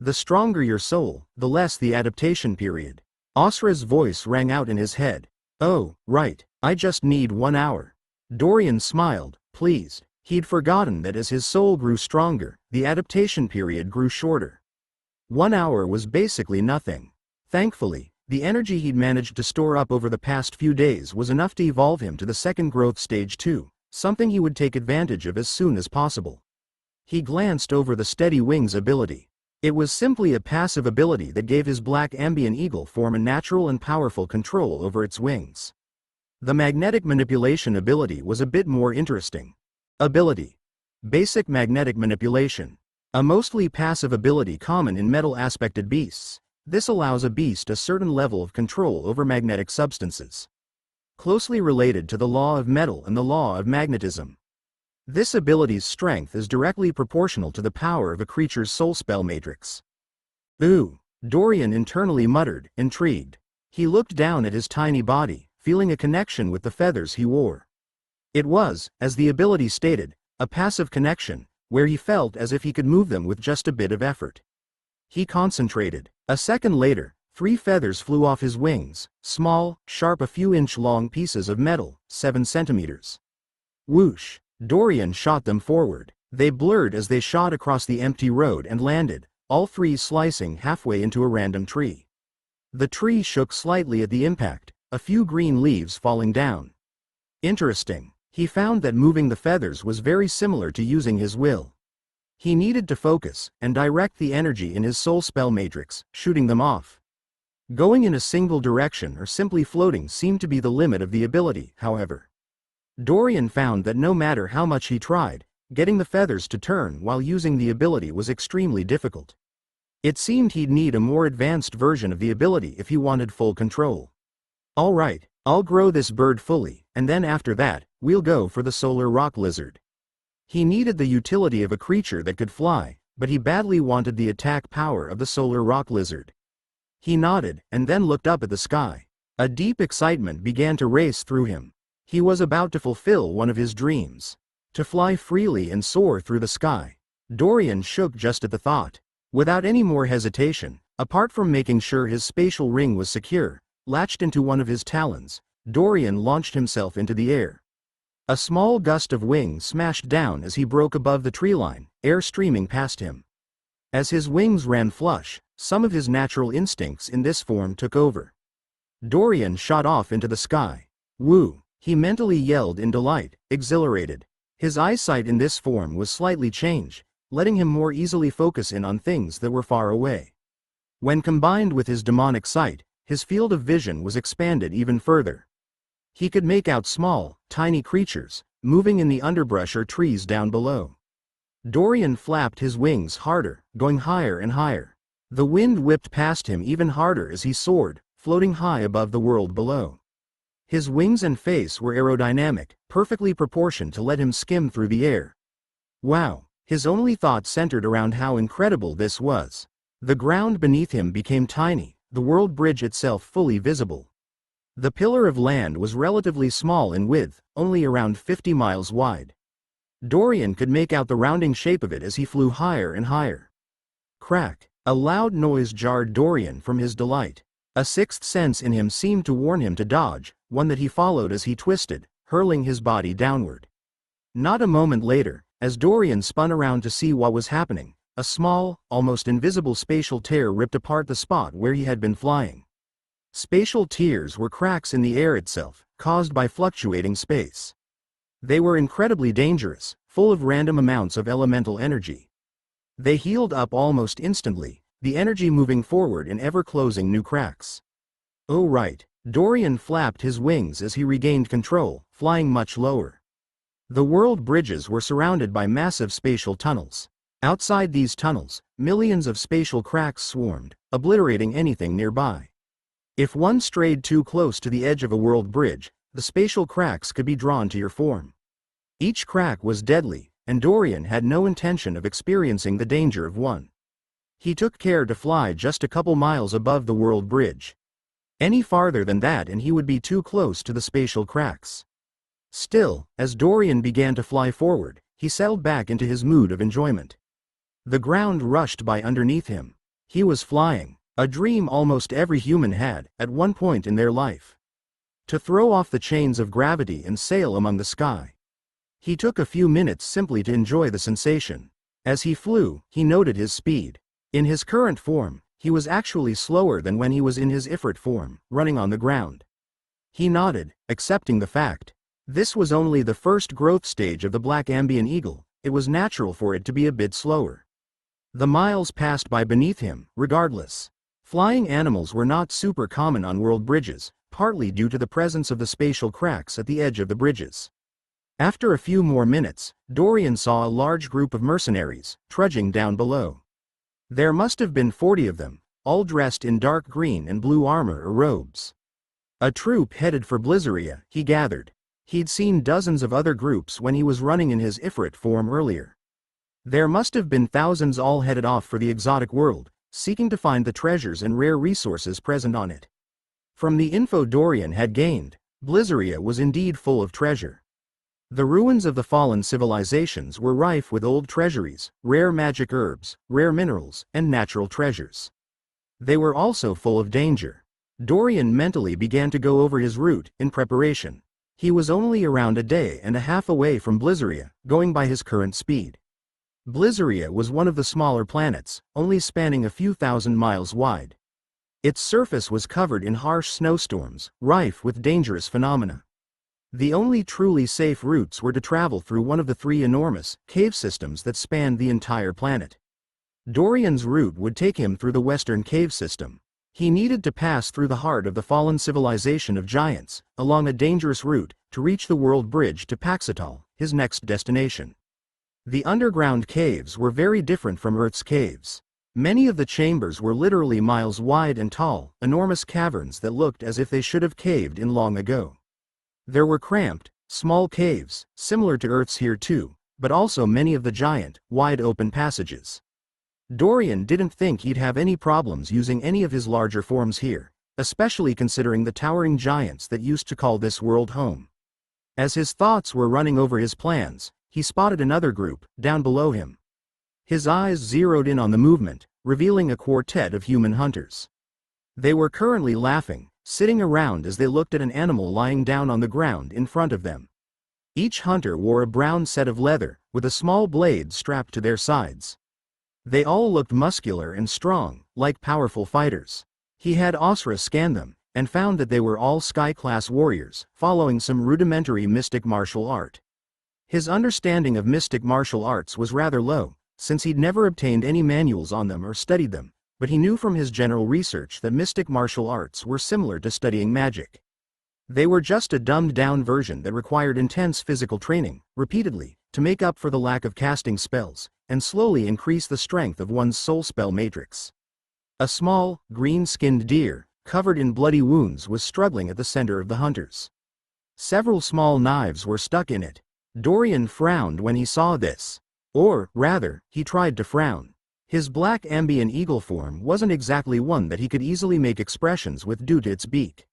The stronger your soul, the less the adaptation period. Osra's voice rang out in his head. Oh, right, I just need 1 hour. Dorian smiled, pleased. He'd forgotten that as his soul grew stronger, the adaptation period grew shorter. 1 hour was basically nothing. Thankfully, the energy he'd managed to store up over the past few days was enough to evolve him to the second growth stage too, something he would take advantage of as soon as possible. He glanced over the steady wings ability. It was simply a passive ability that gave his black Ambian eagle form a natural and powerful control over its wings. The magnetic manipulation ability was a bit more interesting. Ability. Basic magnetic manipulation. A mostly passive ability common in metal-aspected beasts. This allows a beast a certain level of control over magnetic substances. Closely related to the law of metal and the law of magnetism. This ability's strength is directly proportional to the power of a creature's soul spell matrix. Ooh, Dorian internally muttered, intrigued. He looked down at his tiny body, feeling a connection with the feathers he wore. It was, as the ability stated, a passive connection, where he felt as if he could move them with just a bit of effort. He concentrated. A second later, 3 feathers flew off his wings, small, sharp a few inch-long pieces of metal, 7 centimeters. Whoosh! Dorian shot them forward. They blurred as they shot across the empty road and landed, all 3 slicing halfway into a random tree. The tree shook slightly at the impact, a few green leaves falling down. Interesting. He found that moving the feathers was very similar to using his will. He needed to focus and direct the energy in his soul spell matrix, shooting them off. Going in a single direction or simply floating seemed to be the limit of the ability, however. Dorian found that no matter how much he tried, getting the feathers to turn while using the ability was extremely difficult. It seemed he'd need a more advanced version of the ability if he wanted full control. All right, I'll grow this bird fully, and then after that, we'll go for the solar rock lizard. He needed the utility of a creature that could fly, but he badly wanted the attack power of the solar rock lizard. He nodded, and then looked up at the sky. A deep excitement began to race through him. He was about to fulfill one of his dreams. To fly freely and soar through the sky. Dorian shook just at the thought. Without any more hesitation, apart from making sure his spatial ring was secure, latched into one of his talons, Dorian launched himself into the air. A small gust of wind smashed down as he broke above the tree line, air streaming past him. As his wings ran flush, some of his natural instincts in this form took over. Dorian shot off into the sky. Woo! He mentally yelled in delight, exhilarated. His eyesight in this form was slightly changed, letting him more easily focus in on things that were far away. When combined with his demonic sight, his field of vision was expanded even further. He could make out small, tiny creatures, moving in the underbrush or trees down below. Dorian flapped his wings harder, going higher and higher. The wind whipped past him even harder as he soared, floating high above the world below. His wings and face were aerodynamic, perfectly proportioned to let him skim through the air. Wow! His only thought centered around how incredible this was. The ground beneath him became tiny, the world bridge itself fully visible. The pillar of land was relatively small in width, only around 50 miles wide. Dorian could make out the rounding shape of it as he flew higher and higher. Crack! A loud noise jarred Dorian from his delight. A sixth sense in him seemed to warn him to dodge, one that he followed as he twisted, hurling his body downward. Not a moment later, as Dorian spun around to see what was happening, a small, almost invisible spatial tear ripped apart the spot where he had been flying. Spatial tears were cracks in the air itself, caused by fluctuating space. They were incredibly dangerous, full of random amounts of elemental energy. They healed up almost instantly, the energy moving forward in ever-closing new cracks. Oh right, Dorian flapped his wings as he regained control, flying much lower. The world bridges were surrounded by massive spatial tunnels. Outside these tunnels, millions of spatial cracks swarmed, obliterating anything nearby. If one strayed too close to the edge of a world bridge, the spatial cracks could be drawn to your form. Each crack was deadly, and Dorian had no intention of experiencing the danger of one. He took care to fly just a couple miles above the world bridge. Any farther than that and he would be too close to the spatial cracks. Still, as Dorian began to fly forward, he settled back into his mood of enjoyment. The ground rushed by underneath him. He was flying. A dream almost every human had, at one point in their life. To throw off the chains of gravity and sail among the sky. He took a few minutes simply to enjoy the sensation. As he flew, he noted his speed. In his current form, he was actually slower than when he was in his Ifrit form, running on the ground. He nodded, accepting the fact. This was only the first growth stage of the black Ambian eagle, it was natural for it to be a bit slower. The miles passed by beneath him, regardless. Flying animals were not super common on world bridges, partly due to the presence of the spatial cracks at the edge of the bridges. After a few more minutes, Dorian saw a large group of mercenaries, trudging down below. There must have been 40 of them, all dressed in dark green and blue armor or robes. A troop headed for Blizzeria, he gathered. He'd seen dozens of other groups when he was running in his Ifrit form earlier. There must have been thousands all headed off for the exotic world, seeking to find the treasures and rare resources present on it. From the info Dorian had gained, Blizzeria was indeed full of treasure. The ruins of the fallen civilizations were rife with old treasuries, rare magic herbs, rare minerals, and natural treasures. They were also full of danger. Dorian mentally began to go over his route, in preparation. He was only around a day and a half away from Blizzeria, going by his current speed. Blizzeria was one of the smaller planets, only spanning a few thousand miles wide. Its surface was covered in harsh snowstorms, rife with dangerous phenomena. The only truly safe routes were to travel through one of the 3 enormous cave systems that spanned the entire planet. Dorian's route would take him through the western cave system. He needed to pass through the heart of the fallen civilization of giants, along a dangerous route, to reach the world bridge to Paxatal, his next destination. The underground caves were very different from Earth's caves. Many of the chambers were literally miles wide and tall, enormous caverns that looked as if they should have caved in long ago. There were cramped, small caves, similar to Earth's here too, but also many of the giant, wide-open passages. Dorian didn't think he'd have any problems using any of his larger forms here, especially considering the towering giants that used to call this world home. As his thoughts were running over his plans, he spotted another group, down below him. His eyes zeroed in on the movement, revealing a quartet of human hunters. They were currently laughing, sitting around as they looked at an animal lying down on the ground in front of them. Each hunter wore a brown set of leather, with a small blade strapped to their sides. They all looked muscular and strong, like powerful fighters. He had Osra scan them, and found that they were all sky-class warriors, following some rudimentary mystic martial art. His understanding of mystic martial arts was rather low, since he'd never obtained any manuals on them or studied them, but he knew from his general research that mystic martial arts were similar to studying magic. They were just a dumbed-down version that required intense physical training, repeatedly, to make up for the lack of casting spells, and slowly increase the strength of one's soul spell matrix. A small, green-skinned deer, covered in bloody wounds, was struggling at the center of the hunters. Several small knives were stuck in it. Dorian frowned when he saw this. Or, rather, he tried to frown. His black Ambian eagle form wasn't exactly one that he could easily make expressions with due to its beak.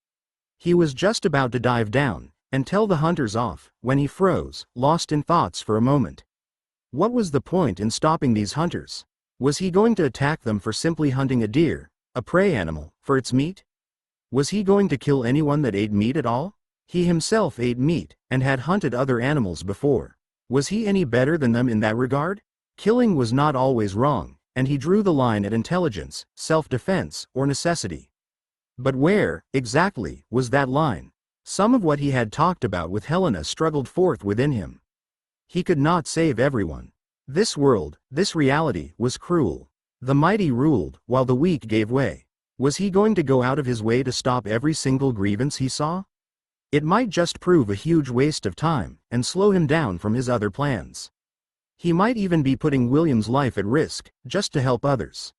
He was just about to dive down, and tell the hunters off, when he froze, lost in thoughts for a moment. What was the point in stopping these hunters? Was he going to attack them for simply hunting a deer, a prey animal, for its meat? Was he going to kill anyone that ate meat at all? He himself ate meat, and had hunted other animals before. Was he any better than them in that regard? Killing was not always wrong, and he drew the line at intelligence, self-defense, or necessity. But where, exactly, was that line? Some of what he had talked about with Helena struggled forth within him. He could not save everyone. This world, this reality, was cruel. The mighty ruled, while the weak gave way. Was he going to go out of his way to stop every single grievance he saw? It might just prove a huge waste of time, and slow him down from his other plans. He might even be putting William's life at risk, just to help others.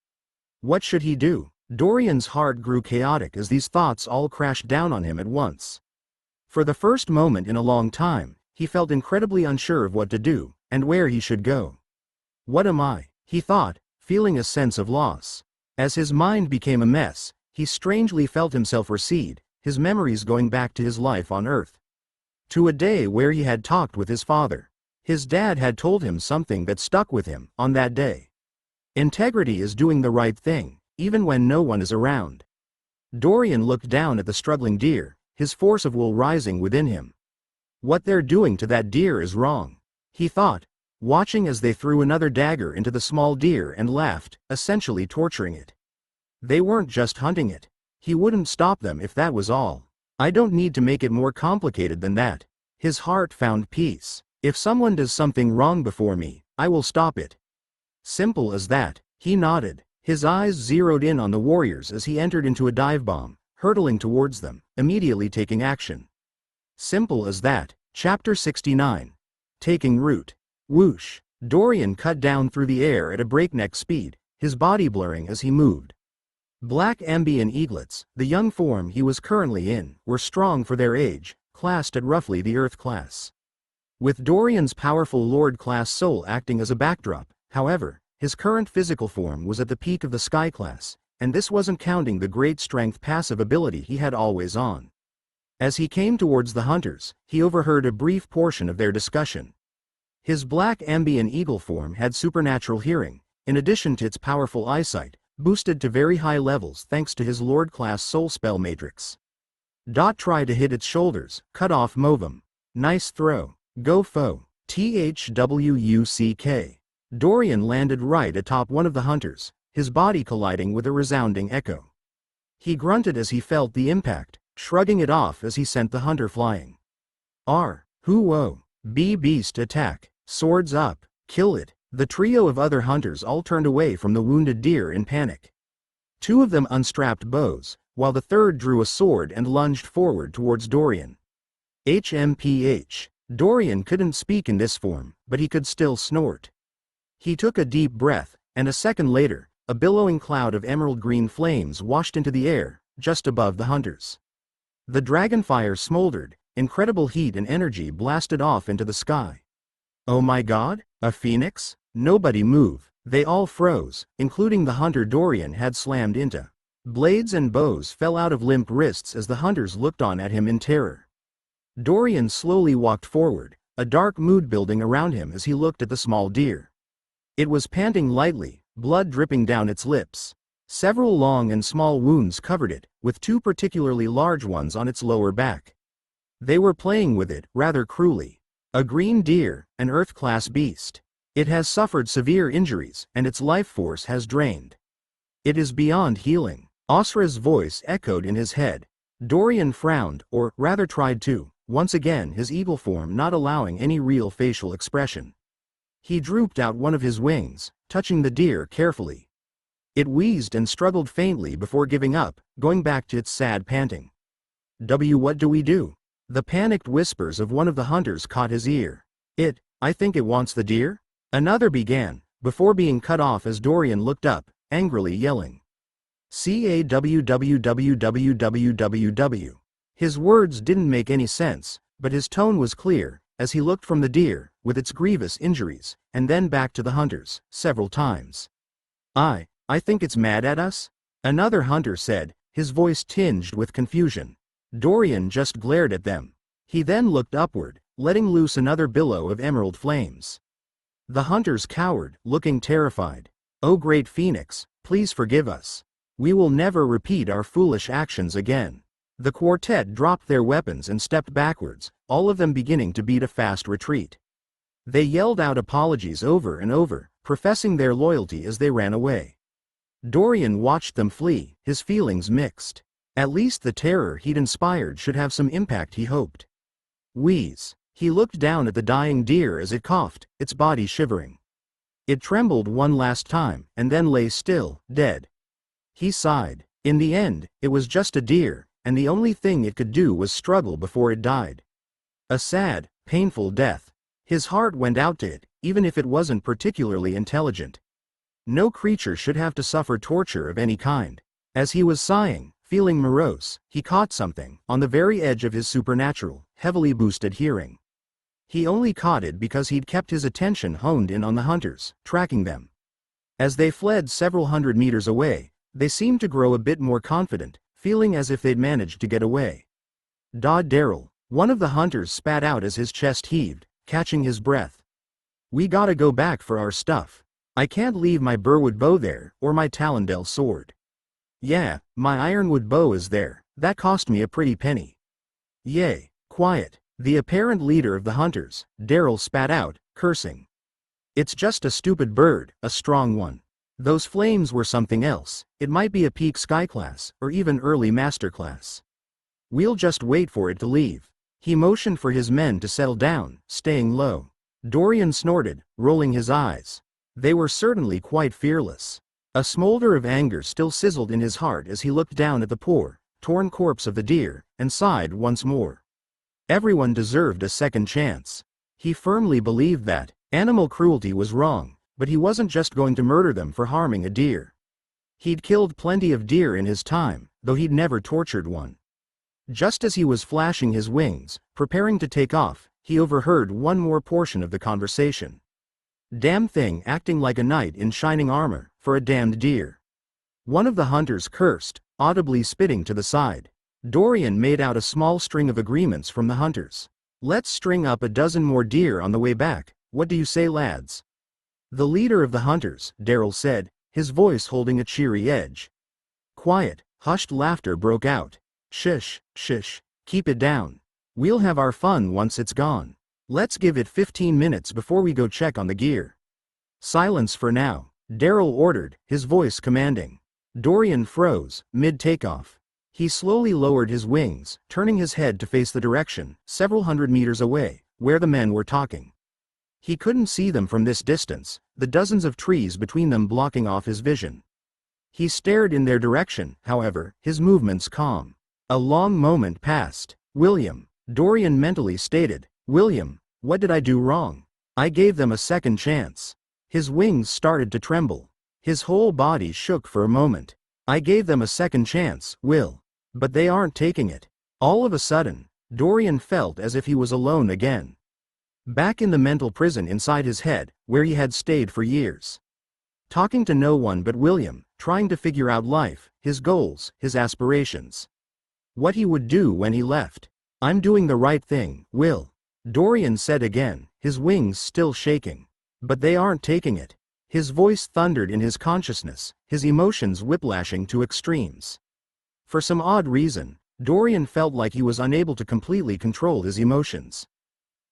What should he do? Dorian's heart grew chaotic as these thoughts all crashed down on him at once. For the first moment in a long time, he felt incredibly unsure of what to do, and where he should go. What am I? He thought, feeling a sense of loss. As his mind became a mess, he strangely felt himself recede, his memories going back to his life on Earth. To a day where he had talked with his father. His dad had told him something that stuck with him, on that day. Integrity is doing the right thing, even when no one is around. Dorian looked down at the struggling deer, his force of will rising within him. What they're doing to that deer is wrong, he thought, watching as they threw another dagger into the small deer and laughed, essentially torturing it. They weren't just hunting it. He wouldn't stop them if that was all. I don't need to make it more complicated than that. His heart found peace. If someone does something wrong before me, I will stop it. Simple as that. He nodded. His eyes zeroed in on the warriors as he entered into a dive bomb, hurtling towards them, immediately taking action. Simple as that. Chapter 69. Taking root. Whoosh. Dorian cut down through the air at a breakneck speed, his body blurring as he moved. Black Ambian eaglets, the young form he was currently in, were strong for their age, classed at roughly the Earth class. With Dorian's powerful Lord-class soul acting as a backdrop, however, his current physical form was at the peak of the Sky class, and this wasn't counting the great strength passive ability he had always on. As he came towards the hunters, he overheard a brief portion of their discussion. His Black Ambian eagle form had supernatural hearing, in addition to its powerful eyesight, boosted to very high levels thanks to his Lord-class soul spell matrix. Try to hit its shoulders, cut off Movum. Nice throw. Go foe. THWUCK. Dorian landed right atop one of the hunters, his body colliding with a resounding echo. He grunted as he felt the impact, shrugging it off as he sent the hunter flying. Who-oh. Beast attack. Swords up. Kill it. The trio of other hunters all turned away from the wounded deer in panic. Two of them unstrapped bows, while the third drew a sword and lunged forward towards Dorian. HMPH. Dorian couldn't speak in this form, but he could still snort. He took a deep breath, and a second later, a billowing cloud of emerald green flames washed into the air, just above the hunters. The dragonfire smoldered, incredible heat and energy blasted off into the sky. Oh my god, a phoenix? Nobody move. They all froze, including the hunter Dorian had slammed into. Blades and bows fell out of limp wrists as the hunters looked on at him in terror. Dorian slowly walked forward, a dark mood building around him as he looked at the small deer. It was panting lightly, blood dripping down its lips. Several long and small wounds covered it, with two particularly large ones on its lower back. They were playing with it, rather cruelly. A green deer, an Earth-class beast. It has suffered severe injuries, and its life force has drained. It is beyond healing. Osra's voice echoed in his head. Dorian frowned, or rather tried to, once again his eagle form not allowing any real facial expression. He drooped out one of his wings, touching the deer carefully. It wheezed and struggled faintly before giving up, going back to its sad panting. What do we do? The panicked whispers of one of the hunters caught his ear. I think it wants the deer? Another began, before being cut off as Dorian looked up, angrily yelling. CAWWWWWW. His words didn't make any sense, but his tone was clear, as he looked from the deer, with its grievous injuries, and then back to the hunters, several times. I think it's mad at us? Another hunter said, his voice tinged with confusion. Dorian just glared at them. He then looked upward, letting loose another billow of emerald flames. The hunters cowered, looking terrified. Oh great Phoenix, please forgive us. We will never repeat our foolish actions again. The quartet dropped their weapons and stepped backwards, all of them beginning to beat a fast retreat. They yelled out apologies over and over, professing their loyalty as they ran away. Dorian watched them flee, his feelings mixed. At least the terror he'd inspired should have some impact, he hoped. Wheeze. He looked down at the dying deer as it coughed, its body shivering. It trembled one last time, and then lay still, dead. He sighed. In the end, it was just a deer, and the only thing it could do was struggle before it died. A sad, painful death. His heart went out to it, even if it wasn't particularly intelligent. No creature should have to suffer torture of any kind. As he was sighing, feeling morose, he caught something, on the very edge of his supernatural, heavily boosted hearing. He only caught it because he'd kept his attention honed in on the hunters, tracking them. As they fled several hundred meters away, they seemed to grow a bit more confident, feeling as if they'd managed to get away. Daryl, one of the hunters spat out as his chest heaved, catching his breath. We gotta go back for our stuff. I can't leave my Burwood bow there, or my Talendale sword. Yeah, my ironwood bow is there, that cost me a pretty penny. Yay, quiet. The apparent leader of the hunters, Daryl spat out, cursing. It's just a stupid bird, a strong one. Those flames were something else, it might be a peak sky class, or even early master class. We'll just wait for it to leave. He motioned for his men to settle down, staying low. Dorian snorted, rolling his eyes. They were certainly quite fearless. A smolder of anger still sizzled in his heart as he looked down at the poor, torn corpse of the deer, and sighed once more. Everyone deserved a second chance. He firmly believed that animal cruelty was wrong, but he wasn't just going to murder them for harming a deer. He'd killed plenty of deer in his time, though he'd never tortured one. Just as he was flashing his wings, preparing to take off, he overheard one more portion of the conversation. Damn thing acting like a knight in shining armor, for a damned deer. One of the hunters cursed, audibly spitting to the side. Dorian made out a small string of agreements from the hunters. Let's string up a dozen more deer on the way back, what do you say, lads? The leader of the hunters, Daryl said, his voice holding a cheery edge. Quiet, hushed laughter broke out. Shush, shush, keep it down. We'll have our fun once it's gone. Let's give it 15 minutes before we go check on the gear. Silence for now, Daryl ordered, his voice commanding. Dorian froze, mid-takeoff. He slowly lowered his wings, turning his head to face the direction, several hundred meters away, where the men were talking. He couldn't see them from this distance, the dozens of trees between them blocking off his vision. He stared in their direction, however, his movements calm. A long moment passed. William, Dorian mentally stated, William, what did I do wrong? I gave them a second chance. His wings started to tremble. His whole body shook for a moment. I gave them a second chance, Will. But they aren't taking it. All of a sudden, Dorian felt as if he was alone again. Back in the mental prison inside his head, where he had stayed for years. Talking to no one but William, trying to figure out life, his goals, his aspirations. What he would do when he left. I'm doing the right thing, Will. Dorian said again, his wings still shaking. But they aren't taking it. His voice thundered in his consciousness, his emotions whiplashing to extremes. For some odd reason, Dorian felt like he was unable to completely control his emotions.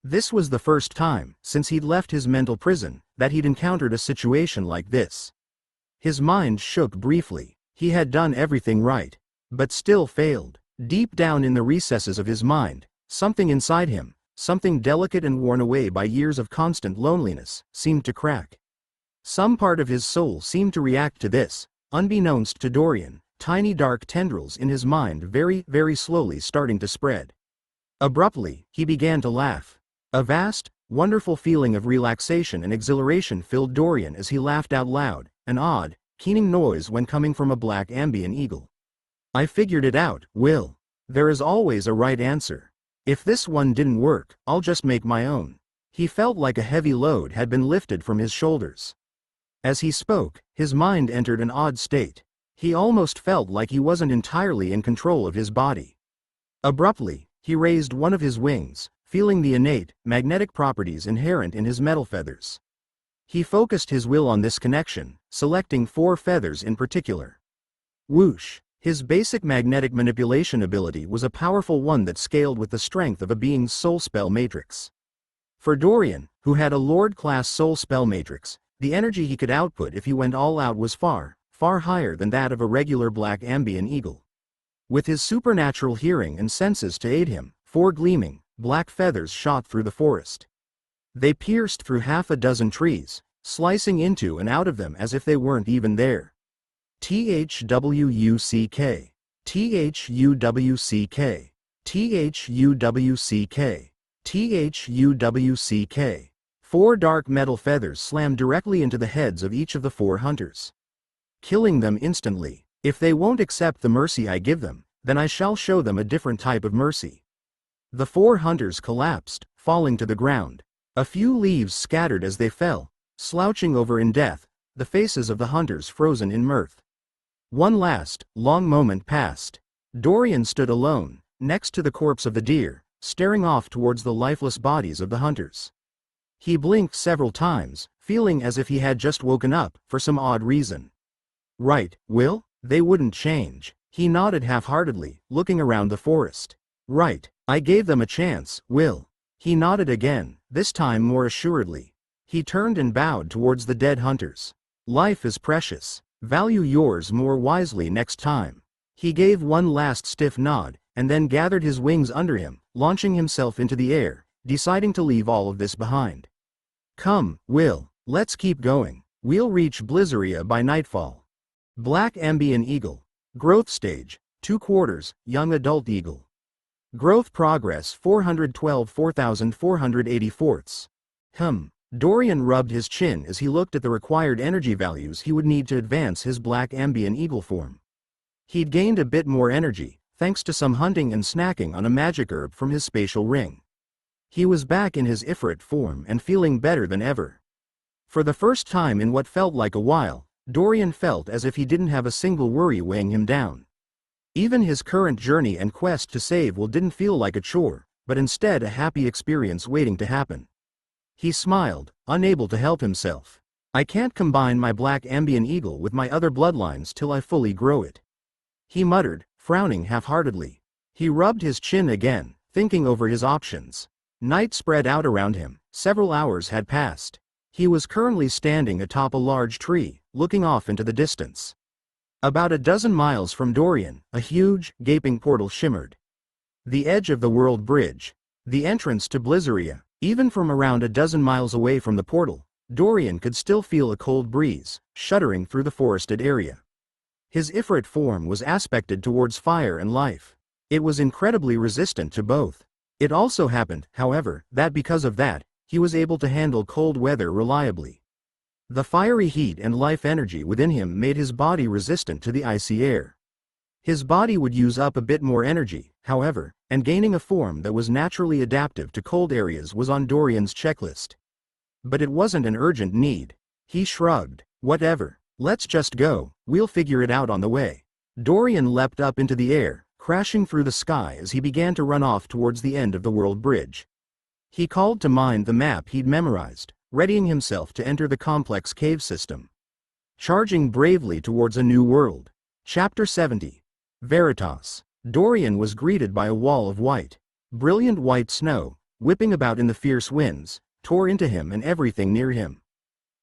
This was the first time, since he'd left his mental prison, that he'd encountered a situation like this. His mind shook briefly. He had done everything right, but still failed. Deep down in the recesses of his mind, something inside him, something delicate and worn away by years of constant loneliness, seemed to crack. Some part of his soul seemed to react to this, unbeknownst to Dorian, tiny dark tendrils in his mind very, very slowly starting to spread. Abruptly, he began to laugh. A vast, wonderful feeling of relaxation and exhilaration filled Dorian as he laughed out loud, an odd, keening noise when coming from a black Ambian eagle. I figured it out, Will. There is always a right answer. If this one didn't work, I'll just make my own. He felt like a heavy load had been lifted from his shoulders. As he spoke, his mind entered an odd state. He almost felt like he wasn't entirely in control of his body. Abruptly, he raised one of his wings, feeling the innate, magnetic properties inherent in his metal feathers. He focused his will on this connection, selecting 4 feathers in particular. Whoosh! His basic magnetic manipulation ability was a powerful one that scaled with the strength of a being's soul spell matrix. For Dorian, who had a Lord-class soul spell matrix, the energy he could output if he went all out was far, far higher than that of a regular black Ambian eagle. With his supernatural hearing and senses to aid him, 4 gleaming, black feathers shot through the forest. They pierced through half a dozen trees, slicing into and out of them as if they weren't even there. THWUCK. THUWCK. THUWCK. THUWCK. 4 dark metal feathers slammed directly into the heads of each of the 4 hunters, killing them instantly. If they won't accept the mercy I give them, then I shall show them a different type of mercy. The 4 hunters collapsed, falling to the ground. A few leaves scattered as they fell, slouching over in death, the faces of the hunters frozen in mirth. One last, long moment passed. Dorian stood alone, next to the corpse of the deer, staring off towards the lifeless bodies of the hunters. He blinked several times, feeling as if he had just woken up, for some odd reason. Right, Will? They wouldn't change. He nodded half-heartedly, looking around the forest. Right, I gave them a chance, Will. He nodded again, this time more assuredly. He turned and bowed towards the dead hunters. Life is precious. Value yours more wisely next time. He gave one last stiff nod, and then gathered his wings under him, launching himself into the air, deciding to leave all of this behind. Come, Will, let's keep going. We'll reach Blizzeria by nightfall. Black Ambian Eagle. Growth stage, 2/4, young adult eagle. Growth progress 412 4484. Dorian rubbed his chin as he looked at the required energy values he would need to advance his black Ambian eagle form. He'd gained a bit more energy, thanks to some hunting and snacking on a magic herb from his spatial ring. He was back in his Ifrit form and feeling better than ever. For the first time in what felt like a while, Dorian felt as if he didn't have a single worry weighing him down. Even his current journey and quest to save Will didn't feel like a chore, but instead a happy experience waiting to happen. He smiled, unable to help himself. I can't combine my black Ambian eagle with my other bloodlines till I fully grow it, he muttered, frowning half-heartedly. He rubbed his chin again, thinking over his options. Night spread out around him. Several hours had passed. He was currently standing atop a large tree, looking off into the distance. About a dozen miles from Dorian, a huge, gaping portal shimmered. The edge of the world bridge. The entrance to Blizzeria. Even from around a dozen miles away from the portal, Dorian could still feel a cold breeze, shuddering through the forested area. His Ifrit form was aspected towards fire and life. It was incredibly resistant to both. It also happened, however, that because of that, he was able to handle cold weather reliably. The fiery heat and life energy within him made his body resistant to the icy air. His body would use up a bit more energy, however, and gaining a form that was naturally adaptive to cold areas was on Dorian's checklist. But it wasn't an urgent need. He shrugged. Whatever. Let's just go, we'll figure it out on the way. Dorian leapt up into the air, crashing through the sky as he began to run off towards the end of the world bridge. He called to mind the map he'd memorized, readying himself to enter the complex cave system. Charging bravely towards a new world. Chapter 70. Veritas. Dorian was greeted by a wall of white, brilliant white snow, whipping about in the fierce winds, tore into him and everything near him.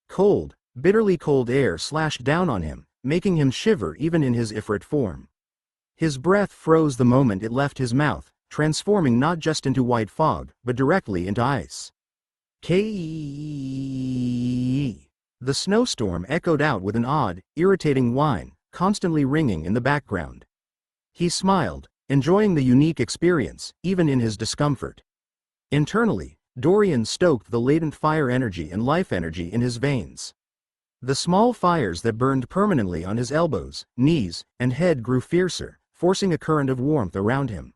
Cold, bitterly cold air slashed down on him, making him shiver even in his Ifrit form. His breath froze the moment it left his mouth, transforming not just into white fog, but directly into ice. K. The snowstorm echoed out with an odd, irritating whine, constantly ringing in the background. He smiled, enjoying the unique experience, even in his discomfort. Internally, Dorian stoked the latent fire energy and life energy in his veins. The small fires that burned permanently on his elbows, knees, and head grew fiercer, forcing a current of warmth around him.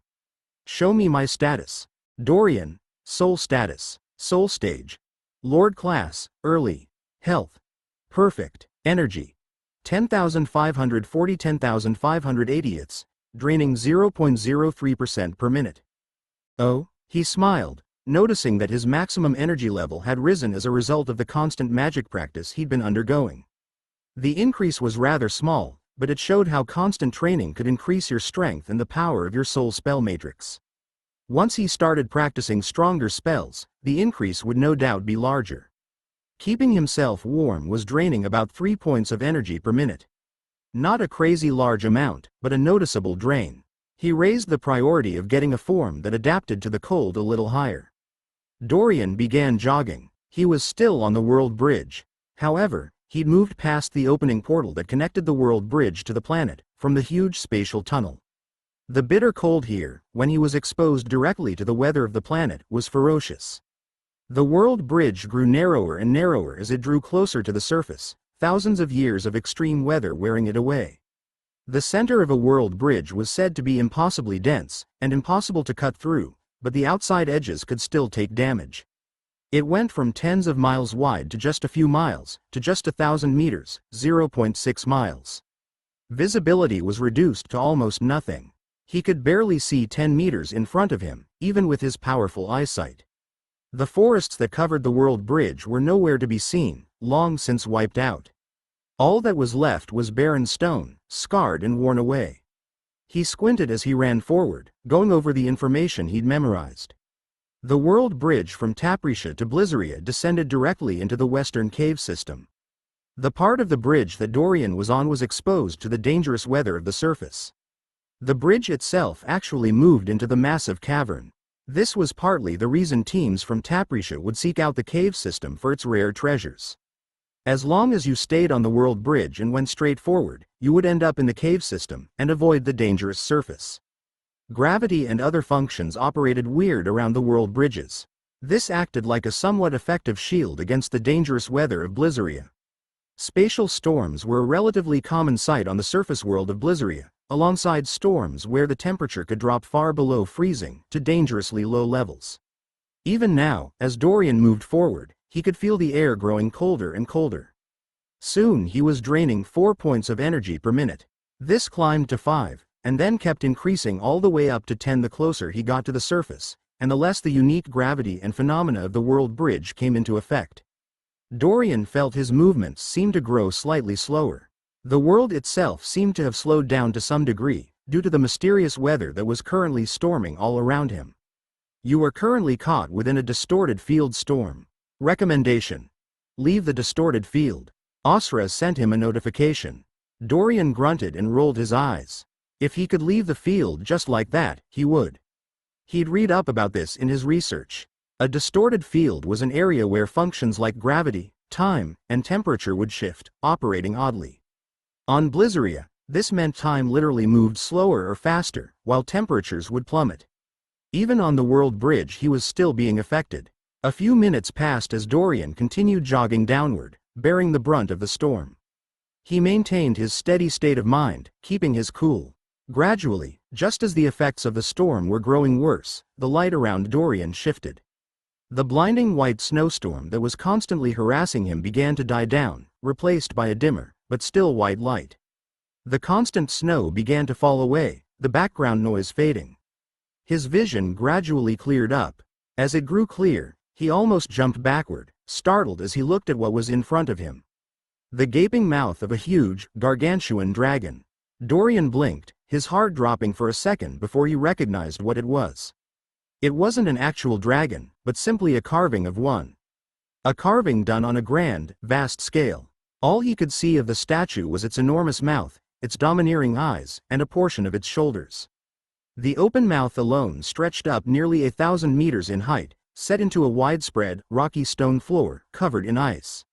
Show me my status. Dorian, soul status, soul stage. Lord class, early. Health. Perfect. Energy. 10,540 10,580ths, draining 0.03% per minute. Oh, he smiled, noticing that his maximum energy level had risen as a result of the constant magic practice he'd been undergoing. The increase was rather small, but it showed how constant training could increase your strength and the power of your soul spell matrix. Once he started practicing stronger spells, the increase would no doubt be larger. Keeping himself warm was draining about 3 points of energy per minute. Not a crazy large amount, but a noticeable drain. He raised the priority of getting a form that adapted to the cold a little higher. Dorian began jogging. He was still on the world bridge. However, he'd moved past the opening portal that connected the world bridge to the planet, from the huge spatial tunnel. The bitter cold here, when he was exposed directly to the weather of the planet, was ferocious. The world bridge grew narrower and narrower as it drew closer to the surface, thousands of years of extreme weather wearing it away. The center of a world bridge was said to be impossibly dense, and impossible to cut through, but the outside edges could still take damage. It went from tens of miles wide to just a few miles, to just 1,000 meters, 0.6 miles. Visibility was reduced to almost nothing. He could barely see 10 meters in front of him, even with his powerful eyesight. The forests that covered the world bridge were nowhere to be seen, long since wiped out. All that was left was barren stone, scarred and worn away. He squinted as he ran forward, going over the information he'd memorized. The world bridge from Taprisha to Blizzeria descended directly into the western cave system. The part of the bridge that Dorian was on was exposed to the dangerous weather of the surface. The bridge itself actually moved into the massive cavern. This was partly the reason teams from Taprisha would seek out the cave system for its rare treasures. As long as you stayed on the world bridge and went straight forward, you would end up in the cave system and avoid the dangerous surface. Gravity and other functions operated weird around the world bridges. This acted like a somewhat effective shield against the dangerous weather of Blizzeria. Spatial storms were a relatively common sight on the surface world of Blizzeria, alongside storms where the temperature could drop far below freezing to dangerously low levels. Even now, as Dorian moved forward, he could feel the air growing colder and colder. Soon he was draining 4 points of energy per minute. This climbed to 5, and then kept increasing all the way up to 10 the closer he got to the surface, and the less the unique gravity and phenomena of the world bridge came into effect. Dorian felt his movements seemed to grow slightly slower. The world itself seemed to have slowed down to some degree, due to the mysterious weather that was currently storming all around him. You are currently caught within a distorted field storm. Recommendation: leave the distorted field. Asra sent him a notification. Dorian grunted and rolled his eyes. If he could leave the field just like that, he would. He'd read up about this in his research. A distorted field was an area where functions like gravity, time, and temperature would shift, operating oddly. On Blizzeria, this meant time literally moved slower or faster, while temperatures would plummet. Even on the world bridge he was still being affected. A few minutes passed as Dorian continued jogging downward, bearing the brunt of the storm. He maintained his steady state of mind, keeping his cool. Gradually, just as the effects of the storm were growing worse, the light around Dorian shifted. The blinding white snowstorm that was constantly harassing him began to die down, replaced by a dimmer, but still white light. The constant snow began to fall away, the background noise fading. His vision gradually cleared up. As it grew clear, he almost jumped backward, startled as he looked at what was in front of him. The gaping mouth of a huge, gargantuan dragon. Dorian blinked, his heart dropping for a second before he recognized what it was. It wasn't an actual dragon, but simply a carving of one. A carving done on a grand, vast scale. All he could see of the statue was its enormous mouth, its domineering eyes, and a portion of its shoulders. The open mouth alone stretched up nearly 1,000 meters in height, set into a widespread, rocky stone floor, covered in ice.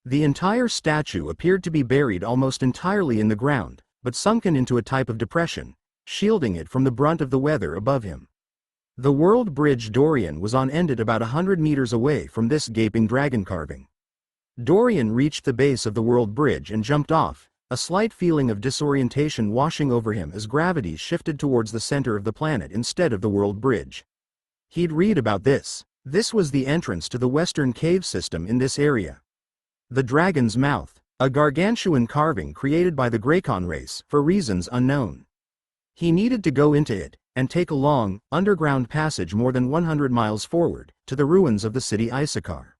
The entire statue appeared to be buried almost entirely in the ground, but sunken into a type of depression, shielding it from the brunt of the weather above him. The world bridge Dorian was on ended about 100 meters away from this gaping dragon carving. Dorian reached the base of the world bridge and jumped off, a slight feeling of disorientation washing over him as gravity shifted towards the center of the planet instead of the world bridge. He'd read about this. This was the entrance to the western cave system in this area. The dragon's mouth, a gargantuan carving created by the Graycon race for reasons unknown. He needed to go into it, and take a long, underground passage more than 100 miles forward, to the ruins of the city Issachar.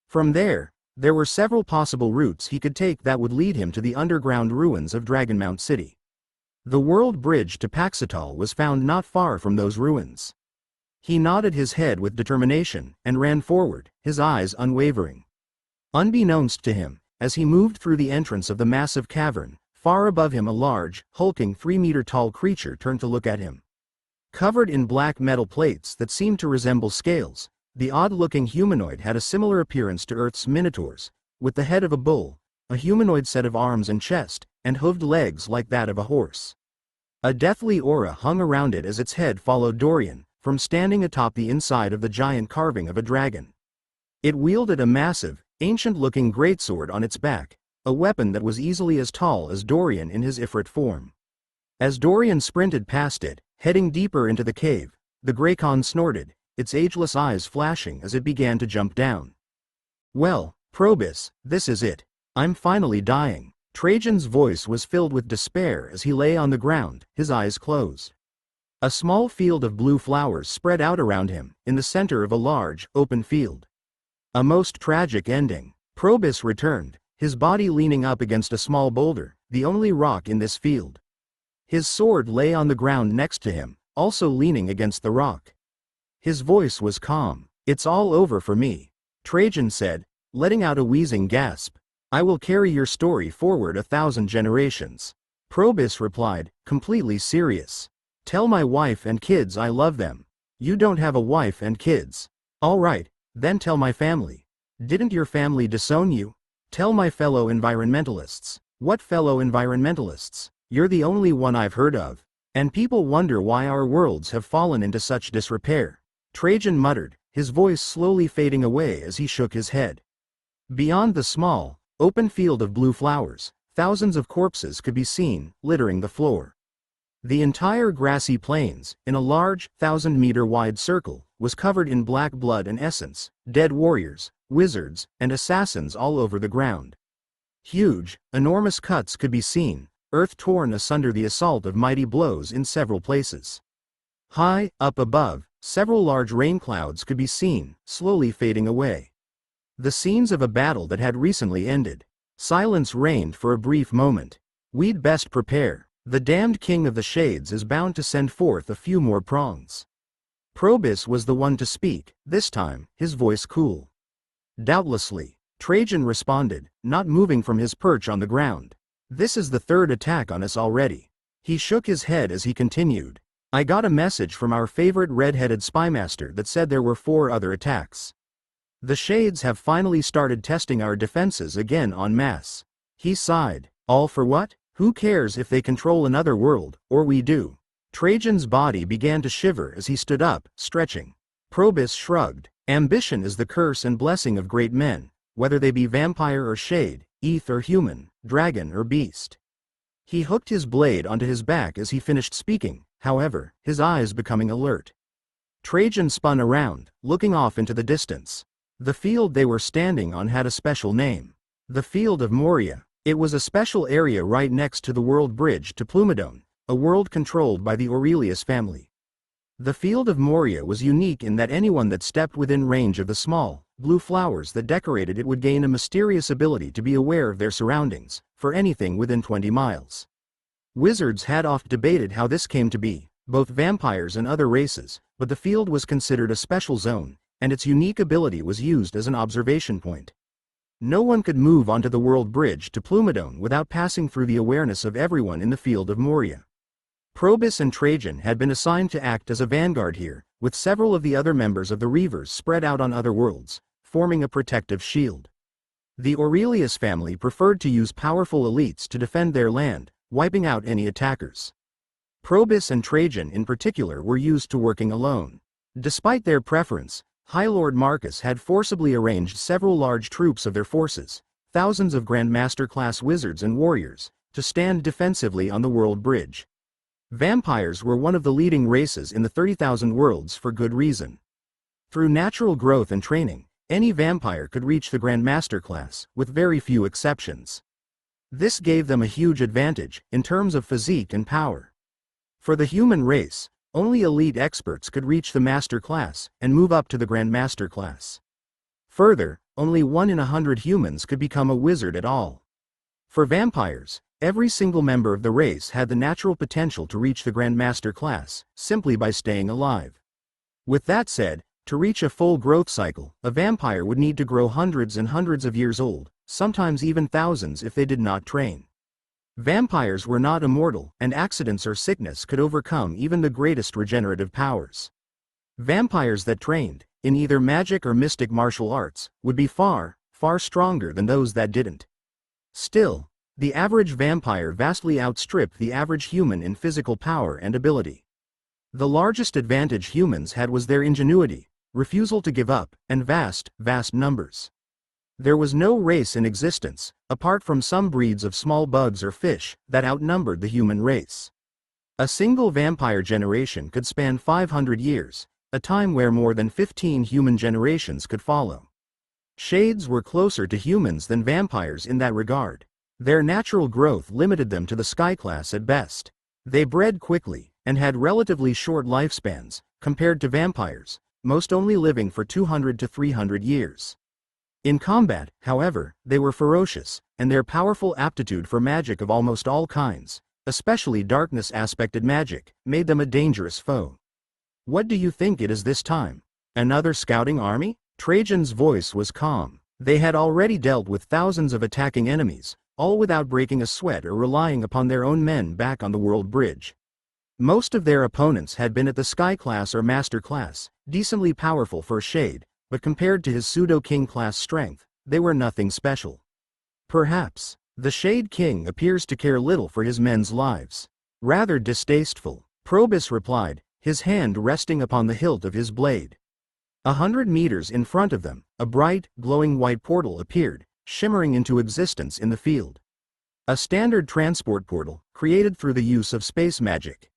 From there, There were several possible routes he could take that would lead him to the underground ruins of Dragonmount City. The world bridge to Paxatal was found not far from those ruins. He nodded his head with determination and ran forward, his eyes unwavering. Unbeknownst to him, as he moved through the entrance of the massive cavern, far above him a large, hulking 3-meter-tall creature turned to look at him. Covered in black metal plates that seemed to resemble scales, the odd-looking humanoid had a similar appearance to Earth's minotaurs, with the head of a bull, a humanoid set of arms and chest, and hooved legs like that of a horse. A deathly aura hung around it as its head followed Dorian, from standing atop the inside of the giant carving of a dragon. It wielded a massive, ancient-looking greatsword on its back, a weapon that was easily as tall as Dorian in his Ifrit form. As Dorian sprinted past it, heading deeper into the cave, the Greycon snorted, its ageless eyes flashing as it began to jump down. "Well, Probus, this is it. I'm finally dying." Trajan's voice was filled with despair as he lay on the ground, his eyes closed. A small field of blue flowers spread out around him, in the center of a large, open field. A most tragic ending. Probus returned, his body leaning up against a small boulder, the only rock in this field. His sword lay on the ground next to him, also leaning against the rock. His voice was calm. "It's all over for me," Trajan said, letting out a wheezing gasp. "I will carry your story forward 1,000 generations." Probus replied, completely serious. "Tell my wife and kids I love them." "You don't have a wife and kids." "All right, then tell my family." "Didn't your family disown you?" "Tell my fellow environmentalists." "What fellow environmentalists?" "You're the only one I've heard of. And people wonder why our worlds have fallen into such disrepair." Trajan muttered, his voice slowly fading away as he shook his head. Beyond the small, open field of blue flowers, thousands of corpses could be seen, littering the floor. The entire grassy plains, in a large, 1,000-meter-wide circle, was covered in black blood and essence, dead warriors, wizards, and assassins all over the ground. Huge, enormous cuts could be seen, earth torn asunder the assault of mighty blows in several places. High, up above, several large rain clouds could be seen, slowly fading away. The scenes of a battle that had recently ended. Silence reigned for a brief moment. "We'd best prepare. The damned king of the shades is bound to send forth a few more prongs." Probus was the one to speak, this time, his voice cool. "Doubtlessly," Trajan responded, not moving from his perch on the ground. "This is the third attack on us already." He shook his head as he continued. "I got a message from our favorite red-headed spymaster that said there were 4 other attacks. The Shades have finally started testing our defenses again en masse." He sighed. "All for what? Who cares if they control another world, or we do?" Trajan's body began to shiver as he stood up, stretching. Probus shrugged. "Ambition is the curse and blessing of great men, whether they be vampire or shade, eth or human, dragon or beast." He hooked his blade onto his back as he finished speaking, however, his eyes becoming alert. Trajan spun around, looking off into the distance. The field they were standing on had a special name. The Field of Moria. It was a special area right next to the world bridge to Plumedon, a world controlled by the Aurelius family. The Field of Moria was unique in that anyone that stepped within range of the small, blue flowers that decorated it would gain a mysterious ability to be aware of their surroundings, for anything within 20 miles. Wizards had oft debated how this came to be, both vampires and other races, but the field was considered a special zone, and its unique ability was used as an observation point. No one could move onto the world bridge to Plumedon without passing through the awareness of everyone in the Field of Moria. Probus and Trajan had been assigned to act as a vanguard here, with several of the other members of the Reavers spread out on other worlds, forming a protective shield. The Aurelius family preferred to use powerful elites to defend their land, wiping out any attackers. Probus and Trajan in particular were used to working alone. Despite their preference, High Lord Marcus had forcibly arranged several large troops of their forces, thousands of Grandmaster-class wizards and warriors, to stand defensively on the world bridge. Vampires were one of the leading races in the 30,000 worlds for good reason. Through natural growth and training, any vampire could reach the Grandmaster class, with very few exceptions. This gave them a huge advantage, in terms of physique and power. For the human race, only elite experts could reach the Master class, and move up to the Grandmaster class. Further, only 1 in 100 humans could become a wizard at all. For vampires, every single member of the race had the natural potential to reach the Grandmaster class, simply by staying alive. With that said, to reach a full growth cycle, a vampire would need to grow hundreds and hundreds of years old, sometimes even thousands if they did not train. Vampires were not immortal, and accidents or sickness could overcome even the greatest regenerative powers. Vampires that trained, in either magic or mystic martial arts, would be far, far stronger than those that didn't. Still, the average vampire vastly outstripped the average human in physical power and ability. The largest advantage humans had was their ingenuity, refusal to give up, and vast, vast numbers. There was no race in existence, apart from some breeds of small bugs or fish, that outnumbered the human race. A single vampire generation could span 500 years, a time where more than 15 human generations could follow. Shades were closer to humans than vampires in that regard. Their natural growth limited them to the sky class at best. They bred quickly, and had relatively short lifespans, compared to vampires, most only living for 200 to 300 years. In combat, however, they were ferocious, and their powerful aptitude for magic of almost all kinds, especially darkness-aspected magic, made them a dangerous foe. What do you think it is this time? Another scouting army? Trajan's voice was calm. They had already dealt with thousands of attacking enemies, all without breaking a sweat or relying upon their own men back on the world bridge. Most of their opponents had been at the Sky class or Master class, decently powerful for a shade, but compared to his pseudo-king class strength, they were nothing special. Perhaps, the Shade King appears to care little for his men's lives. Rather distasteful, Probus replied, his hand resting upon the hilt of his blade. 100 meters in front of them, a bright, glowing white portal appeared, shimmering into existence in the field. A standard transport portal, created through the use of space magic.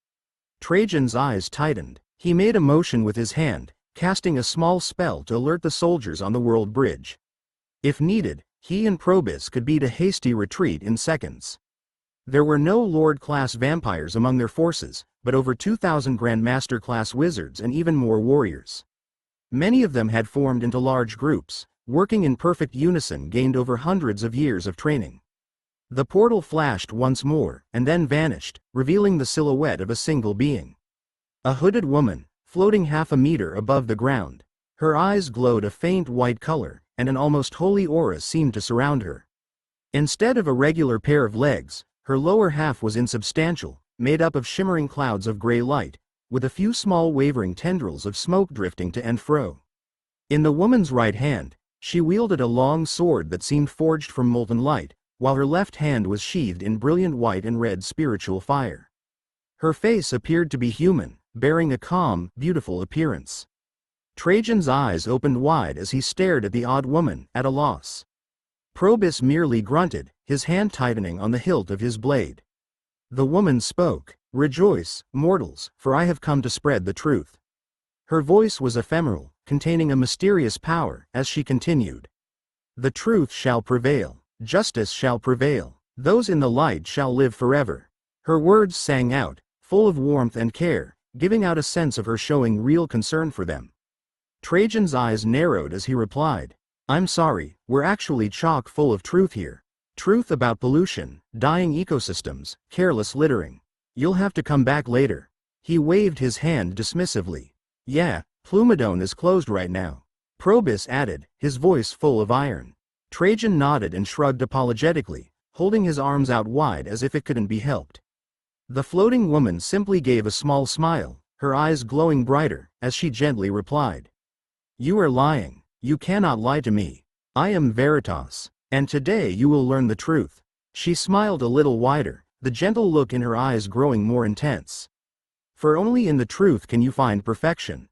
Trajan's eyes tightened. He made a motion with his hand, casting a small spell to alert the soldiers on the world bridge. If needed, he and Probus could beat a hasty retreat in seconds. There were no Lord-class vampires among their forces, but over 2,000 Grandmaster-class wizards and even more warriors. Many of them had formed into large groups, working in perfect unison, gained over hundreds of years of training. The portal flashed once more, and then vanished, revealing the silhouette of a single being. A hooded woman, floating half a meter above the ground. Her eyes glowed a faint white color, and an almost holy aura seemed to surround her. Instead of a regular pair of legs, her lower half was insubstantial, made up of shimmering clouds of gray light, with a few small wavering tendrils of smoke drifting to and fro. In the woman's right hand, she wielded a long sword that seemed forged from molten light, while her left hand was sheathed in brilliant white and red spiritual fire. Her face appeared to be human, bearing a calm, beautiful appearance. Trajan's eyes opened wide as he stared at the odd woman, at a loss. Probus merely grunted, his hand tightening on the hilt of his blade. The woman spoke, "Rejoice, mortals, for I have come to spread the truth." Her voice was ephemeral, containing a mysterious power, as she continued. "The truth shall prevail. Justice shall prevail. Those in the light shall live forever." Her words sang out, full of warmth and care, giving out a sense of her showing real concern for them. Trajan's eyes narrowed as he replied, "I'm sorry, we're actually chock full of truth here. Truth about pollution, dying ecosystems, careless littering. You'll have to come back later." He waved his hand dismissively. "Yeah, Plumedone is closed right now," Probus added, his voice full of iron. Trajan nodded and shrugged apologetically, holding his arms out wide as if it couldn't be helped. The floating woman simply gave a small smile, her eyes glowing brighter, as she gently replied, "You are lying. You cannot lie to me. I am Veritas, and today you will learn the truth." She smiled a little wider, the gentle look in her eyes growing more intense. "For only in the truth can you find perfection."